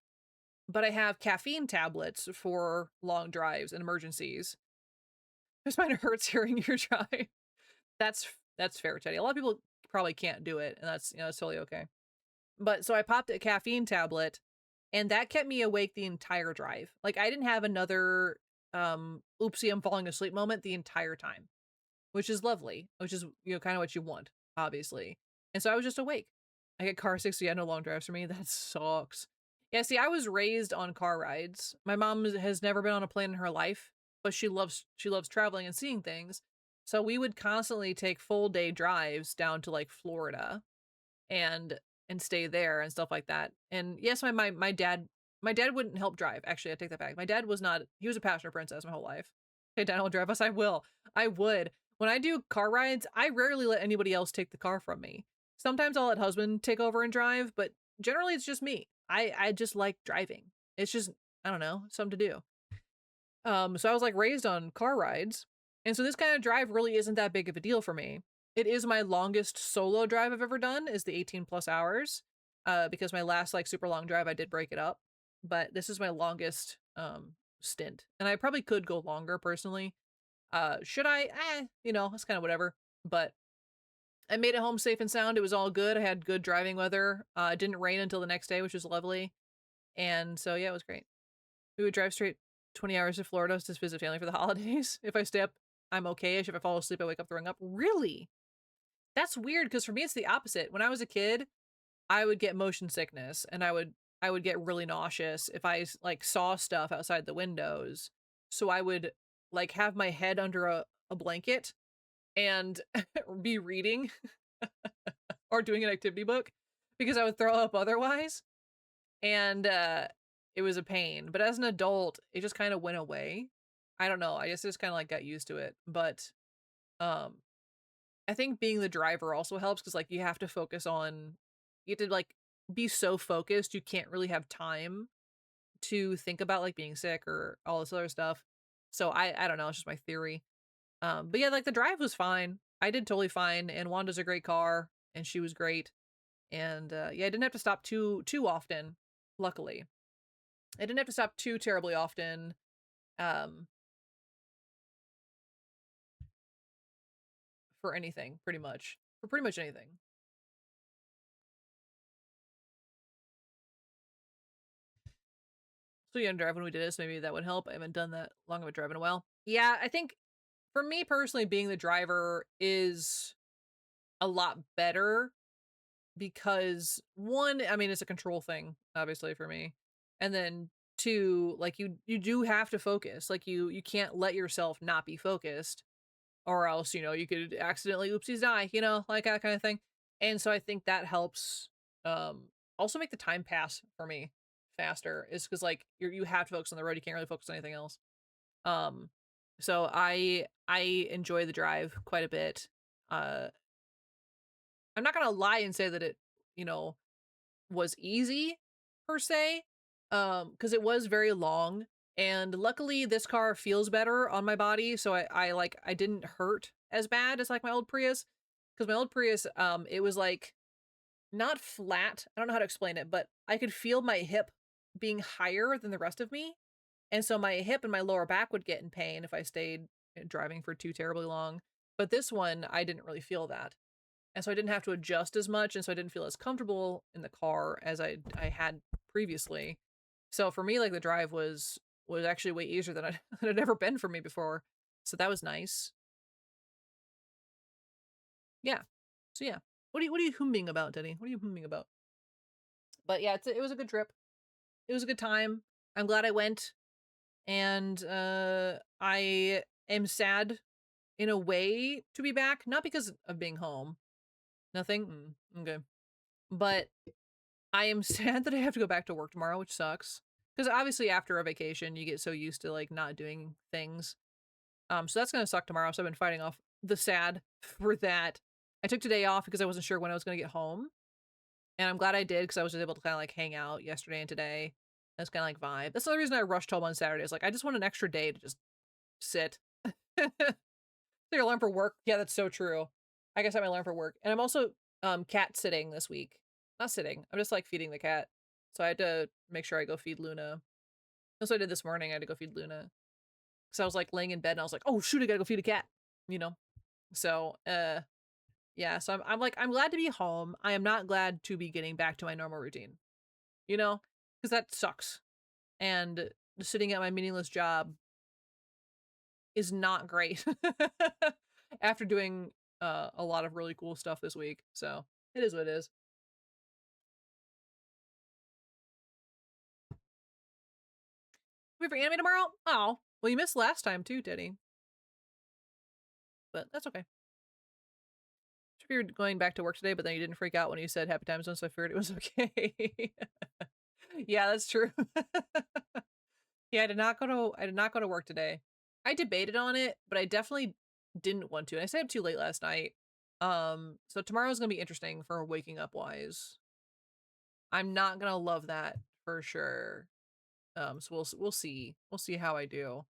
I have caffeine tablets for long drives and emergencies. I just find it hurts hearing you drive. That's fair, Teddy. A lot of people probably can't do it, and that's totally okay. But so I popped a caffeine tablet, and that kept me awake the entire drive. Like, I didn't have another oopsie, I'm falling asleep moment the entire time, which is lovely, which is kind of what you want, obviously. And so I was just awake. I get car sick, so yeah, no long drives for me. That sucks. Yeah, see, I was raised on car rides. My mom has never been on a plane in her life, but she loves traveling and seeing things. So we would constantly take full day drives down to like Florida and stay there and stuff like that. And yes, my dad wouldn't help drive. Actually, I take that back. My dad was not. He was a passenger princess my whole life. Hey, Dad will drive us. I will. I would. When I do car rides, I rarely let anybody else take the car from me. Sometimes I'll let husband take over and drive, but generally it's just me. I just like driving. It's just, I don't know, something to do. So I was like raised on car rides. And so this kind of drive really isn't that big of a deal for me. It is my longest solo drive I've ever done, is the 18 plus hours. Because my last like super long drive I did break it up. But this is my longest stint. And I probably could go longer personally. Should I? It's kind of whatever. But I made it home safe and sound. It was all good. I had good driving weather. It didn't rain until the next day, which was lovely. And so yeah, it was great. We would drive straight 20 hours to Florida to visit family for the holidays. If I stay up, I'm okay-ish. If I fall asleep, I wake up throwing up. Really? That's weird, because for me it's the opposite. When I was a kid, I would get motion sickness and I would get really nauseous if I like saw stuff outside the windows. So I would like have my head under a blanket and be reading or doing an activity book because I would throw up otherwise. And it was a pain. But as an adult, it just kind of went away. I don't know. I guess I just kind of like got used to it. But um I think being the driver also helps, because like you have to focus on, you have to like be so focused you can't really have time to think about like being sick or all this other stuff. So I don't know, it's just my theory. But yeah, like the drive was fine. I did totally fine, and Wanda's a great car and she was great. And yeah, I didn't have to stop too often, luckily. I didn't have to stop too terribly often. Um for anything, pretty much. For pretty much anything. So yeah, drive when we did this, maybe that would help. I haven't done that long of a drive in a while. Yeah, I think for me personally, being the driver is a lot better because one, I mean, it's a control thing, obviously for me. And then two, like you do have to focus. Like you can't let yourself not be focused, or else, you could accidentally oopsies die, like that kind of thing. And so I think that helps also make the time pass for me faster, is because like you have to focus on the road. You can't really focus on anything else. Um so I enjoy the drive quite a bit. Uh I'm not gonna lie and say that it, you know, was easy per se, because it was very long, and luckily this car feels better on my body, so I didn't hurt as bad as like my old Prius, because my old Prius, it was like not flat. I don't know how to explain it, but I could feel my hip being higher than the rest of me, and so my hip and my lower back would get in pain if I stayed driving for too terribly long. But this one, I didn't really feel that. And so I didn't have to adjust as much, and so I didn't feel as comfortable in the car as I had previously. So for me, like the drive was actually way easier than than it had ever been for me before. So that was nice. Yeah. So yeah. What are you humming about, Denny? What are you humming about? But yeah, it was a good trip. It was a good time. I'm glad I went, and I am sad in a way to be back, not because of being home. Nothing. Okay. But I am sad that I have to go back to work tomorrow, which sucks. Because obviously after a vacation, you get so used to like not doing things. So that's gonna suck tomorrow. So I've been fighting off the sad for that. I took today off because I wasn't sure when I was gonna get home. And I'm glad I did, because I was just able to kind of like hang out yesterday and today. That's kind of like vibe. That's the other reason I rushed home on Saturday. Is like I just want an extra day to just sit. Set your alarm for work. Yeah, that's so true. I guess I'm alarm for work. And I'm also cat sitting this week. Not sitting. I'm just like feeding the cat. So I had to make sure I go feed Luna. That's what I did this morning. I had to go feed Luna. So I was like laying in bed and I was like, oh shoot, I gotta go feed a cat. You know? So yeah, so I'm like, I'm glad to be home. I am not glad to be getting back to my normal routine. You know? Because that sucks. And sitting at my meaningless job is not great. After doing a lot of really cool stuff this week. So it is what it is. Wait for anime tomorrow? Oh, well, you missed last time too, Teddy. But that's okay. I figured going back to work today, but then you didn't freak out when you said happy time zone, so I figured it was okay. Yeah, that's true. Yeah, I did not go to work today. I debated on it, but I definitely didn't want to. And I stayed up too late last night. So tomorrow's gonna be interesting for waking up wise. I'm not gonna love that for sure. So we'll see. We'll see how I do.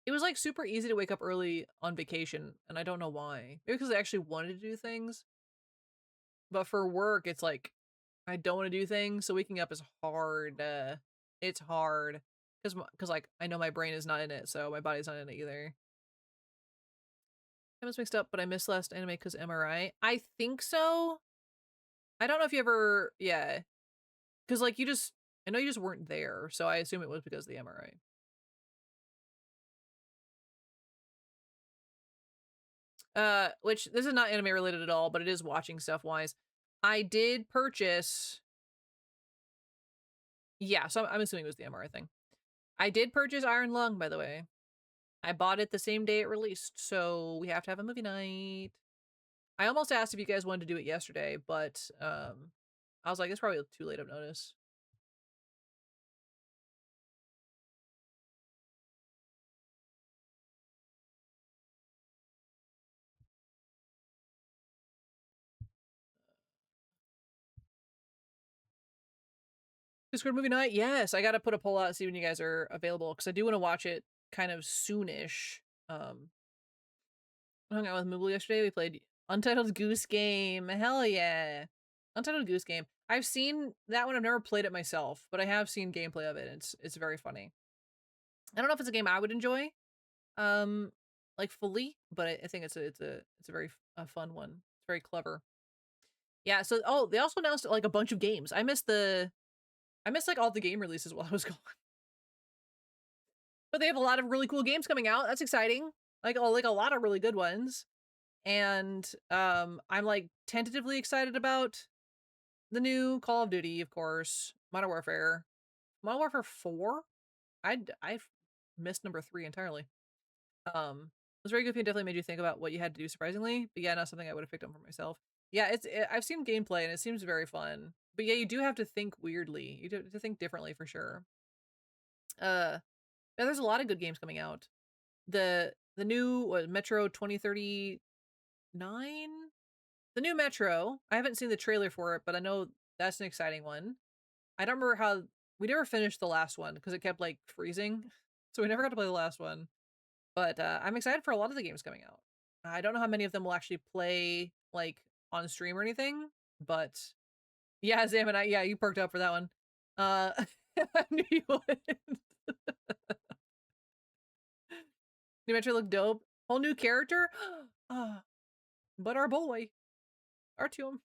It was like super easy to wake up early on vacation, and I don't know why. Maybe because I actually wanted to do things. But for work, it's like I don't want to do things, so waking up is hard. It's hard because like I know my brain is not in it, so my body's not in it either. I was mixed up, but I missed last anime because MRI. I think so. I don't know if you ever, yeah, because like I know you just weren't there, so I assume it was because of the MRI. Which this is not anime related at all, but it is watching stuff wise. I did purchase. Yeah, so I'm assuming it was the MRI thing. I did purchase Iron Lung, by the way. I bought it the same day it released, so we have to have a movie night. I almost asked if you guys wanted to do it yesterday, but I was like, it's probably too late of notice. Discord movie night? Yes, I gotta put a poll out and see when you guys are available, because I do want to watch it kind of soonish. I hung out with Moogle yesterday. We played Untitled Goose Game. Hell yeah. Untitled Goose Game. I've seen that one. I've never played it myself, but I have seen gameplay of it. It's very funny. I don't know if it's a game I would enjoy, like fully, but I think it's a very fun one. It's very clever. Yeah. So they also announced like a bunch of games. I missed like all the game releases while I was gone. But they have a lot of really cool games coming out. That's exciting. Like a lot of really good ones. And I'm like tentatively excited about the new Call of Duty, of course, Modern Warfare 4. I've missed number 3 entirely. It was very goofy and definitely made you think about what you had to do surprisingly. But yeah, not something I would have picked up for myself. Yeah, I've seen gameplay and it seems very fun. But yeah, you do have to think weirdly. You do have to think differently for sure. Yeah, there's a lot of good games coming out. The new Metro 2039? The new Metro. I haven't seen the trailer for it, but I know that's an exciting one. I don't remember how we never finished the last one because it kept like freezing. So we never got to play the last one. But I'm excited for a lot of the games coming out. I don't know how many of them will actually play like on stream or anything, but yeah, Zam and yeah, you perked up for that one. I knew you would. New Metro looked dope. Whole new character? But our boy. Artyom.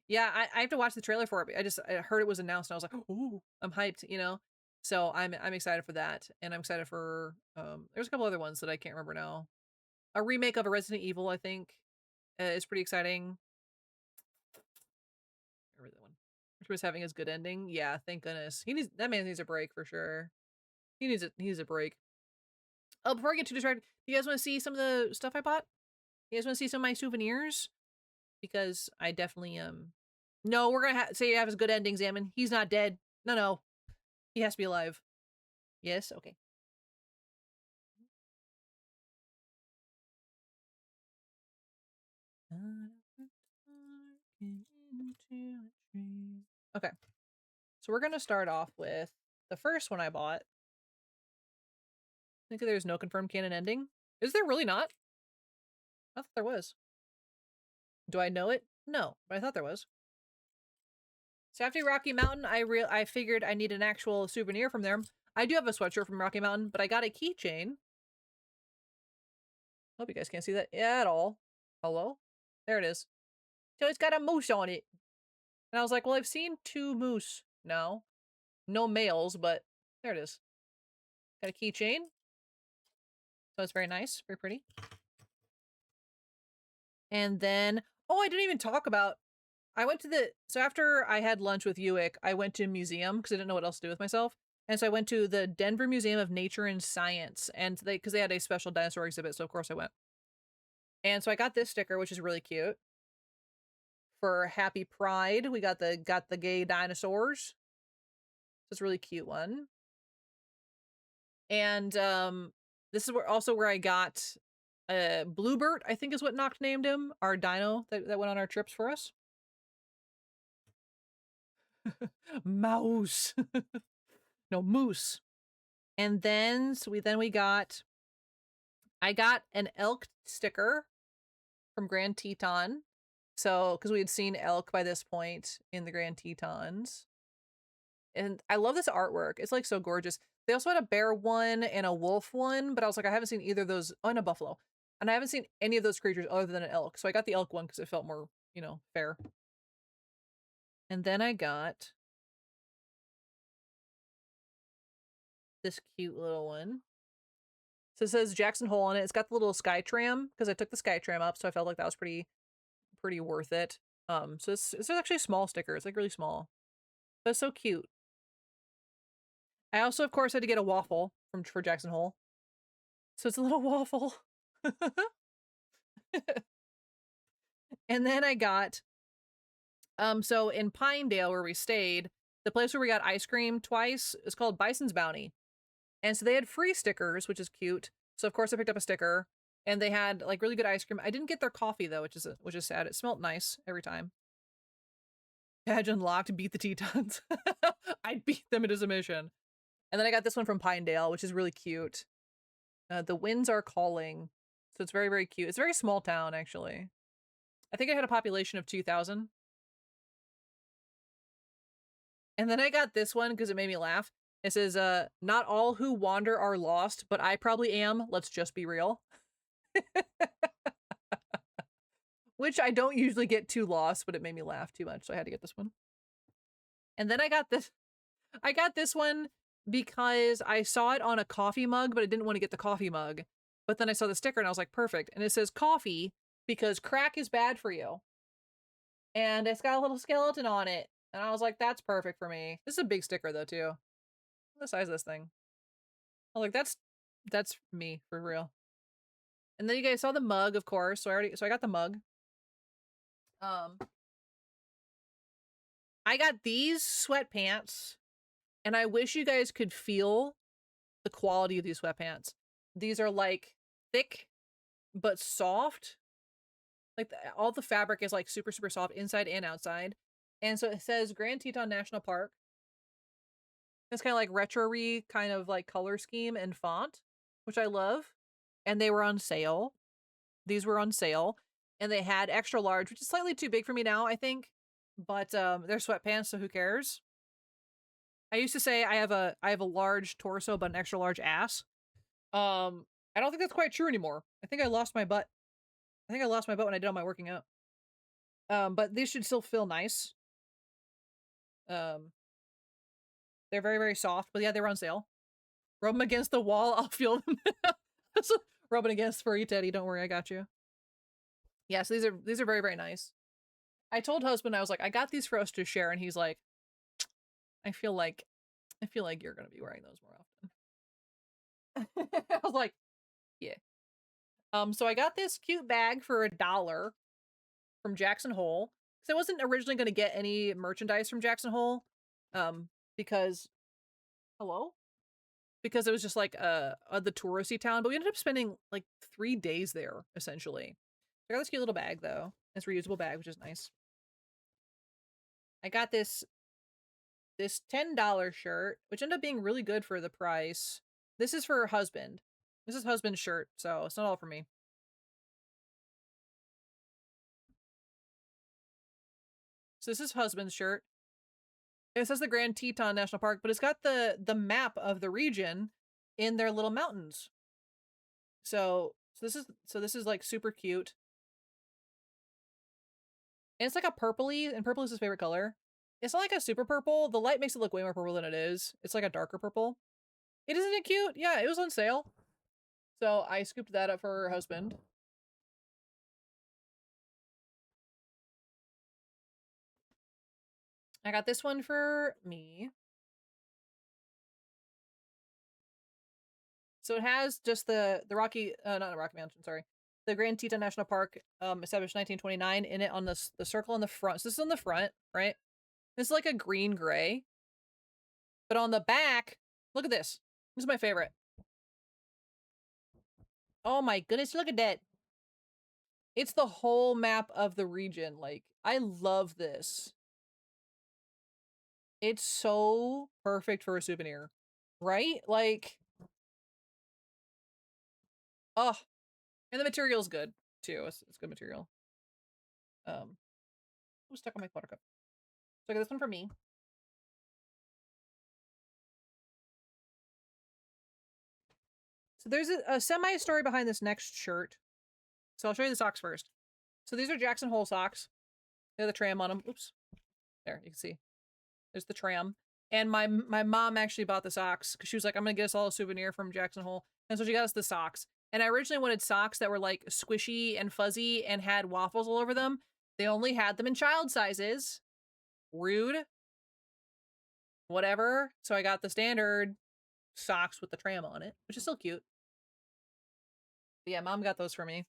Yeah, I have to watch the trailer for it. I heard it was announced and I was like, ooh, I'm hyped, you know? So I'm excited for that. And I'm excited for there's a couple other ones that I can't remember now. A remake of a Resident Evil, I think, is pretty exciting. I remember that one. Which was having his good ending. Yeah, thank goodness. That man needs a break for sure. He needs a break. Oh, before I get too distracted, you guys want to see some of the stuff I bought? You guys want to see some of my souvenirs? Because I definitely no, we're gonna say you have his good ending, Zaman. He's not dead. No. He has to be alive. Yes? Okay. Okay. So we're gonna start off with the first one I bought. I think there's no confirmed canon ending. Is there really not? I thought there was. Do I know it? No, but I thought there was. So after Rocky Mountain, I figured I need an actual souvenir from there. I do have a sweatshirt from Rocky Mountain, but I got a keychain. Hope you guys can't see that at all. Hello? There it is. So it's got a moose on it. And I was like, well, I've seen 2 moose now. No males, but there it is. Got a keychain. So it's very nice. Very pretty. And then, I didn't even talk about, so after I had lunch with Uick, I went to a museum because I didn't know what else to do with myself. And so I went to the Denver Museum of Nature and Science, and because they had a special dinosaur exhibit, so of course I went. And so I got this sticker, which is really cute. For Happy Pride, we got the gay dinosaurs. It's a really cute one. And this is where I got Bluebird, I think is what Noct named him, our dino that went on our trips for us. Mouse. No, moose. And then I got an elk sticker from Grand Teton. So, because we had seen elk by this point in the Grand Tetons. And I love this artwork. It's like so gorgeous. They also had a bear one and a wolf one, but I was like, I haven't seen either of those. Oh, and a buffalo. And I haven't seen any of those creatures other than an elk. So I got the elk one because it felt more, fair. And then I got this cute little one. So it says Jackson Hole on it. It's got the little sky tram because I took the sky tram up, so I felt like that was pretty worth it. So it's actually a small sticker. It's like really small, but it's so cute. I also, of course, had to get a waffle for Jackson Hole. So it's a little waffle. And then I got, so in Pinedale where we stayed, the place where we got ice cream twice is called Bison's Bounty. And so they had free stickers, which is cute. So of course I picked up a sticker, and they had like really good ice cream. I didn't get their coffee though, which is sad. It smelled nice every time. Badge unlocked, beat the Tetons. I'd beat them. It is a mission. And then I got this one from Pinedale, which is really cute. The winds are calling. So it's very, very cute. It's a very small town, actually. I think I had a population of 2,000. And then I got this one because it made me laugh. It says, not all who wander are lost, but I probably am. Let's just be real. Which I don't usually get too lost, but it made me laugh too much, so I had to get this one. And then I got this one because I saw it on a coffee mug, but I didn't want to get the coffee mug. But then I saw the sticker and I was like, perfect. And it says coffee because crack is bad for you. And it's got a little skeleton on it. And I was like, that's perfect for me. This is a big sticker though, too. What size is this thing? I was like, that's me for real. And then you guys saw the mug, of course. So I got the mug. I got these sweatpants, and I wish you guys could feel the quality of these sweatpants. These are like thick but soft. Like all the fabric is like super, super soft inside and outside. And so it says Grand Teton National Park. It's kind of like retro-y kind of like color scheme and font, which I love. And they were on sale. These were on sale. And they had extra large, which is slightly too big for me now, I think. But they're sweatpants, so who cares? I used to say I have a large torso but an extra large ass. I don't think that's quite true anymore. I think I lost my butt. I think I lost my butt when I did all my working out. But these should still feel nice. They're very, very soft, but yeah, they were on sale. Rub them against the wall, I'll feel them. Rubbing against furry teddy, don't worry, I got you. Yeah, so these are very, very nice. I told husband, I was like, I got these for us to share, and he's like, I feel like you're gonna be wearing those more often. I was like, yeah. So I got this cute bag for $1 from Jackson Hole. So I wasn't originally gonna get any merchandise from Jackson Hole. Because because it was just like the touristy town, but we ended up spending like 3 days there, essentially. I got this cute little bag though. It's a reusable bag, which is nice. I got this $10 shirt, which ended up being really good for the price. This is for her husband. This is husband's shirt, so it's not all for me. So this is husband's shirt. It says the Grand Teton National Park, but it's got the map of the region in their little mountains. So this is like super cute. And it's like a purpley, and purple is his favorite color. It's not like a super purple. The light makes it look way more purple than it is. It's like a darker purple. Isn't it cute? Yeah, it was on sale. So I scooped that up for her husband. I got this one for me. So it has just the Rocky, not the Rocky Mountain, sorry, the Grand Teton National Park, established 1929 in it on the circle on the front. So this is on the front, right? This is like a green gray, but on the back, look at this. This is my favorite. Oh my goodness, look at that. It's the whole map of the region. Like, I love this. It's so perfect for a souvenir, right? Like, oh, and the material's good too. It's good material. It was stuck on my clutter cup. So I got this one for me. So there's a semi-story behind this next shirt. So I'll show you the socks first. So these are Jackson Hole socks. They have the tram on them. Oops. There, you can see. There's the tram. And my mom actually bought the socks because she was like, I'm going to get us all a souvenir from Jackson Hole. And so she got us the socks. And I originally wanted socks that were like squishy and fuzzy and had waffles all over them. They only had them in child sizes. Rude. Whatever. So I got the standard socks with the tram on it, which is still cute. But yeah, mom got those for me.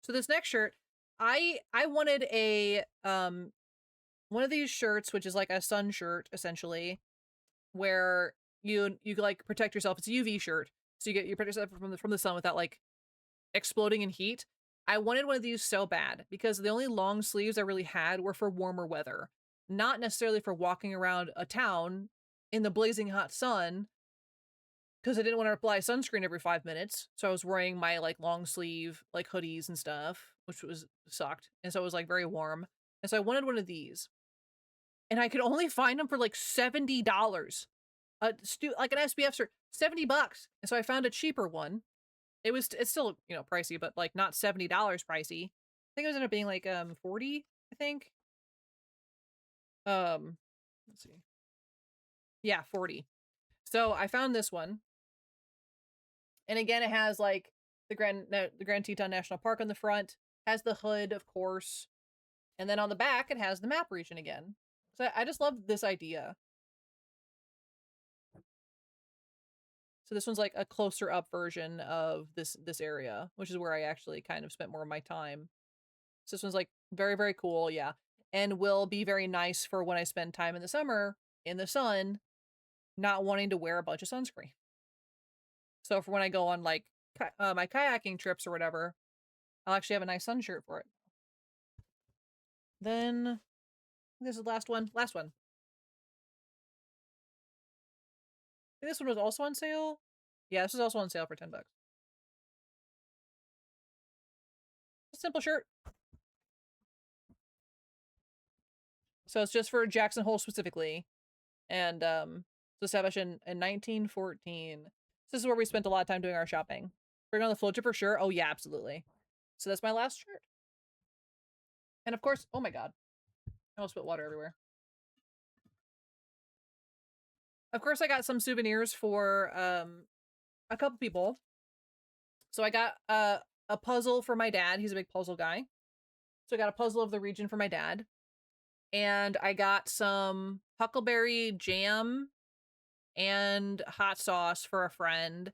So this next shirt, I wanted a one of these shirts, which is like a sun shirt essentially, where you like protect yourself. It's a UV shirt, so you protect yourself from the sun without like exploding in heat. I wanted one of these so bad because the only long sleeves I really had were for warmer weather, not necessarily for walking around a town in the blazing hot sun. Because I didn't want to apply sunscreen every 5 minutes, so I was wearing my like long sleeve like hoodies and stuff, which was sucked, and so it was like very warm. And so I wanted one of these, and I could only find them for like $70. Like an SPF shirt, $70. And so I found a cheaper one. It's still, you know, pricey, but like not $70 pricey. I think it was ended up being like 40, I think. Let's see. Yeah, 40. So I found this one. And again, it has like the Grand Teton National Park on the front, has the hood, of course. And then on the back, it has the map region again. So I just love this idea. So this one's like a closer up version of this area, which is where I actually kind of spent more of my time. So this one's like very, very cool. Yeah. And will be very nice for when I spend time in the summer in the sun, not wanting to wear a bunch of sunscreen. So for when I go on like my kayaking trips or whatever, I'll actually have a nice sun shirt for it. Then this is the last one. Last one. This one was also on sale. Yeah, this was also on sale for $10. A simple shirt. So it's just for Jackson Hole specifically. And it's established in 1914. This is where we spent a lot of time doing our shopping. Bring on the float trip for sure. Oh yeah, absolutely. So that's my last shirt. And of course, oh my god. I almost put water everywhere. Of course, I got some souvenirs for a couple people. So I got a puzzle for my dad. He's a big puzzle guy. So I got a puzzle of the region for my dad. And I got some huckleberry jam and hot sauce for a friend.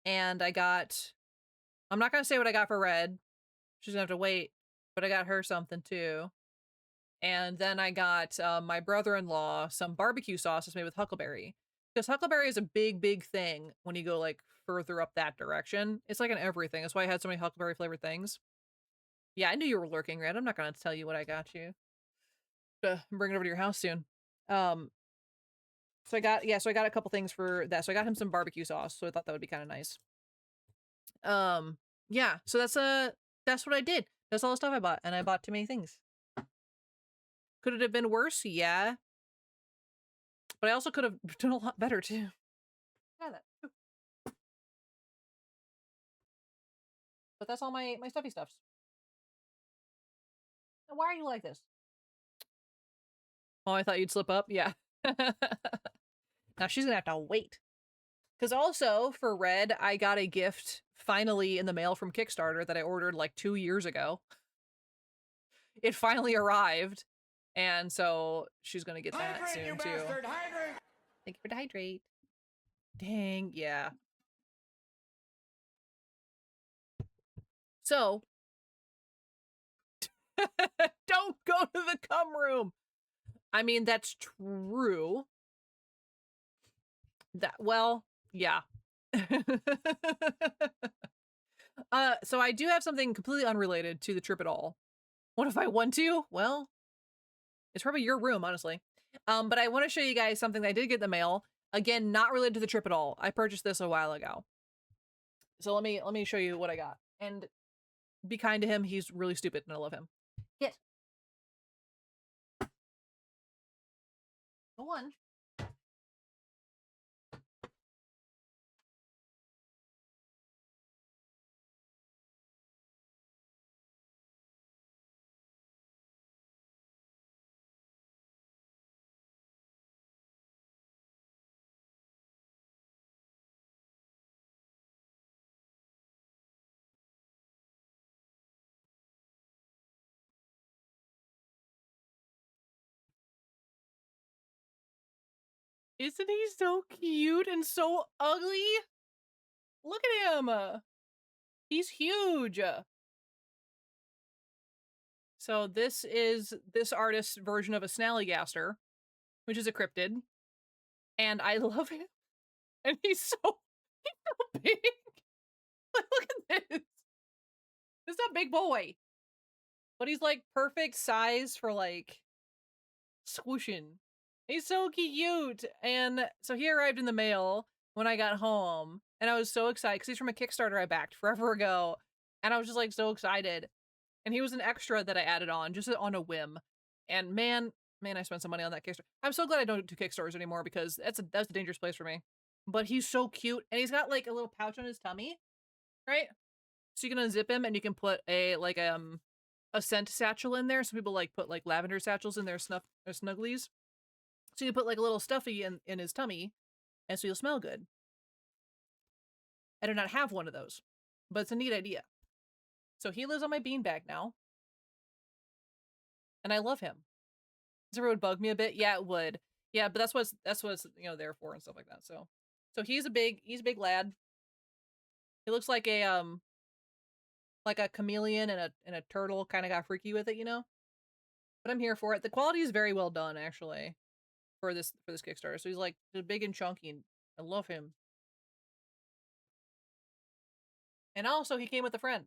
And I got, I'm not going to say what I got for Red. She's going to have to wait. But I got her something too. And then I got my brother-in-law some barbecue sauces made with huckleberry. Because huckleberry is a big, big thing when you go like further up that direction. It's like in everything. That's why I had so many huckleberry flavored things. Yeah, I knew you were lurking, Red. I'm not going to tell you what I got you. Bring it over to your house soon. So I got a couple things for that. So I got him some barbecue sauce. So I thought that would be kind of nice. Yeah, so that's what I did. That's all the stuff I bought, and I bought too many things. Could it have been worse? Yeah. But I also could have done a lot better too. Yeah, that. But that's all my stuffy stuffs. Why are you like this? Oh, I thought you'd slip up? Yeah. Now she's gonna have to wait. Because also, for Red, I got a gift finally in the mail from Kickstarter that I ordered like 2 years ago. It finally arrived. And so she's gonna get that soon too. Thank you for the hydrate. Dang, yeah. So, don't go to the cum room. I mean, that's true. Well, yeah. So I do have something completely unrelated to the trip at all. What if I want to? Well, it's probably your room, honestly. But I want to show you guys something that I did get in the mail. Again, not related to the trip at all. I purchased this a while ago. So let me show you what I got. And be kind to him. He's really stupid and I love him. Get. Go on. Isn't he so cute and so ugly? Look at him. He's huge. So this is this artist's version of a snallygaster, which is a cryptid. And I love him. And he's so big. Look at this. This is a big boy. But he's like perfect size for like squishing. He's so cute. And so he arrived in the mail when I got home. And I was so excited because he's from a Kickstarter I backed forever ago. And I was just like so excited. And he was an extra that I added on just on a whim. And man, I spent some money on that Kickstarter. I'm so glad I don't do Kickstarters anymore because that's a dangerous place for me. But he's so cute. And he's got like a little pouch on his tummy, right? So you can unzip him and you can put a scent satchel in there. Some people like put like lavender satchels in their snugglies. So you put like a little stuffy in his tummy, and so you'll smell good. I do not have one of those, but it's a neat idea. So he lives on my beanbag now, and I love him. Does it would bug me a bit? Yeah, it would. Yeah, but that's what's there for and stuff like that. So he's a big lad. He looks like a chameleon and a turtle. Kind of got freaky with it, But I'm here for it. The quality is very well done, actually. For this Kickstarter. So he's like big and chunky and I love him. And also he came with a friend.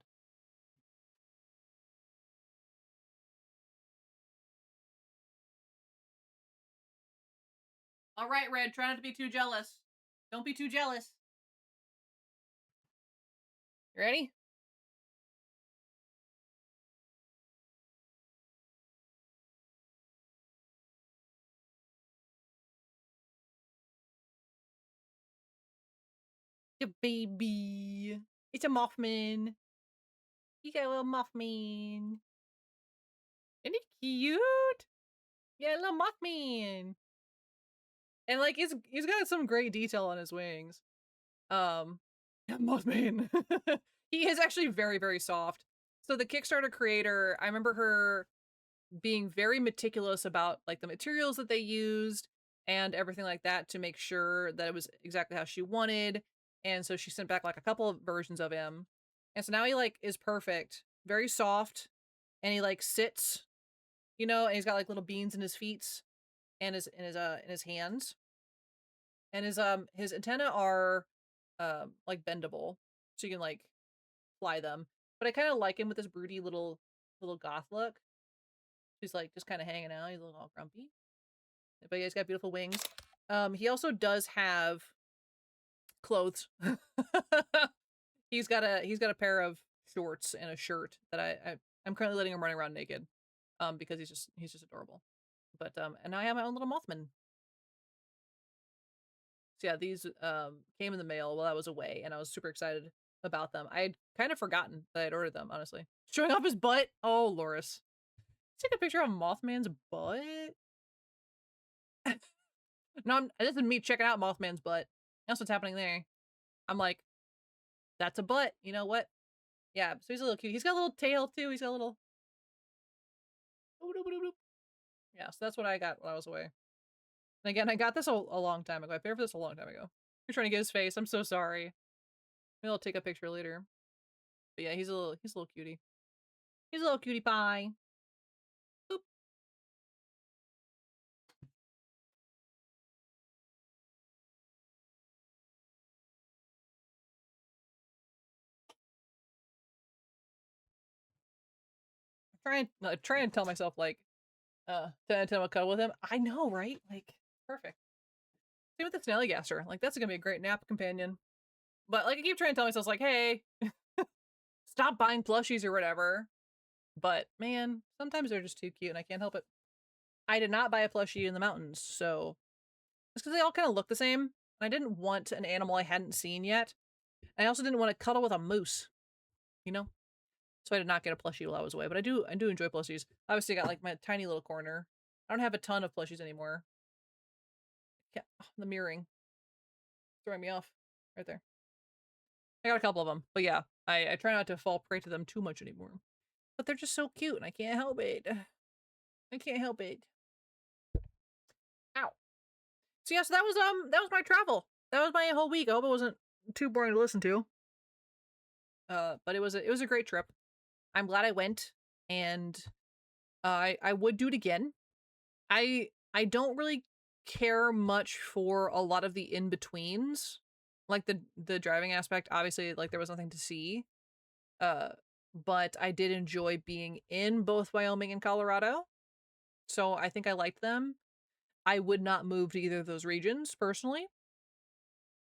All right, Red, try not to be too jealous. Don't be too jealous. You ready? Your baby. It's a Mothman. You got a little Mothman. Isn't he cute? Yeah, a little Mothman. And like he's got some great detail on his wings. Mothman. He is actually very, very soft. So the Kickstarter creator, I remember her being very meticulous about like the materials that they used and everything like that to make sure that it was exactly how she wanted. And so she sent back like a couple of versions of him. And so now he like is perfect, very soft, and he like sits, and he's got like little beans in his feet and in his hands. And his antennae are like bendable. So you can like fly them. But I kind of like him with this broody little goth look. He's like just kind of hanging out. He's a little all grumpy. But he's got beautiful wings. He also does have clothes. He's got a pair of shorts and a shirt that I'm currently letting him run around naked. Because he's just adorable. But and now I have my own little Mothman. So yeah, these came in the mail while I was away, and I was super excited about them. I had kind of forgotten that I'd ordered them, honestly. Showing off his butt. Oh, Loris. Take a picture of Mothman's butt. No, this is me checking out Mothman's butt. That's what's happening there. I'm like, that's a butt. You know what? Yeah, so he's a little cute. He's got a little tail, too. He's got a little... Yeah, so that's what I got while I was away. And again, I got this a long time ago. I paid for this a long time ago. You're trying to get his face. I'm so sorry. Maybe I'll take a picture later. But yeah, he's a little cutie. He's a little cutie pie. Boop. Try and tell myself like, to cuddle with him. I know, right? Like, perfect. Same with the Snallygaster. Like, that's gonna be a great nap companion. But like, I keep trying to tell myself like, hey, stop buying plushies or whatever. But man, sometimes they're just too cute and I can't help it. I did not buy a plushie in the mountains, so it's because they all kind of look the same. And I didn't want an animal I hadn't seen yet. I also didn't want to cuddle with a moose, you know? So I did not get a plushie while I was away, but I do enjoy plushies. Obviously, I got like my tiny little corner. I don't have a ton of plushies anymore. Yeah, the mirroring. Throwing me off right there. I got a couple of them, but yeah, I try not to fall prey to them too much anymore. But they're just so cute and I can't help it. I can't help it. Ow. So yeah, so that was my travel. That was my whole week. I hope it wasn't too boring to listen to. But it was a great trip. I'm glad I went, and I would do it again. I don't really care much for a lot of the in-betweens. Like the driving aspect, obviously like there was nothing to see. But I did enjoy being in both Wyoming and Colorado. So I think I liked them. I would not move to either of those regions personally,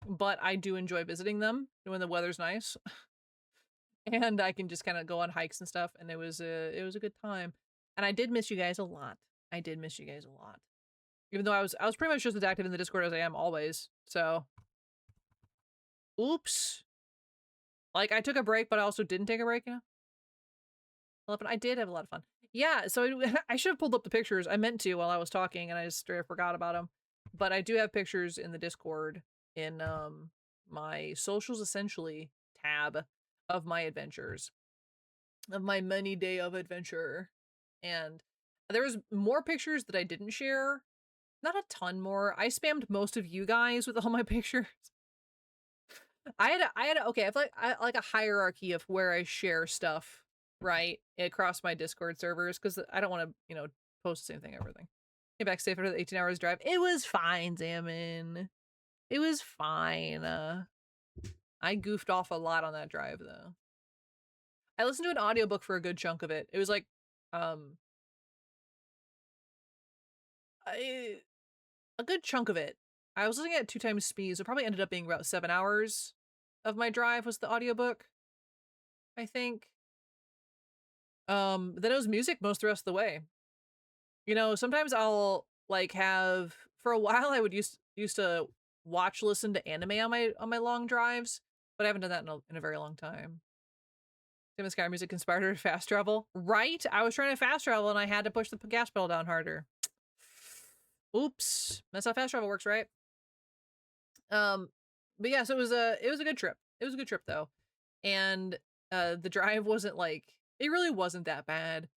but I do enjoy visiting them when the weather's nice. And I can just kind of go on hikes and stuff, and it was a good time. And I did miss you guys a lot. I did miss you guys a lot. Even though I was pretty much just as active in the Discord as I am always. So oops. Like I took a break, but I also didn't take a break, you know? 11. I did have a lot of fun. Yeah, so I should have pulled up the pictures. I meant to while I was talking, and I just straight up forgot about them. But I do have pictures in the Discord in my socials essentially tab of my adventures, of my many day of adventure. And there was more pictures that I didn't share. Not a ton more. I spammed most of you guys with all my pictures. I had okay, I have like a hierarchy of where I share stuff, right? Across my Discord servers, because I don't want to, you know, post the same thing, everything. Came back safe after the 18 hours drive. It was fine, Zaman. It was fine. I goofed off a lot on that drive though. I listened to an audiobook for a good chunk of it. It was like a good chunk of it. I was listening at 2 times speed, so it probably ended up being about 7 hours of my drive was the audiobook, I think. Then it was music most of the rest of the way. You know, sometimes I'll like have, for a while I would used to listen to anime on my long drives, but I haven't done that in a very long time. Tim and Sky music inspired her to fast travel. Right? I was trying to fast travel and I had to push the gas pedal down harder. Oops. That's how fast travel works, right? But yeah, so it was a good trip. It was a good trip though. And the drive wasn't like, it really wasn't that bad.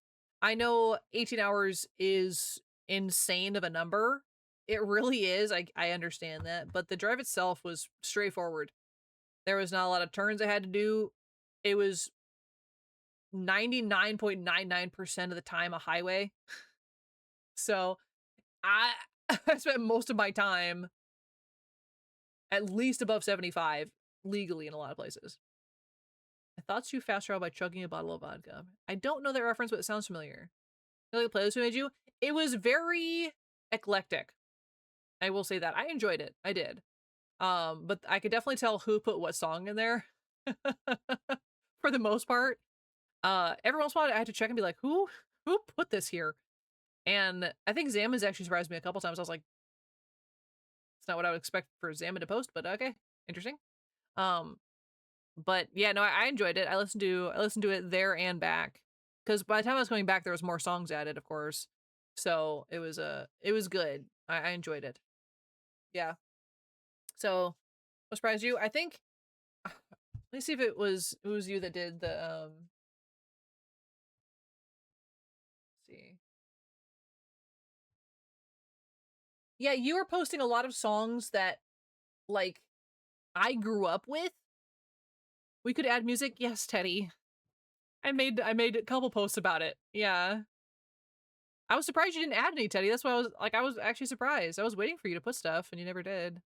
I know 18 hours is insane of a number. It really is. I understand that, but the drive itself was straightforward. There was not a lot of turns I had to do. It was 99.99% of the time a highway. So I spent most of my time at least above 75 legally in a lot of places. I thought you fast travel by chugging a bottle of vodka. I don't know that reference, but it sounds familiar. You know the playlist we made you? It was very eclectic. I will say that. I enjoyed it. I did. But I could definitely tell who put what song in there. For the most part. Every once in a while I had to check and be like, who put this here? And I think Zaman's actually surprised me a couple times. I was like, it's not what I would expect for Zaman to post, but okay. Interesting. But yeah, no, I enjoyed it. I listened to it there and back. Because by the time I was coming back, there was more songs added, of course. So it was good. I enjoyed it. Yeah. So what surprised you? I think let me see if it was you that did the let's see. Yeah, you were posting a lot of songs that like I grew up with. We could add music. Yes, Teddy. I made a couple posts about it. Yeah. I was surprised you didn't add any, Teddy. That's why I was actually surprised. I was waiting for you to put stuff and you never did.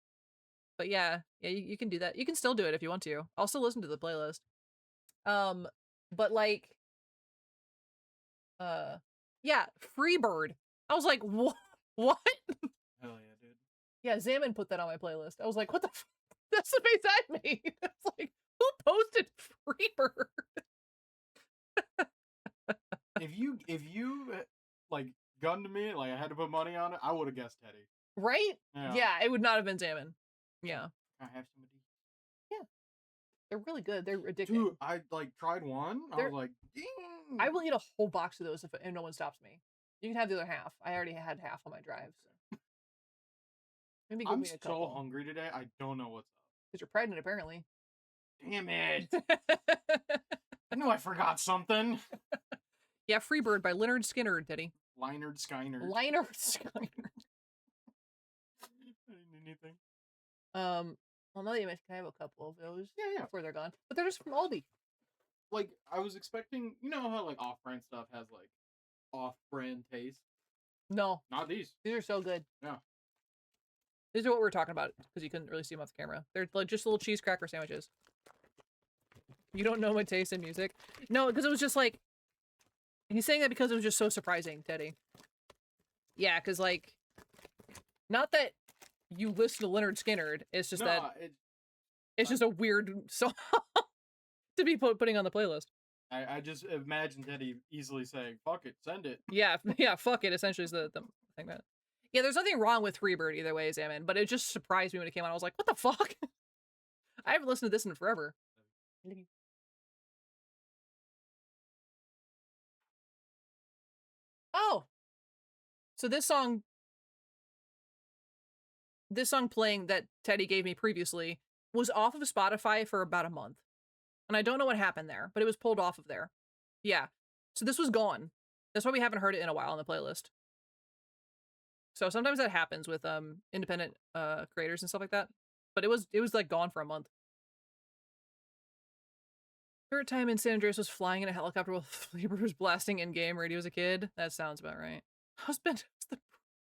But yeah, you can do that. You can still do it if you want to. I'll still listen to the playlist. But like, yeah, Freebird. I was like, what? What? Hell yeah, dude. Yeah, Zaman put that on my playlist. I was like, what the f that's the face I made. It's like, who posted Freebird? If you like gunned me, like I had to put money on it, I would have guessed Teddy. Right? Yeah. Yeah, it would not have been Zaman. Yeah. Can I have some of these? They're really good. They're addicting. Dude, I like tried one. I was like, ding. I will eat a whole box of those if no one stops me. You can have the other half. I already had half on my drive. So. Maybe give I'm me a couple. so hungry today. I don't know what's up. Because you're pregnant, apparently. Damn it! I knew I forgot something. Yeah, Freebird by Leonard Skinner, Teddy. Leinard Skyner. Leonard Skinner. Anything? Well, now that you mentioned, can I have a couple of those? Yeah. Before they're gone. But they're just from Aldi. Like I was expecting, you know how like off-brand stuff has like off-brand taste. No, Not these. these are so good. Yeah. These are what we were talking about because you couldn't really see them off the camera. They're like just little cheese cracker sandwiches. You don't know my taste in music? No, because it was just like he's saying that because it was just so surprising, Teddy. Yeah, because like not that you listen to Leonard Skinner, it's just that it's just a weird song to be putting on the playlist. I just imagine Teddy easily saying, "Fuck it, send it." Yeah, fuck it. Essentially, is the thing that. Yeah, there's nothing wrong with Freebird either way, Zaman, but it just surprised me when it came out. I was like, what the fuck? I haven't listened to this in forever. Oh! So this song playing that Teddy gave me previously was off of Spotify for about a month. And I don't know what happened there, but it was pulled off of there. Yeah. So this was gone. That's why we haven't heard it in a while on the playlist. So sometimes that happens with independent creators and stuff like that. But it was like gone for a month. Third time in San Andreas was flying in a helicopter while Freebird was blasting in-game radio as a kid. That sounds about right. Husband is the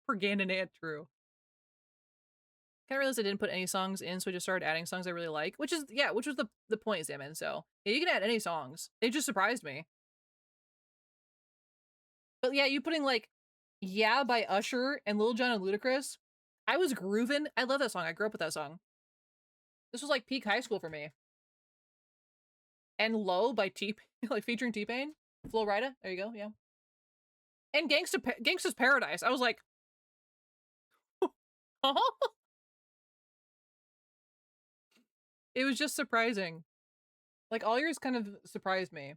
propaganda aunt true. Kind of realized I didn't put any songs in, so I just started adding songs I really like, which was the point, Zaman. So yeah, you can add any songs. It just surprised me. But yeah, you putting like "Yeah" by Usher and Lil Jon and Ludacris. I was grooving. I love that song. I grew up with that song. This was like peak high school for me. And "Low" by like featuring T-Pain, Flo Rida. There you go. Yeah. And Gangsta's Paradise. I was like, huh? It was just surprising. Like, all yours kind of surprised me.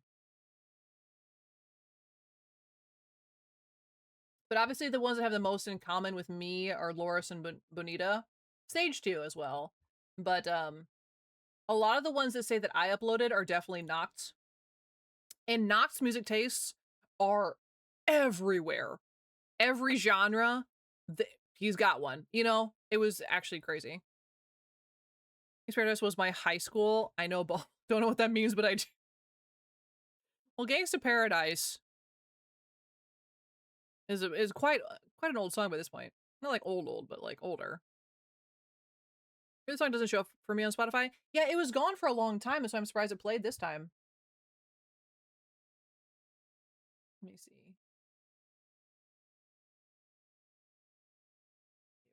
But obviously the ones that have the most in common with me are Loris and Bonita. Stage 2 as well. But a lot of the ones that say that I uploaded are definitely Nox. And Nox music tastes are everywhere. Every genre, he's got one. You know, it was actually crazy. Gangsta Paradise was my high school. I know, don't know what that means, but I do. Well, Gangsta Paradise is quite an old song by this point. Not like old, but like older. This song doesn't show up for me on Spotify. Yeah, it was gone for a long time, so I'm surprised it played this time. Let me see.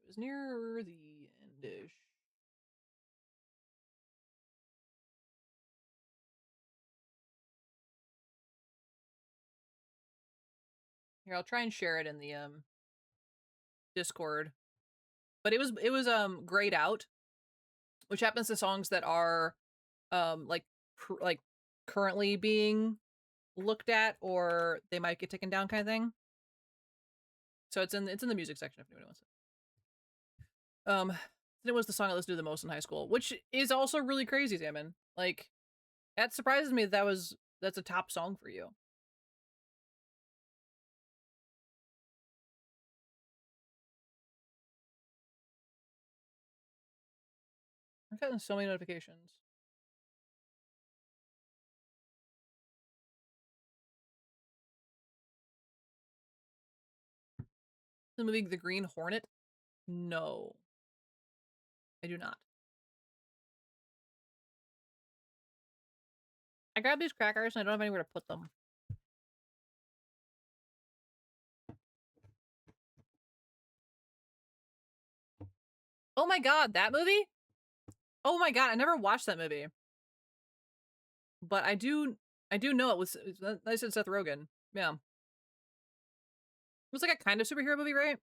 It was near the end-ish. Here, I'll try and share it in the Discord. But it was grayed out, which happens to songs that are like currently being looked at, or they might get taken down, kind of thing. So it's in the music section if anybody wants it. It was the song I listened to the most in high school, which is also really crazy, Zaman. Like, that surprises me that's a top song for you. I've gotten so many notifications. The movie The Green Hornet? No. I do not. I grabbed these crackers and I don't have anywhere to put them. Oh my god, that movie? Oh my god, I never watched that movie. But I do know it was I said Seth Rogen. Yeah. It was like a kind of superhero movie, right?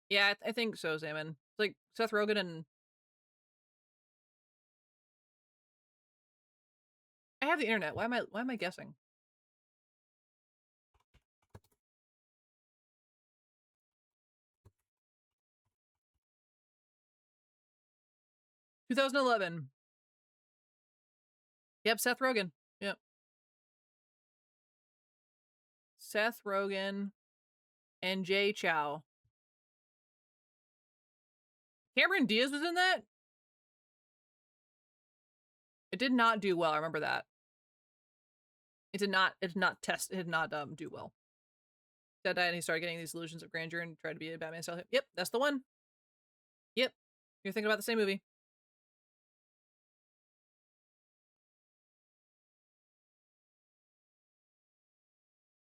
Yeah, I think so, Salmon. It's like Seth Rogen and I have the internet. Why am I guessing? $2011. Yep, Seth Rogen. Yep. Seth Rogen and Jay Chow. Cameron Diaz was in that? It did not do well. I remember that. It did not do well. That died and he started getting these illusions of grandeur and tried to be a Batman style. Yep, that's the one. Yep. You're thinking about the same movie.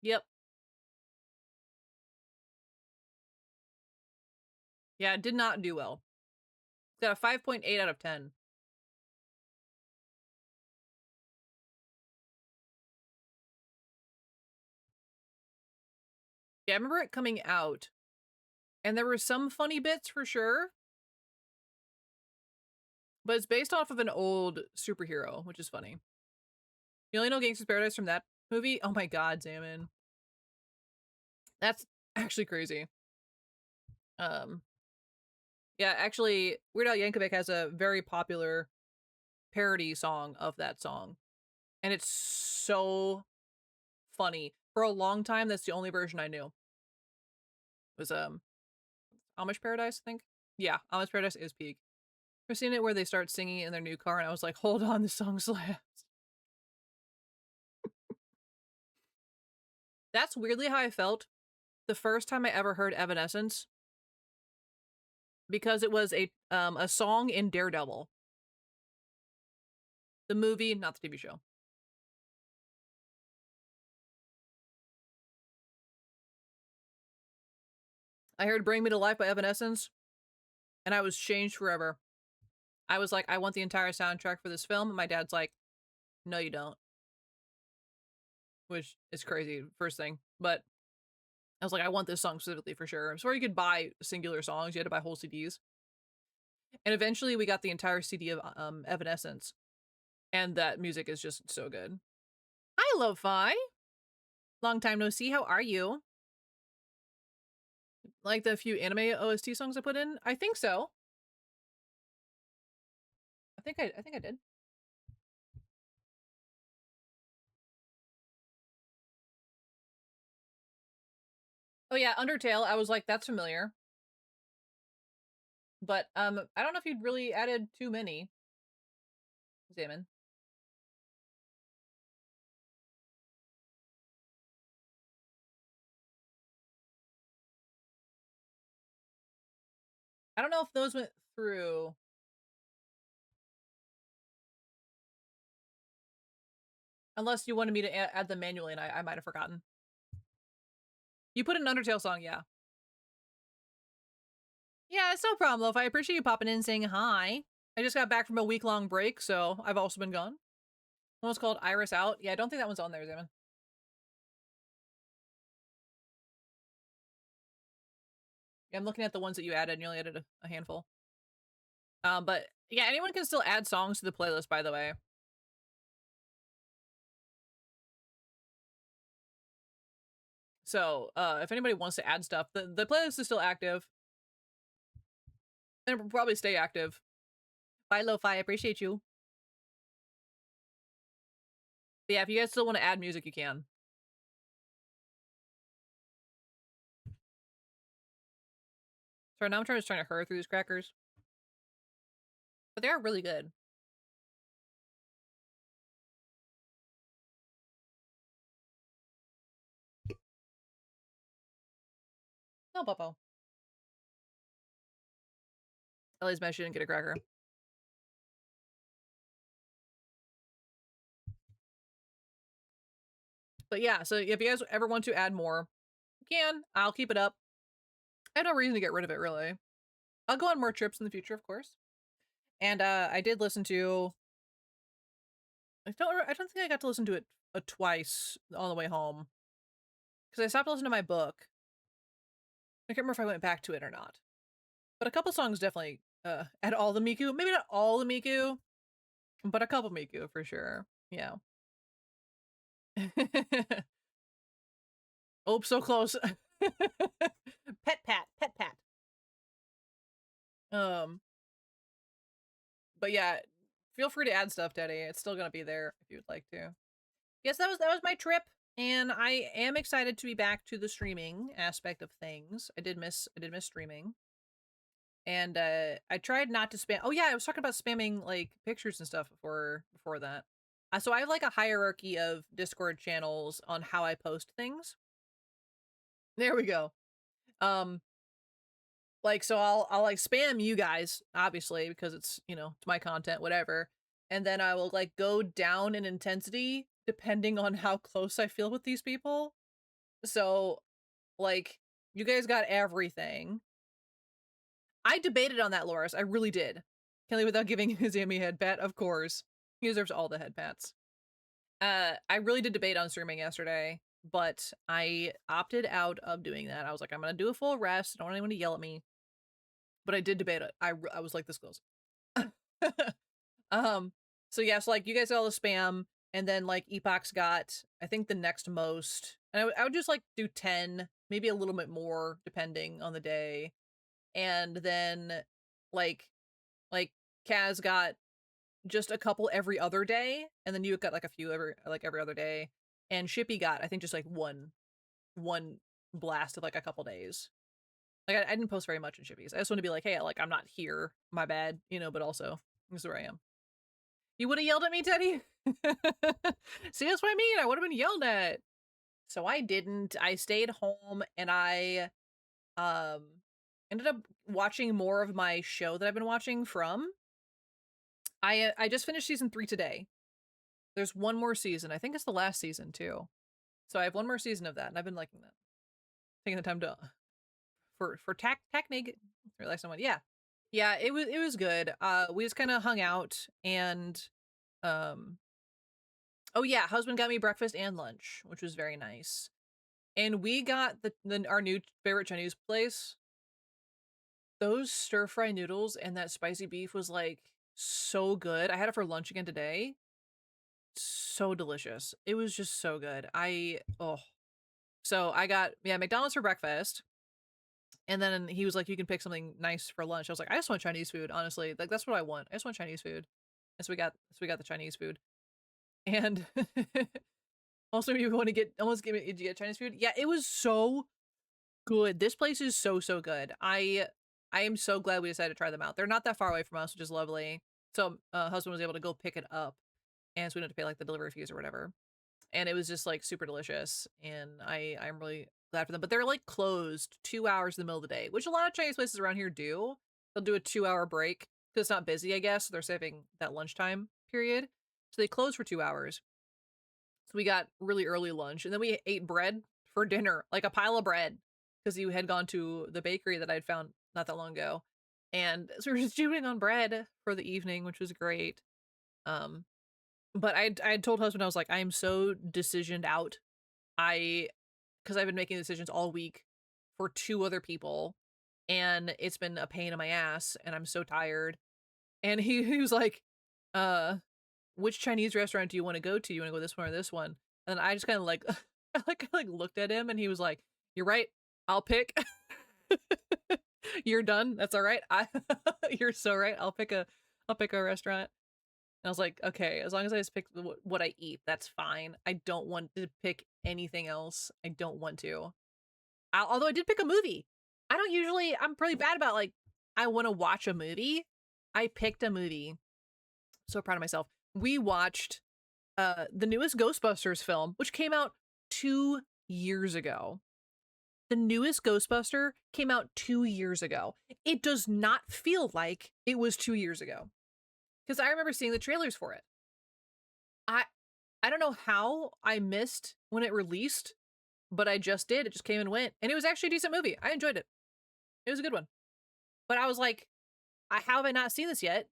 Yep. Yeah, it did not do well. It's got a 5.8 out of 10. Yeah, I remember it coming out. And there were some funny bits for sure. But it's based off of an old superhero, which is funny. You only know Gangsta's Paradise from that movie? Oh my god, Salmon. That's actually crazy. Yeah, actually, Weird Al Yankovic has a very popular parody song of that song. And it's so funny. For a long time, that's the only version I knew. It was, Amish Paradise, I think? Yeah, Amish Paradise is peak. I've seen it where they start singing in their new car, and I was like, hold on, this song slaps. That's weirdly how I felt the first time I ever heard Evanescence. Because it was a song in Daredevil. The movie, not the TV show. I heard Bring Me to Life by Evanescence, and I was changed forever. I was like, I want the entire soundtrack for this film, and my dad's like, no, you don't. Which is crazy, first thing. But I was like, I want this song specifically for sure. So you could buy singular songs, you had to buy whole CDs. And eventually we got the entire CD of Evanescence. And that music is just so good. Hi, Lo-Fi. Long time no see. How are you? Like the few anime OST songs I put in? I think so. I think I did. Oh yeah, Undertale. I was like, that's familiar. But I don't know if you'd really added too many. Zaman. I don't know if those went through. Unless you wanted me to add them manually and I might have forgotten. You put an Undertale song, yeah. Yeah, it's no problem, Loaf. I appreciate you popping in and saying hi. I just got back from a week-long break, so I've also been gone. One's called Iris Out. Yeah, I don't think that one's on there, Zaman. Yeah, I'm looking at the ones that you added, and you only added a handful. But yeah, anyone can still add songs to the playlist, by the way. So, if anybody wants to add stuff, the playlist is still active. And it will probably stay active. Bye, Lo-Fi. I appreciate you. But yeah, if you guys still want to add music, you can. So now I'm just trying to hurry through these crackers. But they are really good. Oh, Bubbo. Ellie's mad she didn't get a cracker. But yeah, so if you guys ever want to add more, you can. I'll keep it up. I have no reason to get rid of it, really. I'll go on more trips in the future, of course. And I did listen to... I don't think I got to listen to it twice on the way home. Because I stopped listening to my book. I can't remember if I went back to it or not. But a couple songs definitely had all the Miku. Maybe not all the Miku, but a couple Miku for sure. Yeah. Oh, so close. Pet pat, pet pat. But yeah, feel free to add stuff, Daddy. It's still gonna be there if you would like to. Yes, that was my trip, and I am excited to be back to the streaming aspect of things. I did miss streaming. And I tried not to spam. Oh yeah, I was talking about spamming like pictures and stuff before that. So I have like a hierarchy of Discord channels on how I post things. There we go. Like, so I'll like spam you guys, obviously, because it's, you know, it's my content, whatever. And then I will like go down in intensity depending on how close I feel with these people. So like, you guys got everything. I debated on that, Loris. I really did. Kelly without giving his Amy head pat, of course. He deserves all the head pats. I really did debate on streaming yesterday, but I opted out of doing that. I was like, I'm gonna do a full rest. I don't want anyone to yell at me. But I did debate it. I was like this close. So yeah, so like you guys got all the spam, and then like Epoch's got, I think, the next most. And I would just like do 10, maybe a little bit more, depending on the day. And then like Kaz got just a couple every other day, and then you got like a few every other day, and Shippy got, I think, just like one blast of like a couple days. Like I didn't post very much in Shippies. I just want to be like, hey, like I'm not here, my bad, you know, but also this is where I am. You would have yelled at me, Teddy? See, that's what I mean. I would have been yelled at. So I didn't. I stayed home, and I ended up watching more of my show that I've been watching from. I just finished season 3 today. There's one more season. I think it's the last season too. So I have one more season of that, and I've been liking that. Taking the time to for Technig realize someone. Yeah. Yeah, it was good. We just kind of hung out, and oh yeah, husband got me breakfast and lunch, which was very nice. And we got our new favorite Chinese place. Those stir-fry noodles and that spicy beef was like so good. I had it for lunch again today. So delicious. It was just so good. So I got, yeah, McDonald's for breakfast. And then he was like, you can pick something nice for lunch. I was like, I just want Chinese food, honestly. Like that's what I want. I just want Chinese food. And so we got the Chinese food. And also you want to get did you get Chinese food? Yeah, it was so good. This place is so good. I am so glad we decided to try them out. They're not that far away from us, which is lovely. So husband was able to go pick it up, and so we didn't have to pay like the delivery fees or whatever. And it was just like super delicious, and I'm really glad for them. But they're like closed 2 hours in the middle of the day, which a lot of Chinese places around here do. They'll do a 2-hour break because it's not busy, I guess. So they're saving that lunchtime period. So they close for 2 hours. So we got really early lunch, and then we ate bread for dinner, like a pile of bread, because you had gone to the bakery that I'd found not that long ago. And so we were just chewing on bread for the evening, which was great. But I had told husband, I was like, I am so decisioned out. Because I've been making decisions all week for 2 other people, and it's been a pain in my ass, and I'm so tired. And he was like, which Chinese restaurant do you want to go to? You want to go this one or this one? And I just kind of like, I looked at him, and he was like, you're right. I'll pick. You're done. That's all right. You're so right. I'll pick a restaurant. And I was like, okay, as long as I just pick what I eat, that's fine. I don't want to pick anything else. I don't want to. Although I did pick a movie. I'm pretty bad about like, I want to watch a movie. I picked a movie. So proud of myself. We watched the newest Ghostbusters film, which came out 2 years ago. The newest Ghostbuster came out 2 years ago. It does not feel like it was 2 years ago. Because I remember seeing the trailers for it. I don't know how I missed when it released, but I just did. It just came and went. And it was actually a decent movie. I enjoyed it. It was a good one. But I was like, how have I not seen this yet?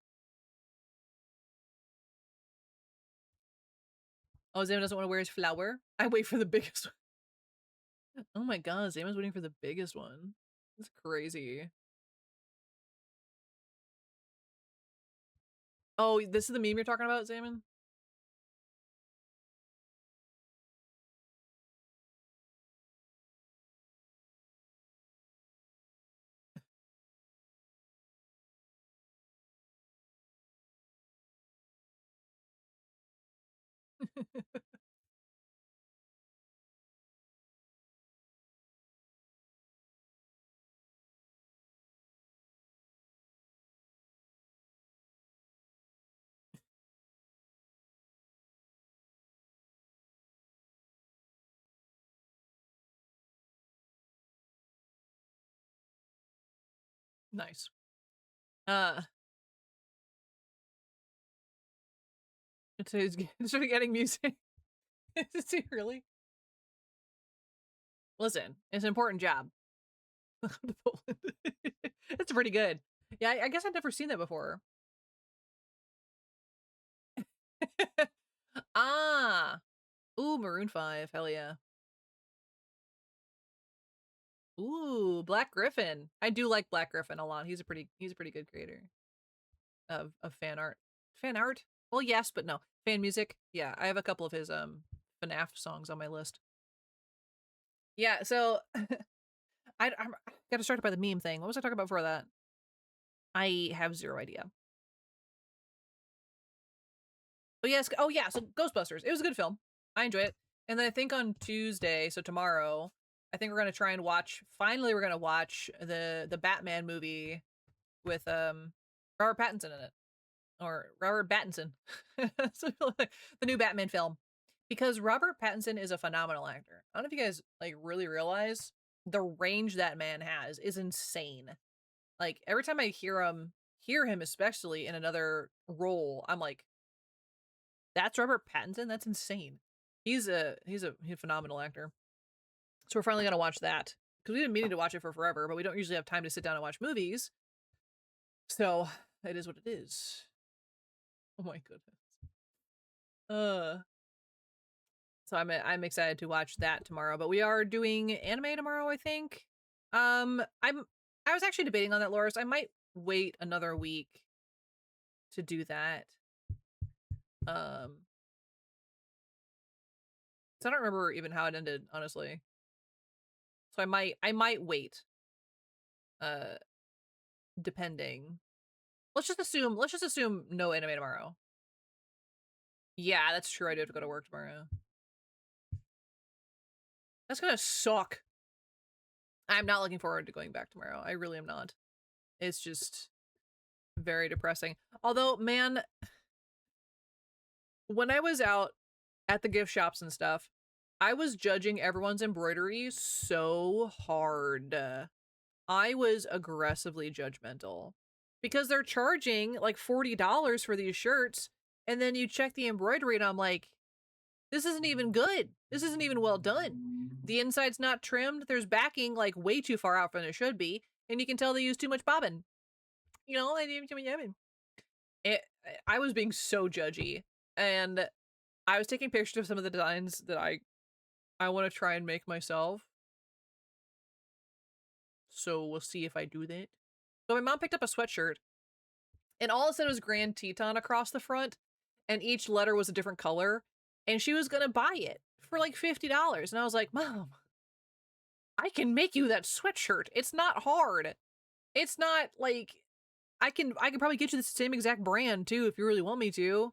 Oh, Zayman doesn't want to wear his flower. I wait for the biggest one. Oh my god, Zayman's waiting for the biggest one. That's crazy. Oh, this is the meme you're talking about, Zayman? Nice. It's started getting music. Is he really? Listen, it's an important job. That's pretty good. Yeah, I guess I've never seen that before. Ah. Ooh, Maroon 5. Hell yeah. Ooh, Black Griffin. I do like Black Griffin a lot. He's a pretty good creator of fan art. Fan art? Well, yes, but no. Fan music? Yeah, I have a couple of his FNAF songs on my list. Yeah, so I got distracted by the meme thing. What was I talking about before that? I have zero idea. Oh yes, oh yeah, so Ghostbusters. It was a good film. I enjoy it. And then I think on Tuesday, so tomorrow, I think we're gonna try and watch. Finally, we're gonna watch the Batman movie with Robert Pattinson in it, or Robert Pattinson, so, the new Batman film, because Robert Pattinson is a phenomenal actor. I don't know if you guys like really realize the range that man has is insane. Like every time I hear him, especially in another role, I'm like, that's Robert Pattinson. That's insane. He's a phenomenal actor. So we're finally gonna watch that because we've been meaning to watch it for forever, but we don't usually have time to sit down and watch movies. So it is what it is. Oh my goodness. So I'm excited to watch that tomorrow. But we are doing anime tomorrow, I think. I was actually debating on that, Loris. I might wait another week to do that. So I don't remember even how it ended, honestly. So I might wait. Depending. Let's just assume no anime tomorrow. Yeah, that's true. I do have to go to work tomorrow. That's gonna suck. I'm not looking forward to going back tomorrow. I really am not. It's just very depressing. Although, man, when I was out at the gift shops and stuff, I was judging everyone's embroidery so hard. I was aggressively judgmental because they're charging like $40 for these shirts, and then you check the embroidery and I'm like, this isn't even good. This isn't even well done. The inside's not trimmed. There's backing like way too far out from it should be, and you can tell they use too much bobbin. You know, I was being so judgy, and I was taking pictures of some of the designs that I want to try and make myself. So we'll see if I do that. So my mom picked up a sweatshirt, and all it said was Grand Teton across the front, and each letter was a different color, and she was gonna buy it for like $50. And I was like, Mom, I can make you that sweatshirt. It's not hard. It's not like I can probably get you the same exact brand too if you really want me to.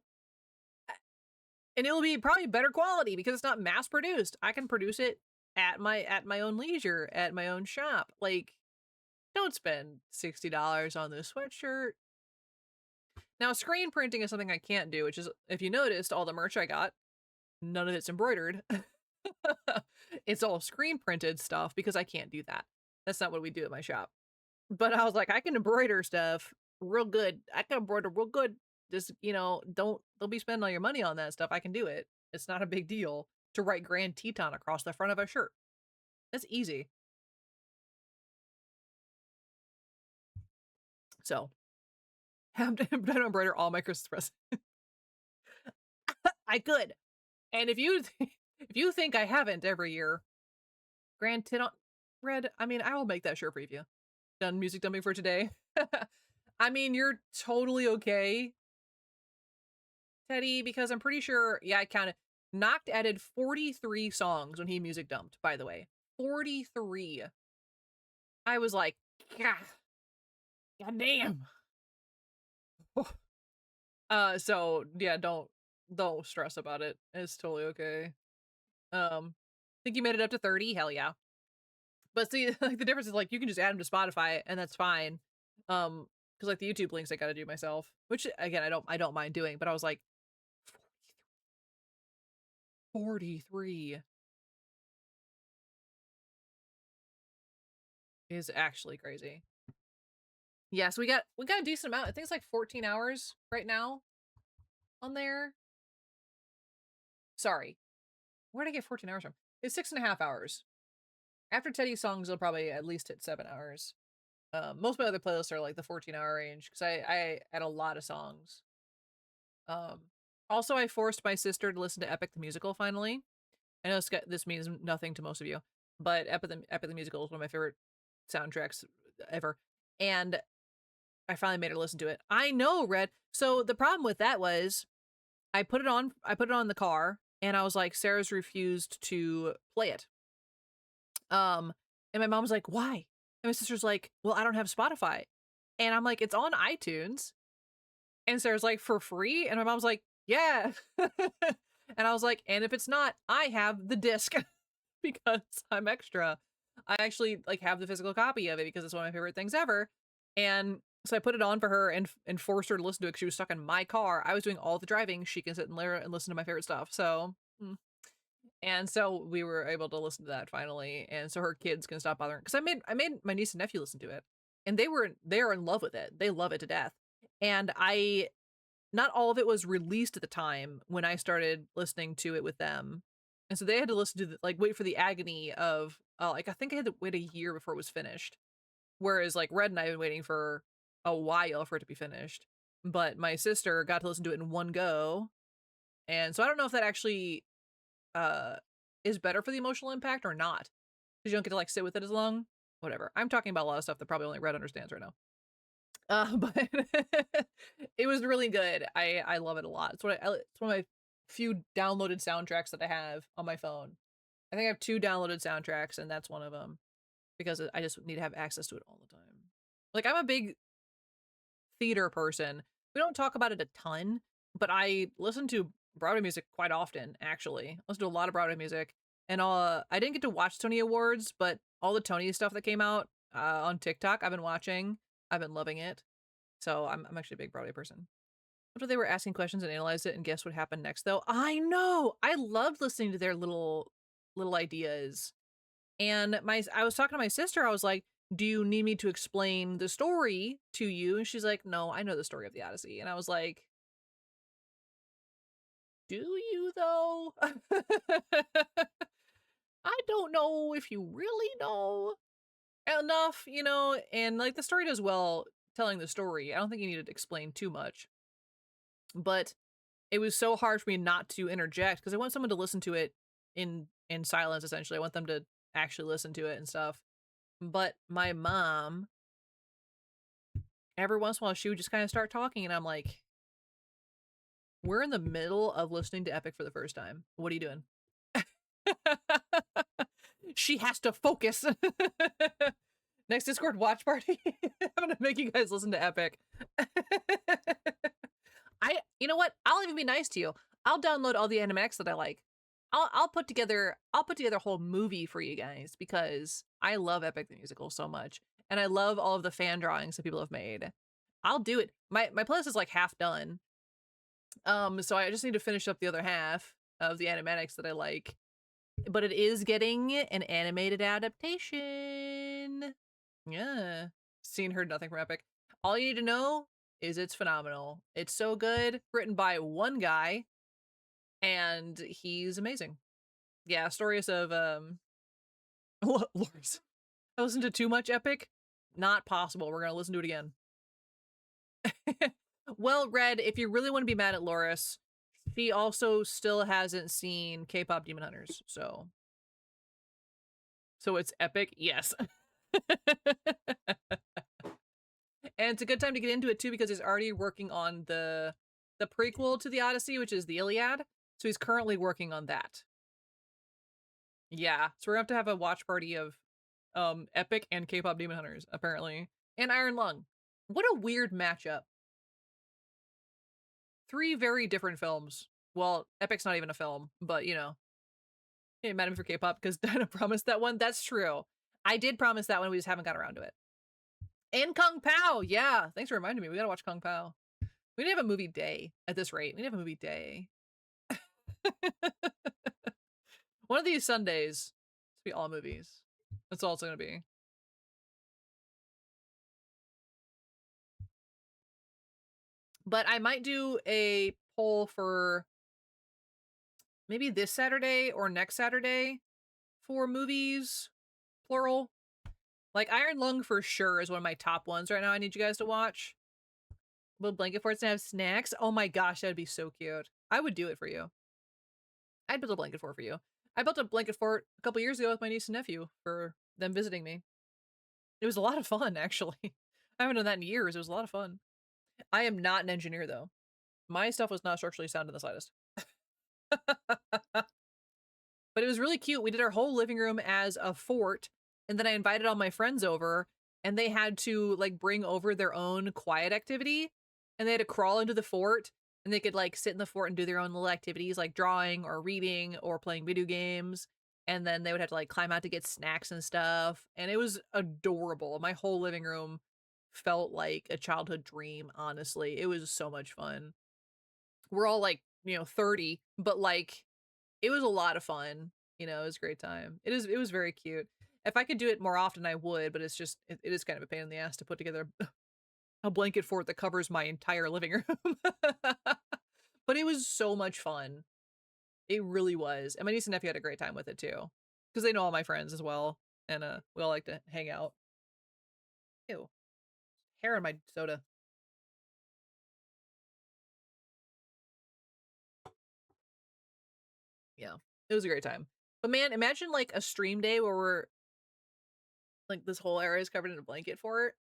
And it'll be probably better quality because it's not mass produced. I can produce it at my own leisure, at my own shop. Like, don't spend $60 on this sweatshirt. Now, screen printing is something I can't do, which is, if you noticed, all the merch I got, none of it's embroidered. It's all screen printed stuff because I can't do that. That's not what we do at my shop. But I was like, I can embroider stuff real good. I can embroider real good. Just, don't be spending all your money on that stuff. I can do it. It's not a big deal to write Grand Teton across the front of a shirt. That's easy. So, I'm trying to embroider all my Christmas presents. I could. And if you think I haven't every year, Grand Teton Red, I mean, I will make that shirt for you. Done music dumping for today. I mean, you're totally okay, Teddy, because I'm pretty sure, yeah, I counted. Noct added 43 songs when he music dumped, by the way. 43. I was like, God damn. So yeah, don't stress about it. It's totally okay. Think you made it up to 30? Hell yeah. But see, like the difference is like you can just add them to Spotify and that's fine. Because like the YouTube links I gotta do myself. Which again I don't mind doing, but I was like 43 is actually crazy. Yeah, so we got a decent amount. I think it's like 14 hours right now on there. Sorry. Where did I get 14 hours from? It's 6.5 hours. After Teddy's songs, it'll probably at least hit 7 hours. Most of my other playlists are like the 14-hour range because I add a lot of songs. Also, I forced my sister to listen to Epic the Musical finally. I know this means nothing to most of you, but Epic the Musical is one of my favorite soundtracks ever. And I finally made her listen to it. I know, Red. So the problem with that was I put it on in the car and I was like, Sarah's refused to play it. And my mom was like, why? And my sister's like, well, I don't have Spotify. And I'm like, it's on iTunes. And Sarah's like, for free? And my mom's like, yeah. And I was like, and if it's not, I have the disc because I'm extra. I actually like have the physical copy of it because it's one of my favorite things ever. And so I put it on for her and forced her to listen to it because she was stuck in my car. I was doing all the driving. She can sit and listen to my favorite stuff. So, and so we were able to listen to that finally. And so her kids can stop bothering. Because I made my niece and nephew listen to it, and they are in love with it. They love it to death. And not all of it was released at the time when I started listening to it with them. And so they had to listen to wait for the agony of I think I had to wait a year before it was finished. Whereas like Red and I have been waiting for a while for it to be finished. But my sister got to listen to it in one go. And so I don't know if that actually is better for the emotional impact or not. Because you don't get to like sit with it as long. Whatever. I'm talking about a lot of stuff that probably only Red understands right now. But it was really good. I love it a lot. It's one of my few downloaded soundtracks that I have on my phone. I think I have 2 downloaded soundtracks, and that's one of them because I just need to have access to it all the time. Like I'm a big theater person. We don't talk about it a ton, but I listen to Broadway music quite often. Actually, I listen to a lot of Broadway music, and I didn't get to watch Tony Awards, but all the Tony stuff that came out on TikTok, I've been watching. I've been loving it. So I'm actually a big Broadway person. After they were asking questions and analyzed it and guess what happened next, though. I know! I loved listening to their little ideas. And I was talking to my sister. I was like, do you need me to explain the story to you? And she's like, no, I know the story of the Odyssey. And I was like, do you though? I don't know if you really know enough, and like the story does well telling the story. I don't think you needed to explain too much. But it was so hard for me not to interject because I want someone to listen to it in silence, essentially. I want them to actually listen to it and stuff. But my mom, every once in a while, she would just kind of start talking, and I'm like, we're in the middle of listening to Epic for the first time. What are you doing? She has to focus. Next Discord watch party. I'm gonna make you guys listen to Epic. You know what? I'll even be nice to you. I'll download all the animatics that I like. I'll put together a whole movie for you guys because I love Epic the Musical so much. And I love all of the fan drawings that people have made. I'll do it. My playlist is like half done. So I just need to finish up the other half of the animatics that I like. but it is getting an animated adaptation. Yeah. Seen, heard nothing from Epic. All you need to know is it's phenomenal. It's so good. Written by one guy, and he's amazing. Yeah, stories of Lors. I listened to too much Epic. Not possible. We're gonna listen to it again. Well, Red, if you really want to be mad at Loris, she also still hasn't seen K-pop Demon Hunters, so it's epic, yes. And it's a good time to get into it too because he's already working on the prequel to the Odyssey, which is the Iliad. So he's currently working on that. Yeah, so we're gonna have to have a watch party of Epic and K-pop Demon Hunters, apparently. And Iron Lung. What a weird matchup. 3 very different films. Well, Epic's not even a film, but you know. Hey, mad at me for K-pop because Dinah promised that one. That's true. I did promise that one, we just haven't got around to it. And Kung Pao, yeah. Thanks for reminding me. We gotta watch Kung Pao. We need to have a movie day at this rate. We need to have a movie day. One of these Sundays, it's be all movies. That's all it's gonna be. But I might do a poll for maybe this Saturday or next Saturday for movies, plural. Like Iron Lung for sure is one of my top ones right now. I need you guys to watch. Will blanket forts and have snacks? Oh my gosh, that'd be so cute. I would do it for you. I'd build a blanket fort for you. I built a blanket fort a couple years ago with my niece and nephew for them visiting me. It was a lot of fun, actually. I haven't done that in years. It was a lot of fun. I am not an engineer, though. My stuff was not structurally sound in the slightest. But it was really cute. We did our whole living room as a fort, and then I invited all my friends over, and they had to, like, bring over their own quiet activity, and they had to crawl into the fort, and they could, like, sit in the fort and do their own little activities, like drawing or reading or playing video games, and then they would have to, like, climb out to get snacks and stuff, and it was adorable. My whole living room felt like a childhood dream, honestly. It was so much fun. We're all, like, 30, but, like, it was a lot of fun. It was a great time. It was very cute. If I could do it more often, I would, but it's just, it is kind of a pain in the ass to put together a blanket fort that covers my entire living room. But it was so much fun. It really was. And my niece and nephew had a great time with it too. Because they know all my friends as well. And we all like to hang out. Ew. Hair in my soda. Yeah. It was a great time. But man, imagine like a stream day where we're like this whole area is covered in a blanket fort.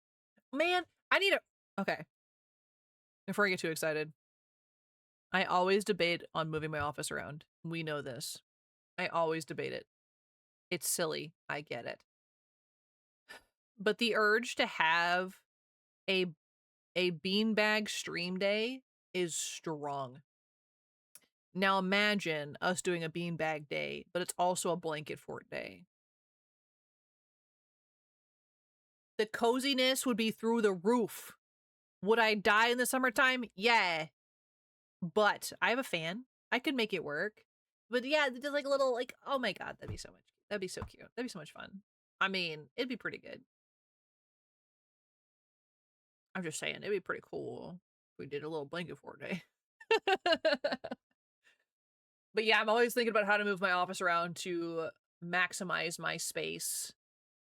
Man, I need a okay. Before I get too excited. I always debate on moving my office around. We know this. I always debate it. It's silly. I get it. But the urge to have a beanbag stream day is strong. Now imagine us doing a beanbag day, but it's also a blanket fort day. The coziness would be through the roof. Would I die in the summertime? Yeah. But I have a fan. I could make it work. But yeah, just like a little, like, oh my god, that'd be so much. That'd be so cute. That'd be so much fun. I mean, it'd be pretty good. I'm just saying, it'd be pretty cool if we did a little blanket fort day. But yeah, I'm always thinking about how to move my office around to maximize my space.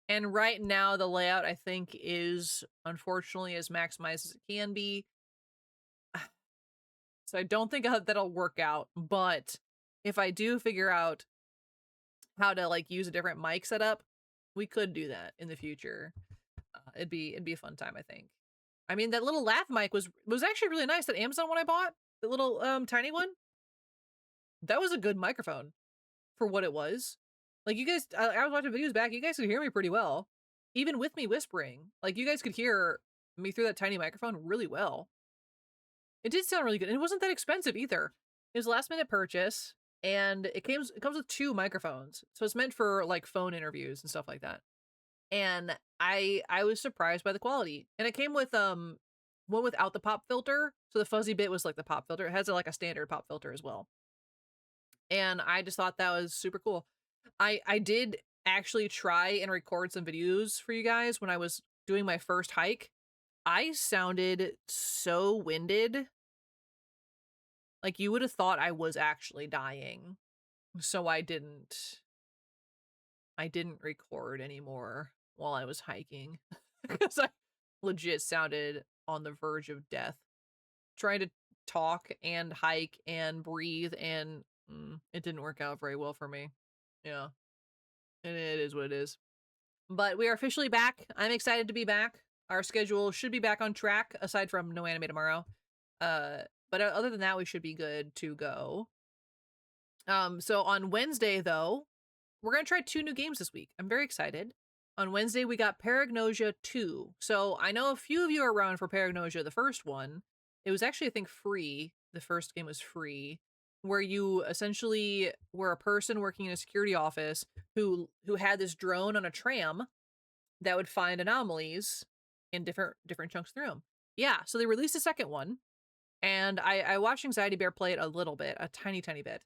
And right now, the layout, I think, is unfortunately as maximized as it can be. So I don't think that'll work out. But if I do figure out how to like use a different mic setup, we could do that in the future. It'd be a fun time, I think. I mean, that little lav mic was actually really nice. That Amazon one I bought, the little tiny one, that was a good microphone for what it was. Like you guys, I was watching videos back. You guys could hear me pretty well, even with me whispering. Like you guys could hear me through that tiny microphone really well. It did sound really good, and it wasn't that expensive either. It was a last minute purchase, and it comes with 2 microphones, so it's meant for like phone interviews and stuff like that. And I was surprised by the quality, and it came with one without the pop filter, so the fuzzy bit was like the pop filter. It has like a standard pop filter as well, and I just thought that was super cool. I did actually try and record some videos for you guys when I was doing my first hike. I sounded so winded. Like, you would have thought I was actually dying. So I didn't record anymore while I was hiking. Because I legit sounded on the verge of death. Trying to talk and hike and breathe, and it didn't work out very well for me. Yeah. And it is what it is. But we are officially back. I'm excited to be back. Our schedule should be back on track, aside from no anime tomorrow. But other than that, we should be good to go. So on Wednesday, though, we're going to try 2 new games this week. I'm very excited. On Wednesday, we got Paragnosia 2. So I know a few of you are around for Paragnosia, the first one. It was actually, I think, free. The first game was free, where you essentially were a person working in a security office who had this drone on a tram that would find anomalies in different chunks of the room. Yeah, so they released a second one, and I watched Anxiety Bear play it a little bit, a tiny bit.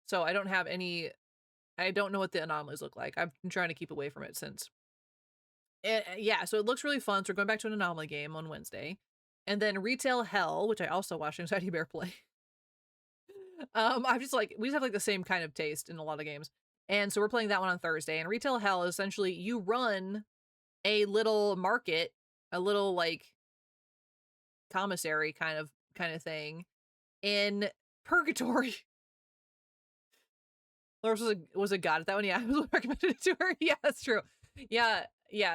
So I don't know what the anomalies look like. I've been trying to keep away from it since. Yeah, so it looks really fun. So we're going back to an anomaly game on Wednesday. And then Retail Hell, which I also watched Anxiety Bear play. I'm just like, we just have like the same kind of taste in a lot of games. And so we're playing that one on Thursday. And Retail Hell is essentially you run a little market, a little like commissary kind of thing in Purgatory. Loris was a god at that one. Yeah, I was recommended it to her. Yeah, that's true. Yeah,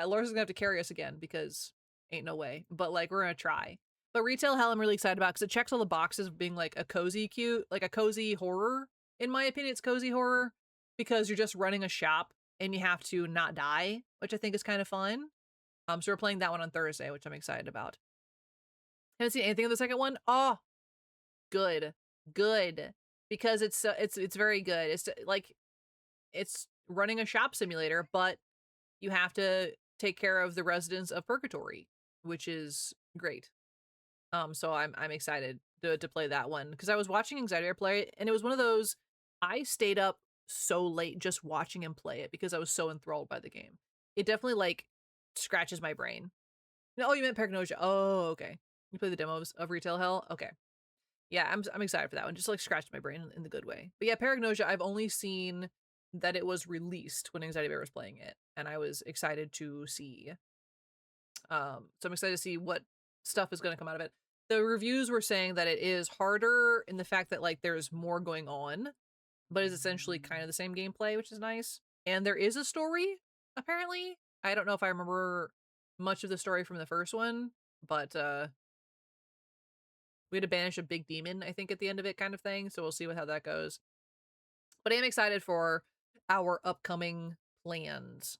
Loris is gonna have to carry us again because ain't no way. But like, we're gonna try. But Retail Hell, I'm really excited about because it checks all the boxes of being like a cozy horror. In my opinion, it's cozy horror because you're just running a shop and you have to not die, which I think is kind of fun. So we're playing that one on Thursday, which I'm excited about. Haven't seen anything of the second one. Oh, good, because it's very good. It's like it's running a shop simulator, but you have to take care of the residents of Purgatory, which is great. So I'm excited to play that one because I was watching Anxiety Bear play it, and it was one of those I stayed up so late just watching him play it because I was so enthralled by the game. It definitely like scratches my brain. Oh, you meant Paragnosia. Oh, okay. You play the demos of Retail Hell? Okay. Yeah, I'm excited for that one. Just like scratched my brain in the good way. But yeah, Paragnosia, I've only seen that it was released when Anxiety Bear was playing it, and I was excited to see. So I'm excited to see what stuff is going to come out of it. The reviews were saying that it is harder in the fact that like there's more going on, but is essentially kind of the same gameplay, which is nice. And there is a story, apparently. I don't know if I remember much of the story from the first one, but we had to banish a big demon, I think, at the end of it kind of thing. So we'll see how that goes. But I am excited for our upcoming plans.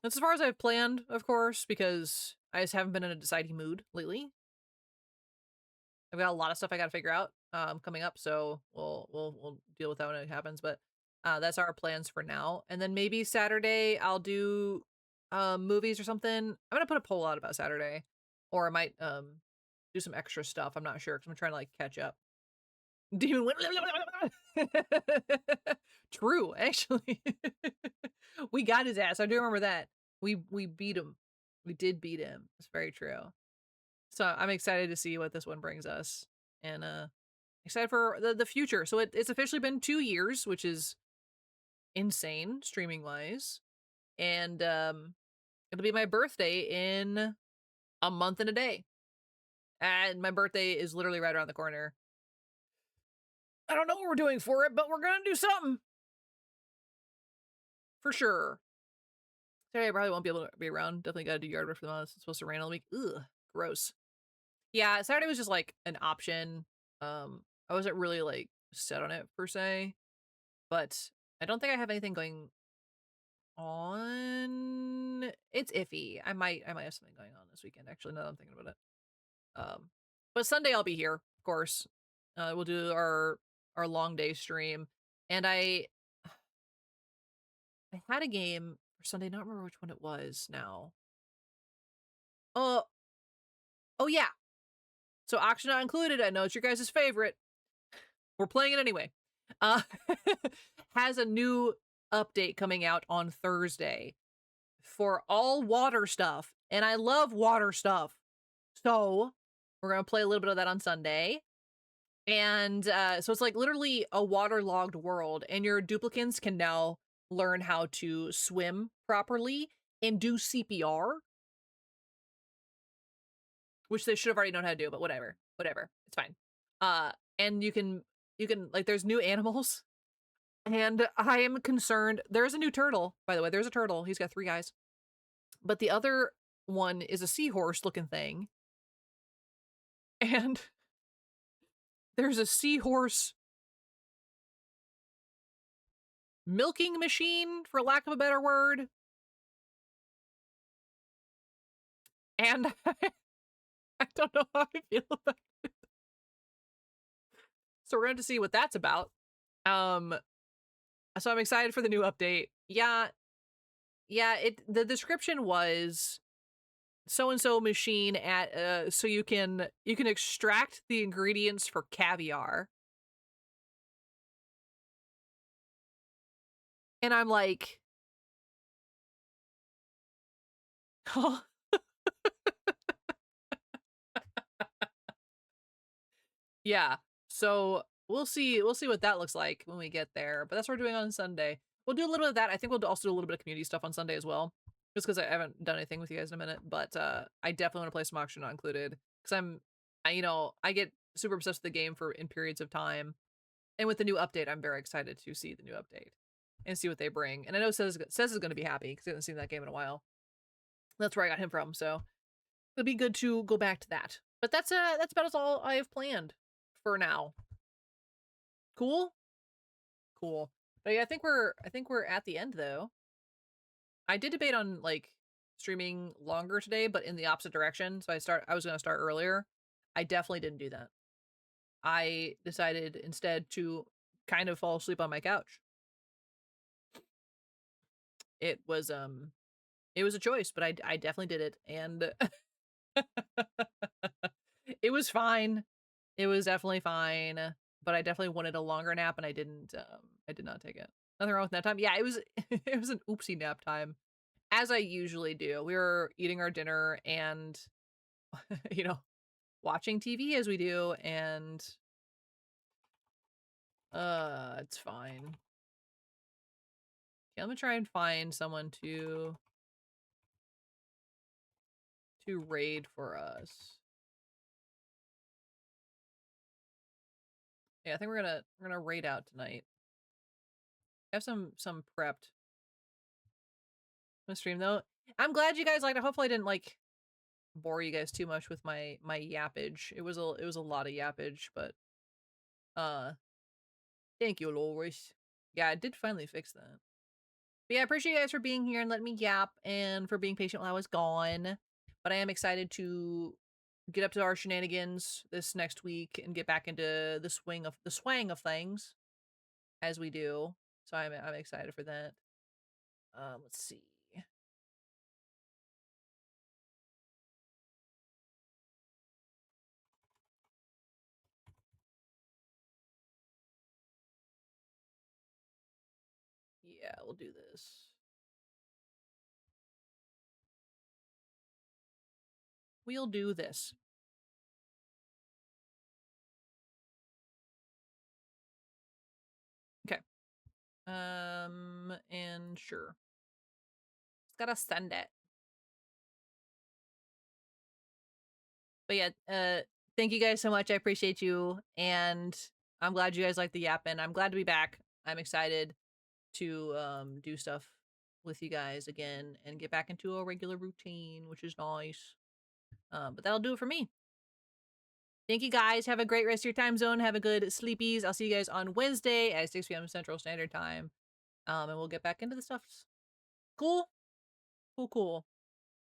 That's as far as I've planned, of course, because I just haven't been in a deciding mood lately. I've got a lot of stuff I got to figure out coming up, so we'll deal with that when it happens. But that's our plans for now. And then maybe Saturday I'll do movies or something. I'm gonna put a poll out about Saturday, or I might do some extra stuff. I'm not sure because I'm trying to like catch up. Demon win. True, actually. We got his ass. I do remember that. We beat him. We did beat him. It's very true. So I'm excited to see what this one brings us. And excited for the future. So it's officially been 2 years, which is insane streaming wise. And it'll be my birthday in a month and a day. And my birthday is literally right around the corner. I don't know what we're doing for it, but we're gonna do something. For sure. Saturday I probably won't be able to be around. Definitely gotta do yard work for the month. It's supposed to rain all week. Ugh, gross. Yeah, Saturday was just like an option. I wasn't really like set on it per se. But I don't think I have anything going on. It's iffy. I might have something going on this weekend, actually, now that I'm thinking about it. But Sunday I'll be here, of course. We'll do our long day stream. And I had a game for Sunday, not remember which one it was now. Oh yeah. So auction not included. I know it's your guys' favorite. We're playing it anyway. Has a new update coming out on Thursday for all water stuff. And I love water stuff. So we're going to play a little bit of that on Sunday. And so it's like literally a waterlogged world. And your duplicants can now learn how to swim properly and do CPR. Which they should have already known how to do, but whatever. Whatever. It's fine. And you can, like, there's new animals. And I am concerned. There's a new turtle, by the way. There's a turtle. He's got 3 eyes. But the other one is a seahorse looking thing. And there's a seahorse milking machine, for lack of a better word. And I don't know how I feel about it. So we're going to see what that's about. So I'm excited for the new update. Yeah, the description was so-and-so machine at so you can extract the ingredients for caviar. And I'm like, oh. Yeah. So we'll see what that looks like when we get there. But that's what we're doing on Sunday. We'll do a little bit of that. I think we'll also do a little bit of community stuff on Sunday as well. Just because I haven't done anything with you guys in a minute. But I definitely want to play some Auction Not Included. Because I get super obsessed with the game in periods of time. And with the new update, I'm very excited to see the new update. And see what they bring. And I know Says is going to be happy. Because he hasn't seen that game in a while. That's where I got him from. So it'll be good to go back to that. But that's about all I have planned for now. Cool? Cool. But yeah, I think we're at the end though. I did debate on like streaming longer today, but in the opposite direction. So I was gonna start earlier. I definitely didn't do that. I decided instead to kind of fall asleep on my couch. It was a choice, but I definitely did it, and it was fine. It was definitely fine, but I definitely wanted a longer nap, and I did not take it. Nothing wrong with nap time. Yeah, it was it was an oopsie nap time, as I usually do. We were eating our dinner and watching TV as we do, and it's fine. Okay, let me try and find someone to raid for us. Yeah, I think we're gonna raid out tonight. I have some prepped. I'm gonna stream though. I'm glad you guys liked it. Hopefully I didn't like bore you guys too much with my yappage. It was a lot of yappage, but thank you, Loris. Yeah, I did finally fix that. But yeah, I appreciate you guys for being here and letting me yap and for being patient while I was gone. But I am excited to get up to our shenanigans this next week and get back into the swang of things as we do. So I'm excited for that. Let's see. Yeah, we'll do this. We'll do this. Okay. And sure. Just gotta send it. But yeah, thank you guys so much. I appreciate you. And I'm glad you guys like the yapping. I'm glad to be back. I'm excited to do stuff with you guys again and get back into a regular routine, which is nice. But that'll do it for me. Thank you guys. Have a great rest of your time zone. Have a good sleepies. I'll see you guys on Wednesday at 6 p.m. Central Standard Time. And we'll get back into the stuff. Cool? Cool.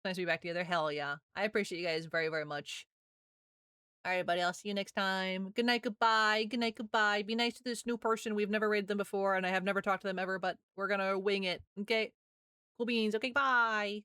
Nice to be back together. Hell yeah. I appreciate you guys very, very much. Alright, buddy. I'll see you next time. Good night, goodbye. Good night, goodbye. Be nice to this new person. We've never raided them before, and I have never talked to them ever, but we're gonna wing it. Okay? Cool beans. Okay, bye.